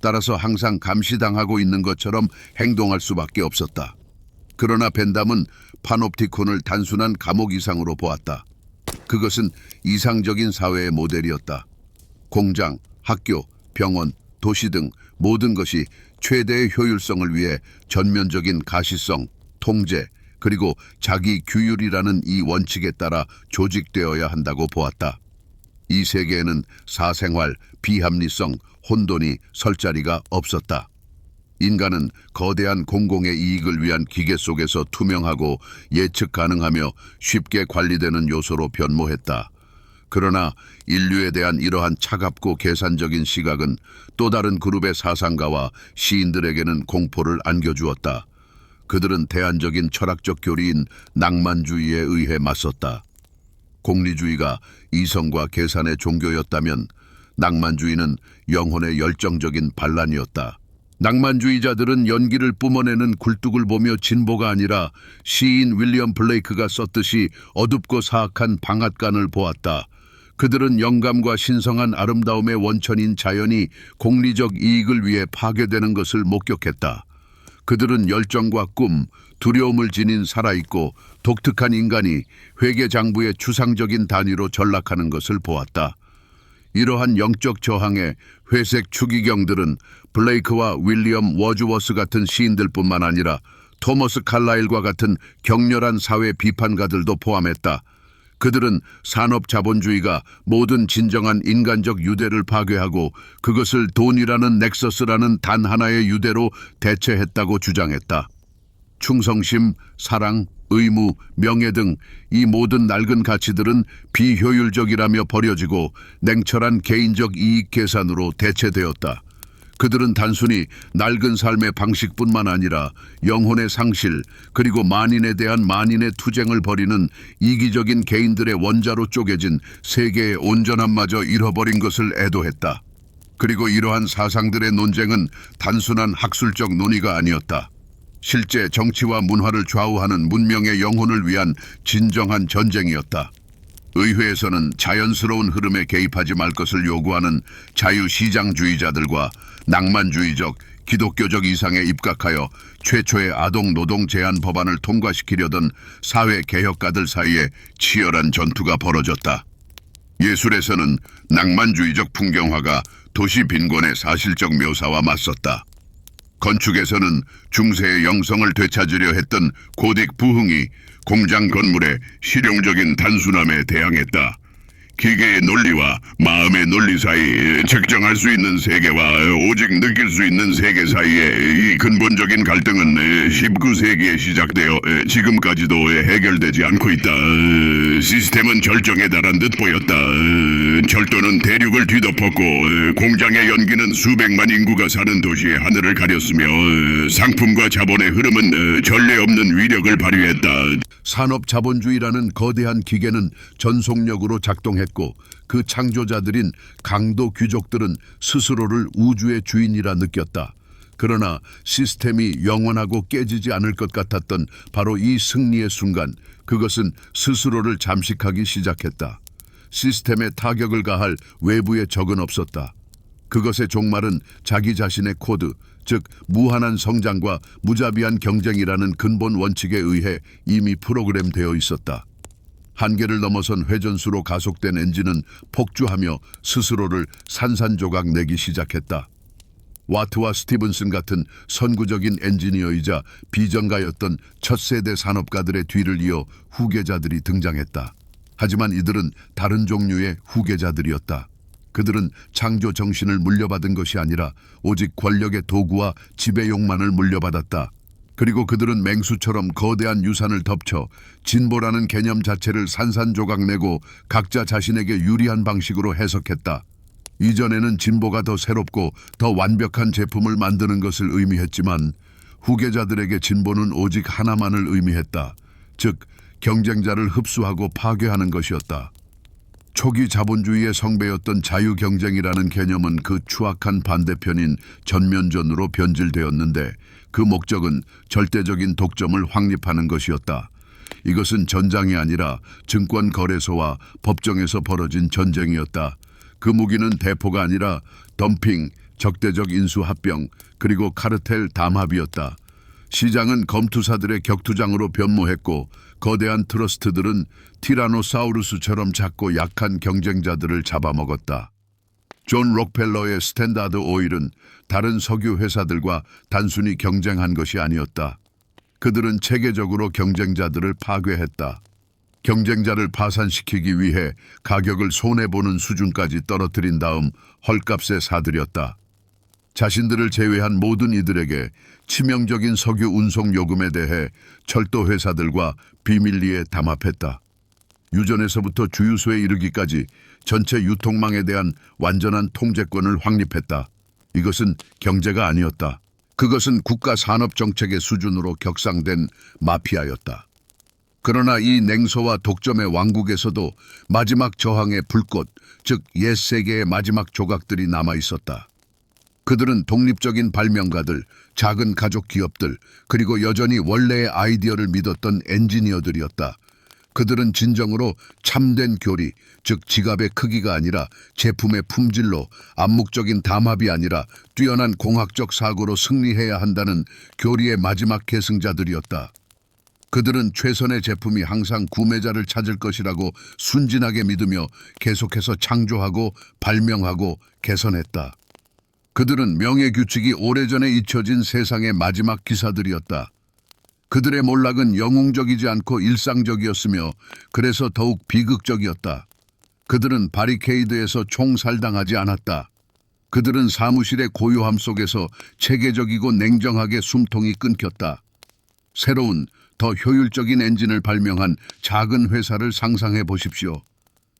S1: 따라서 항상 감시당하고 있는 것처럼 행동할 수밖에 없었다. 그러나 벤담은 파놉티콘을 단순한 감옥 이상으로 보았다. 그것은 이상적인 사회의 모델이었다. 공장, 학교, 병원, 도시 등 모든 것이 최대의 효율성을 위해 전면적인 가시성, 통제, 그리고 자기 규율이라는 이 원칙에 따라 조직되어야 한다고 보았다. 이 세계에는 사생활, 비합리성, 혼돈이 설 자리가 없었다. 인간은 거대한 공공의 이익을 위한 기계 속에서 투명하고 예측 가능하며 쉽게 관리되는 요소로 변모했다. 그러나 인류에 대한 이러한 차갑고 계산적인 시각은 또 다른 그룹의 사상가와 시인들에게는 공포를 안겨주었다. 그들은 대안적인 철학적 교리인 낭만주의에 의해 맞섰다. 공리주의가 이성과 계산의 종교였다면 낭만주의는 영혼의 열정적인 반란이었다. 낭만주의자들은 연기를 뿜어내는 굴뚝을 보며 진보가 아니라 시인 윌리엄 블레이크가 썼듯이 어둡고 사악한 방앗간을 보았다. 그들은 영감과 신성한 아름다움의 원천인 자연이 공리적 이익을 위해 파괴되는 것을 목격했다. 그들은 열정과 꿈, 두려움을 지닌 살아있고 독특한 인간이 회계장부의 추상적인 단위로 전락하는 것을 보았다. 이러한 영적 저항의 회색 추기경들은 블레이크와 윌리엄 워즈워스 같은 시인들뿐만 아니라 토머스 칼라일과 같은 격렬한 사회 비판가들도 포함했다. 그들은 산업 자본주의가 모든 진정한 인간적 유대를 파괴하고 그것을 돈이라는 넥서스라는 단 하나의 유대로 대체했다고 주장했다. 충성심, 사랑, 의무, 명예 등 이 모든 낡은 가치들은 비효율적이라며 버려지고 냉철한 개인적 이익 계산으로 대체되었다. 그들은 단순히 낡은 삶의 방식뿐만 아니라 영혼의 상실, 그리고 만인에 대한 만인의 투쟁을 벌이는 이기적인 개인들의 원자로 쪼개진 세계의 온전함마저 잃어버린 것을 애도했다. 그리고 이러한 사상들의 논쟁은 단순한 학술적 논의가 아니었다. 실제 정치와 문화를 좌우하는 문명의 영혼을 위한 진정한 전쟁이었다. 의회에서는 자연스러운 흐름에 개입하지 말 것을 요구하는 자유시장주의자들과 낭만주의적, 기독교적 이상에 입각하여 최초의 아동 노동 제한 법안을 통과시키려던 사회개혁가들 사이에 치열한 전투가 벌어졌다. 예술에서는 낭만주의적 풍경화가 도시 빈곤의 사실적 묘사와 맞섰다. 건축에서는 중세의 영성을 되찾으려 했던 고딕 부흥이 공장 건물의 실용적인 단순함에 대항했다. 기계의 논리와 마음의 논리 사이 측정할 수 있는 세계와 오직 느낄 수 있는 세계 사이의 이 근본적인 갈등은 19세기에 시작되어 지금까지도 해결되지 않고 있다. 시스템은 절정에 달한 듯 보였다. 철도는 대륙을 뒤덮었고 공장의 연기는 수백만 인구가 사는 도시의 하늘을 가렸으며 상품과 자본의 흐름은 전례 없는 위력을 발휘했다. 산업 자본주의라는 거대한 기계는 전속력으로 작동했고 그 창조자들인 강도 귀족들은 스스로를 우주의 주인이라 느꼈다. 그러나 시스템이 영원하고 깨지지 않을 것 같았던 바로 이 승리의 순간, 그것은 스스로를 잠식하기 시작했다. 시스템에 타격을 가할 외부의 적은 없었다. 그것의 종말은 자기 자신의 코드, 즉 무한한 성장과 무자비한 경쟁이라는 근본 원칙에 의해 이미 프로그램되어 있었다. 한계를 넘어선 회전수로 가속된 엔진은 폭주하며 스스로를 산산조각 내기 시작했다. 와트와 스티븐슨 같은 선구적인 엔지니어이자 비전가였던 첫 세대 산업가들의 뒤를 이어 후계자들이 등장했다. 하지만 이들은 다른 종류의 후계자들이었다. 그들은 창조 정신을 물려받은 것이 아니라 오직 권력의 도구와 지배욕만을 물려받았다. 그리고 그들은 맹수처럼 거대한 유산을 덮쳐 진보라는 개념 자체를 산산조각내고 각자 자신에게 유리한 방식으로 해석했다. 이전에는 진보가 더 새롭고 더 완벽한 제품을 만드는 것을 의미했지만 후계자들에게 진보는 오직 하나만을 의미했다. 즉, 경쟁자를 흡수하고 파괴하는 것이었다. 초기 자본주의의 성배였던 자유경쟁이라는 개념은 그 추악한 반대편인 전면전으로 변질되었는데 그 목적은 절대적인 독점을 확립하는 것이었다. 이것은 전장이 아니라 증권거래소와 법정에서 벌어진 전쟁이었다. 그 무기는 대포가 아니라 덤핑, 적대적 인수 합병, 그리고 카르텔 담합이었다. 시장은 검투사들의 격투장으로 변모했고 거대한 트러스트들은 티라노사우루스처럼 작고 약한 경쟁자들을 잡아먹었다. 존 록펠러의 스탠다드 오일은 다른 석유 회사들과 단순히 경쟁한 것이 아니었다. 그들은 체계적으로 경쟁자들을 파괴했다. 경쟁자를 파산시키기 위해 가격을 손해보는 수준까지 떨어뜨린 다음 헐값에 사들였다. 자신들을 제외한 모든 이들에게 치명적인 석유 운송 요금에 대해 철도 회사들과 비밀리에 담합했다. 유전에서부터 주유소에 이르기까지 전체 유통망에 대한 완전한 통제권을 확립했다. 이것은 경제가 아니었다. 그것은 국가 산업 정책의 수준으로 격상된 마피아였다. 그러나 이 냉소와 독점의 왕국에서도 마지막 저항의 불꽃, 즉 옛 세계의 마지막 조각들이 남아 있었다. 그들은 독립적인 발명가들, 작은 가족 기업들, 그리고 여전히 원래의 아이디어를 믿었던 엔지니어들이었다. 그들은 진정으로 참된 교리, 즉 지갑의 크기가 아니라 제품의 품질로, 암묵적인 담합이 아니라 뛰어난 공학적 사고로 승리해야 한다는 교리의 마지막 계승자들이었다. 그들은 최선의 제품이 항상 구매자를 찾을 것이라고 순진하게 믿으며 계속해서 창조하고 발명하고 개선했다. 그들은 명예규칙이 오래전에 잊혀진 세상의 마지막 기사들이었다. 그들의 몰락은 영웅적이지 않고 일상적이었으며 그래서 더욱 비극적이었다. 그들은 바리케이드에서 총살당하지 않았다. 그들은 사무실의 고요함 속에서 체계적이고 냉정하게 숨통이 끊겼다. 새로운, 더 효율적인 엔진을 발명한 작은 회사를 상상해 보십시오.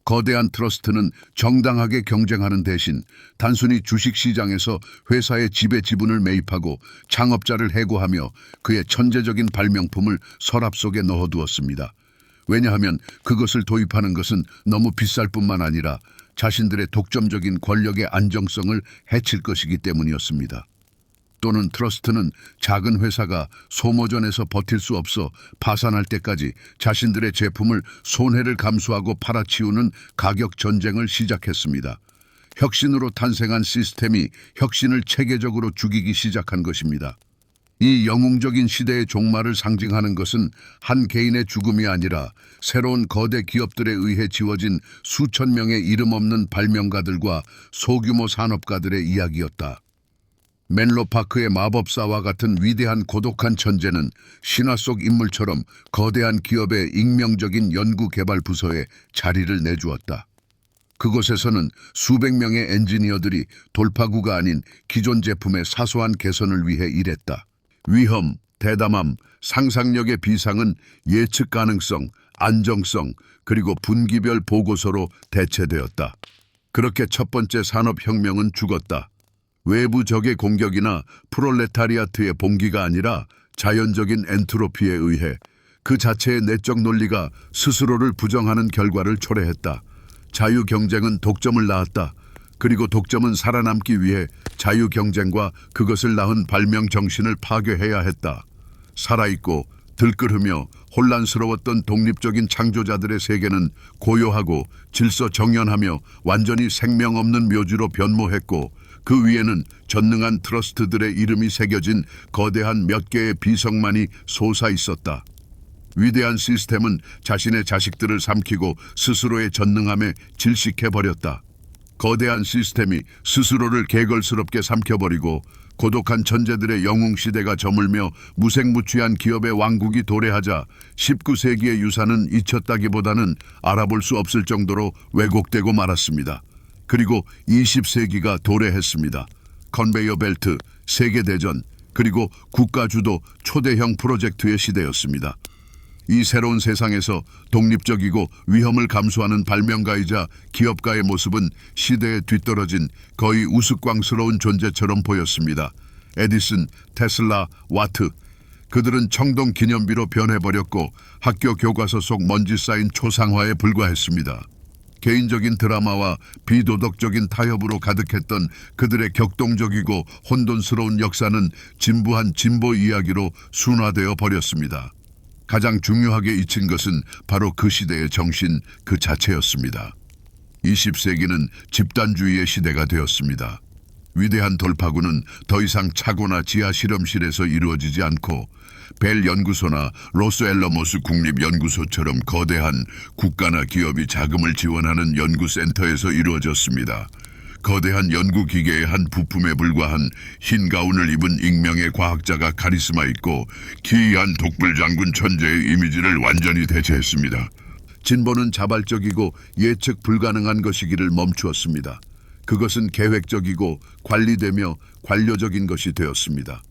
S1: 거대한 트러스트는 정당하게 경쟁하는 대신 단순히 주식시장에서 회사의 지배 지분을 매입하고 창업자를 해고하며 그의 천재적인 발명품을 서랍 속에 넣어두었습니다. 왜냐하면 그것을 도입하는 것은 너무 비쌀 뿐만 아니라 자신들의 독점적인 권력의 안정성을 해칠 것이기 때문이었습니다. 또는 트러스트는 작은 회사가 소모전에서 버틸 수 없어 파산할 때까지 자신들의 제품을 손해를 감수하고 팔아치우는 가격 전쟁을 시작했습니다. 혁신으로 탄생한 시스템이 혁신을 체계적으로 죽이기 시작한 것입니다. 이 영웅적인 시대의 종말을 상징하는 것은 한 개인의 죽음이 아니라 새로운 거대 기업들에 의해 지워진 수천 명의 이름 없는 발명가들과 소규모 산업가들의 이야기였다. 멘로 파크의 마법사와 같은 위대한 고독한 천재는 신화 속 인물처럼 거대한 기업의 익명적인 연구개발 부서에 자리를 내주었다. 그곳에서는 수백 명의 엔지니어들이 돌파구가 아닌 기존 제품의 사소한 개선을 위해 일했다. 위험, 대담함, 상상력의 비상은 예측 가능성, 안정성, 그리고 분기별 보고서로 대체되었다. 그렇게 첫 번째 산업혁명은 죽었다. 외부 적의 공격이나 프롤레타리아트의 봉기가 아니라 자연적인 엔트로피에 의해 그 자체의 내적 논리가 스스로를 부정하는 결과를 초래했다. 자유경쟁은 독점을 낳았다. 그리고 독점은 살아남기 위해 자유경쟁과 그것을 낳은 발명 정신을 파괴해야 했다. 살아있고 들끓으며 혼란스러웠던 독립적인 창조자들의 세계는 고요하고 질서정연하며 완전히 생명 없는 묘지로 변모했고 그 위에는 전능한 트러스트들의 이름이 새겨진 거대한 몇 개의 비석만이 솟아 있었다. 위대한 시스템은 자신의 자식들을 삼키고 스스로의 전능함에 질식해버렸다. 거대한 시스템이 스스로를 개걸스럽게 삼켜버리고 고독한 천재들의 영웅시대가 저물며 무색무취한 기업의 왕국이 도래하자 19세기의 유산은 잊혔다기보다는 알아볼 수 없을 정도로 왜곡되고 말았습니다. 그리고 20세기가 도래했습니다. 컨베이어 벨트, 세계대전, 그리고 국가주도 초대형 프로젝트의 시대였습니다. 이 새로운 세상에서 독립적이고 위험을 감수하는 발명가이자 기업가의 모습은 시대에 뒤떨어진 거의 우스꽝스러운 존재처럼 보였습니다. 에디슨, 테슬라, 와트, 그들은 청동 기념비로 변해버렸고 학교 교과서 속 먼지 쌓인 초상화에 불과했습니다. 개인적인 드라마와 비도덕적인 타협으로 가득했던 그들의 격동적이고 혼돈스러운 역사는 진부한 진보 이야기로 순화되어 버렸습니다. 가장 중요하게 잊힌 것은 바로 그 시대의 정신 그 자체였습니다. 20세기는 집단주의의 시대가 되었습니다. 위대한 돌파구는 더 이상 차고나 지하 실험실에서 이루어지지 않고 벨 연구소나 로스앨러모스 국립연구소처럼 거대한 국가나 기업이 자금을 지원하는 연구센터에서 이루어졌습니다. 거대한 연구기계의 한 부품에 불과한 흰 가운을 입은 익명의 과학자가 카리스마 있고 기이한 독불장군 천재의 이미지를 완전히 대체했습니다. 진보는 자발적이고 예측 불가능한 것이기를 멈추었습니다. 그것은 계획적이고 관리되며 관료적인 것이 되었습니다.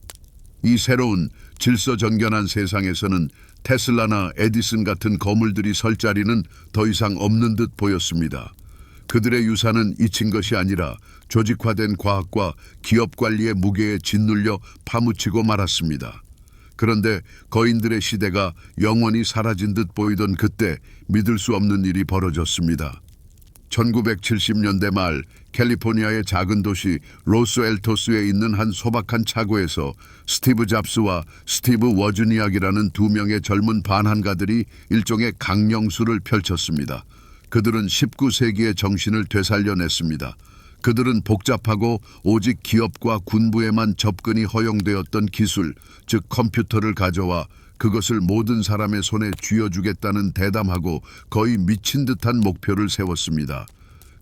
S1: 이 새로운 질서정연한 세상에서는 테슬라나 에디슨 같은 거물들이 설 자리는 더 이상 없는 듯 보였습니다. 그들의 유산은 잊힌 것이 아니라 조직화된 과학과 기업 관리의 무게에 짓눌려 파묻히고 말았습니다. 그런데 거인들의 시대가 영원히 사라진 듯 보이던 그때 믿을 수 없는 일이 벌어졌습니다. 1970년대 말 캘리포니아의 작은 도시 로스엘토스에 있는 한 소박한 차고에서 스티브 잡스와 스티브 워즈니악이라는 두 명의 젊은 반항가들이 일종의 강령술을 펼쳤습니다. 그들은 19세기의 정신을 되살려냈습니다. 그들은 복잡하고 오직 기업과 군부에만 접근이 허용되었던 기술, 즉 컴퓨터를 가져와 그것을 모든 사람의 손에 쥐어주겠다는 대담하고 거의 미친 듯한 목표를 세웠습니다.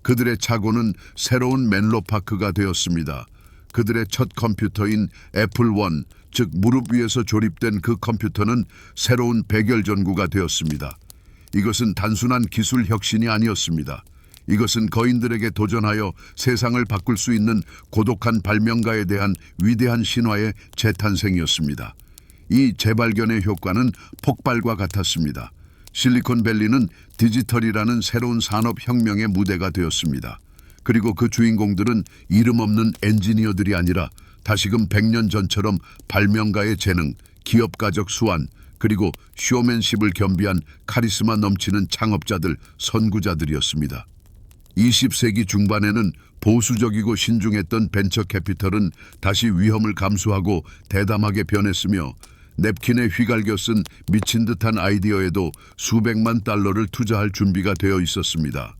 S1: 그들의 착오는 새로운 맨로파크가 되었습니다. 그들의 첫 컴퓨터인 애플 원, 즉 무릎 위에서 조립된 그 컴퓨터는 새로운 백열전구가 되었습니다. 이것은 단순한 기술 혁신이 아니었습니다. 이것은 거인들에게 도전하여 세상을 바꿀 수 있는 고독한 발명가에 대한 위대한 신화의 재탄생이었습니다. 이 재발견의 효과는 폭발과 같았습니다. 실리콘밸리는 디지털이라는 새로운 산업혁명의 무대가 되었습니다. 그리고 그 주인공들은 이름 없는 엔지니어들이 아니라 다시금 100년 전처럼 발명가의 재능, 기업가적 수완, 그리고 쇼맨십을 겸비한 카리스마 넘치는 창업자들, 선구자들이었습니다. 20세기 중반에는 보수적이고 신중했던 벤처 캐피털은 다시 위험을 감수하고 대담하게 변했으며 냅킨에 휘갈겨 쓴 미친 듯한 아이디어에도 수백만 달러를 투자할 준비가 되어 있었습니다.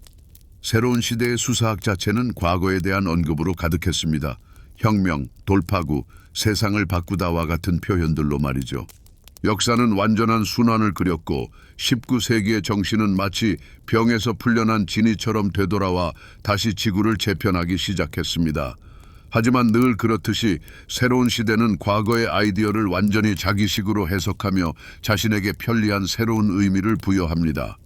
S1: 새로운 시대의 수사학 자체는 과거에 대한 언급으로 가득했습니다. 혁명, 돌파구, 세상을 바꾸다와 같은 표현들로 말이죠. 역사는 완전한 순환을 그렸고 19세기의 정신은 마치 병에서 풀려난 진이처럼 되돌아와 다시 지구를 재편하기 시작했습니다. 하지만 늘 그렇듯이 새로운 시대는 과거의 아이디어를 완전히 자기식으로 해석하며 자신에게 편리한 새로운 의미를 부여합니다.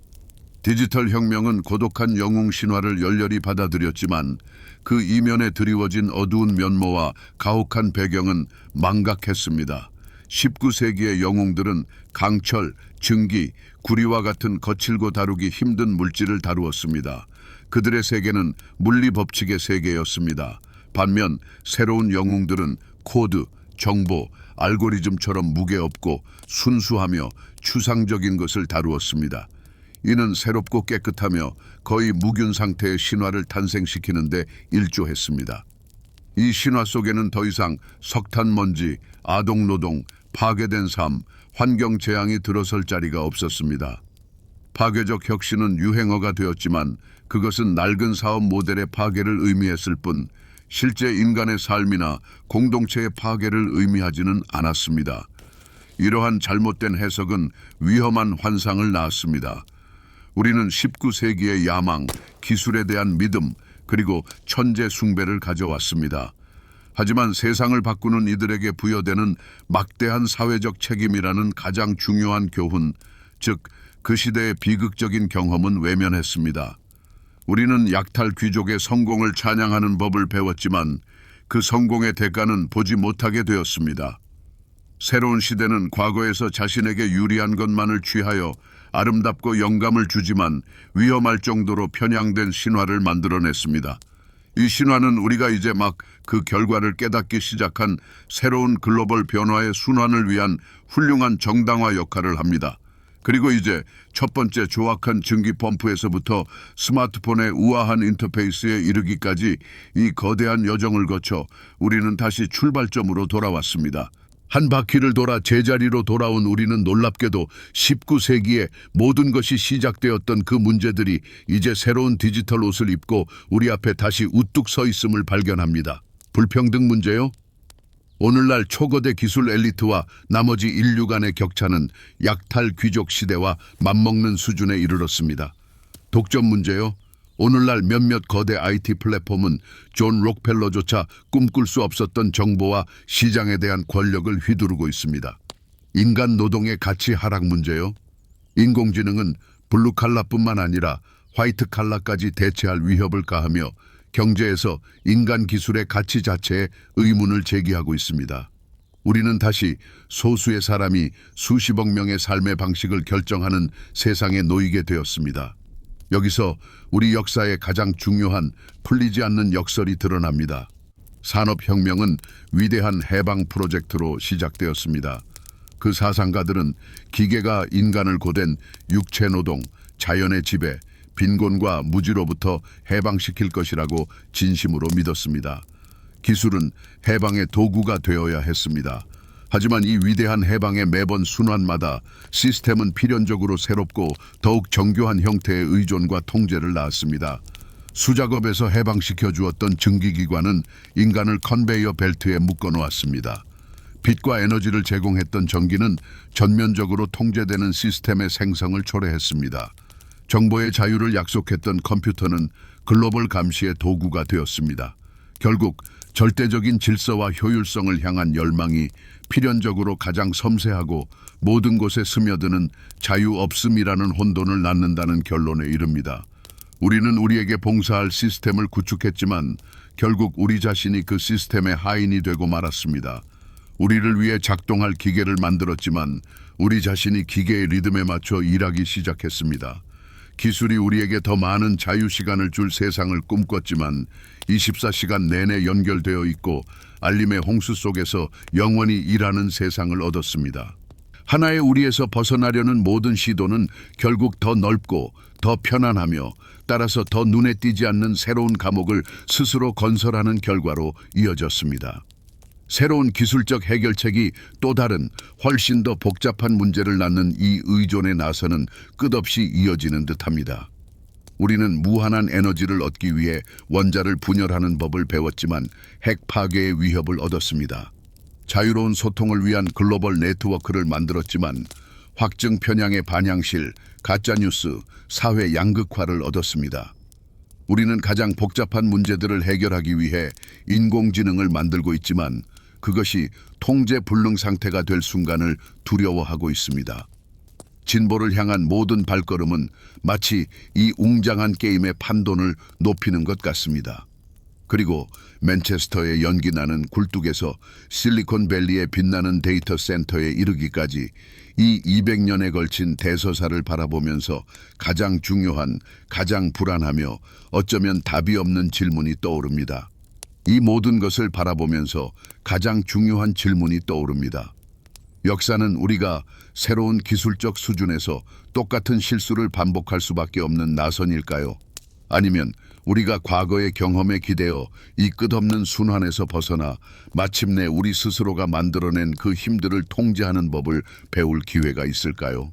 S1: 디지털 혁명은 고독한 영웅 신화를 열렬히 받아들였지만 그 이면에 드리워진 어두운 면모와 가혹한 배경은 망각했습니다. 19세기의 영웅들은 강철, 증기, 구리와 같은 거칠고 다루기 힘든 물질을 다루었습니다. 그들의 세계는 물리 법칙의 세계였습니다. 반면 새로운 영웅들은 코드, 정보, 알고리즘처럼 무게없고 순수하며 추상적인 것을 다루었습니다. 이는 새롭고 깨끗하며 거의 무균 상태의 신화를 탄생시키는 데 일조했습니다. 이 신화 속에는 더 이상 석탄 먼지, 아동노동, 파괴된 삶, 환경 재앙이 들어설 자리가 없었습니다. 파괴적 혁신은 유행어가 되었지만 그것은 낡은 사업 모델의 파괴를 의미했을 뿐 실제 인간의 삶이나 공동체의 파괴를 의미하지는 않았습니다. 이러한 잘못된 해석은 위험한 환상을 낳았습니다. 우리는 19세기의 야망, 기술에 대한 믿음, 그리고 천재 숭배를 가져왔습니다. 하지만 세상을 바꾸는 이들에게 부여되는 막대한 사회적 책임이라는 가장 중요한 교훈, 즉 그 시대의 비극적인 경험은 외면했습니다. 우리는 약탈 귀족의 성공을 찬양하는 법을 배웠지만 그 성공의 대가는 보지 못하게 되었습니다. 새로운 시대는 과거에서 자신에게 유리한 것만을 취하여 아름답고 영감을 주지만 위험할 정도로 편향된 신화를 만들어냈습니다. 이 신화는 우리가 이제 막 그 결과를 깨닫기 시작한 새로운 글로벌 변화의 순환을 위한 훌륭한 정당화 역할을 합니다. 그리고 이제 첫 번째 조악한 증기 펌프에서부터 스마트폰의 우아한 인터페이스에 이르기까지 이 거대한 여정을 거쳐 우리는 다시 출발점으로 돌아왔습니다. 한 바퀴를 돌아 제자리로 돌아온 우리는 놀랍게도 19세기에 모든 것이 시작되었던 그 문제들이 이제 새로운 디지털 옷을 입고 우리 앞에 다시 우뚝 서 있음을 발견합니다. 불평등 문제요? 오늘날 초거대 기술 엘리트와 나머지 인류 간의 격차는 약탈 귀족 시대와 맞먹는 수준에 이르렀습니다. 독점 문제요? 오늘날 몇몇 거대 IT 플랫폼은 존 록펠러조차 꿈꿀 수 없었던 정보와 시장에 대한 권력을 휘두르고 있습니다. 인간 노동의 가치 하락 문제요? 인공지능은 블루칼라뿐만 아니라 화이트칼라까지 대체할 위협을 가하며 경제에서 인간 기술의 가치 자체에 의문을 제기하고 있습니다. 우리는 다시 소수의 사람이 수십억 명의 삶의 방식을 결정하는 세상에 놓이게 되었습니다. 여기서 우리 역사의 가장 중요한 풀리지 않는 역설이 드러납니다. 산업혁명은 위대한 해방 프로젝트로 시작되었습니다. 그 사상가들은 기계가 인간을 고된 육체노동, 자연의 지배, 빈곤과 무지로부터 해방시킬 것이라고 진심으로 믿었습니다. 기술은 해방의 도구가 되어야 했습니다. 하지만 이 위대한 해방의 매번 순환마다 시스템은 필연적으로 새롭고 더욱 정교한 형태의 의존과 통제를 낳았습니다. 수작업에서 해방시켜 주었던 증기기관은 인간을 컨베이어 벨트에 묶어놓았습니다. 빛과 에너지를 제공했던 전기는 전면적으로 통제되는 시스템의 생성을 초래했습니다. 정보의 자유를 약속했던 컴퓨터는 글로벌 감시의 도구가 되었습니다. 결국 절대적인 질서와 효율성을 향한 열망이 필연적으로 가장 섬세하고 모든 곳에 스며드는 자유 없음이라는 혼돈을 낳는다는 결론에 이릅니다. 우리는 우리에게 봉사할 시스템을 구축했지만 결국 우리 자신이 그 시스템의 하인이 되고 말았습니다. 우리를 위해 작동할 기계를 만들었지만 우리 자신이 기계의 리듬에 맞춰 일하기 시작했습니다. 기술이 우리에게 더 많은 자유시간을 줄 세상을 꿈꿨지만 24시간 내내 연결되어 있고 알림의 홍수 속에서 영원히 일하는 세상을 얻었습니다. 하나의 우리에서 벗어나려는 모든 시도는 결국 더 넓고 더 편안하며 따라서 더 눈에 띄지 않는 새로운 감옥을 스스로 건설하는 결과로 이어졌습니다. 새로운 기술적 해결책이 또 다른 훨씬 더 복잡한 문제를 낳는 이 의존의 나서는 끝없이 이어지는 듯합니다. 우리는 무한한 에너지를 얻기 위해 원자를 분열하는 법을 배웠지만 핵 파괴의 위협을 얻었습니다. 자유로운 소통을 위한 글로벌 네트워크를 만들었지만 확증 편향의 반향실, 가짜뉴스, 사회 양극화를 얻었습니다. 우리는 가장 복잡한 문제들을 해결하기 위해 인공지능을 만들고 있지만 그것이 통제 불능 상태가 될 순간을 두려워하고 있습니다. 진보를 향한 모든 발걸음은 마치 이 웅장한 게임의 판돈을 높이는 것 같습니다. 그리고 맨체스터의 연기나는 굴뚝에서 실리콘밸리의 빛나는 데이터 센터에 이르기까지 이 200년에 걸친 대서사를 바라보면서 가장 중요한, 가장 불안하며 어쩌면 답이 없는 질문이 떠오릅니다. 이 모든 것을 바라보면서 가장 중요한 질문이 떠오릅니다. 역사는 우리가 새로운 기술적 수준에서 똑같은 실수를 반복할 수밖에 없는 나선일까요? 아니면 우리가 과거의 경험에 기대어 이 끝없는 순환에서 벗어나 마침내 우리 스스로가 만들어낸 그 힘들을 통제하는 법을 배울 기회가 있을까요?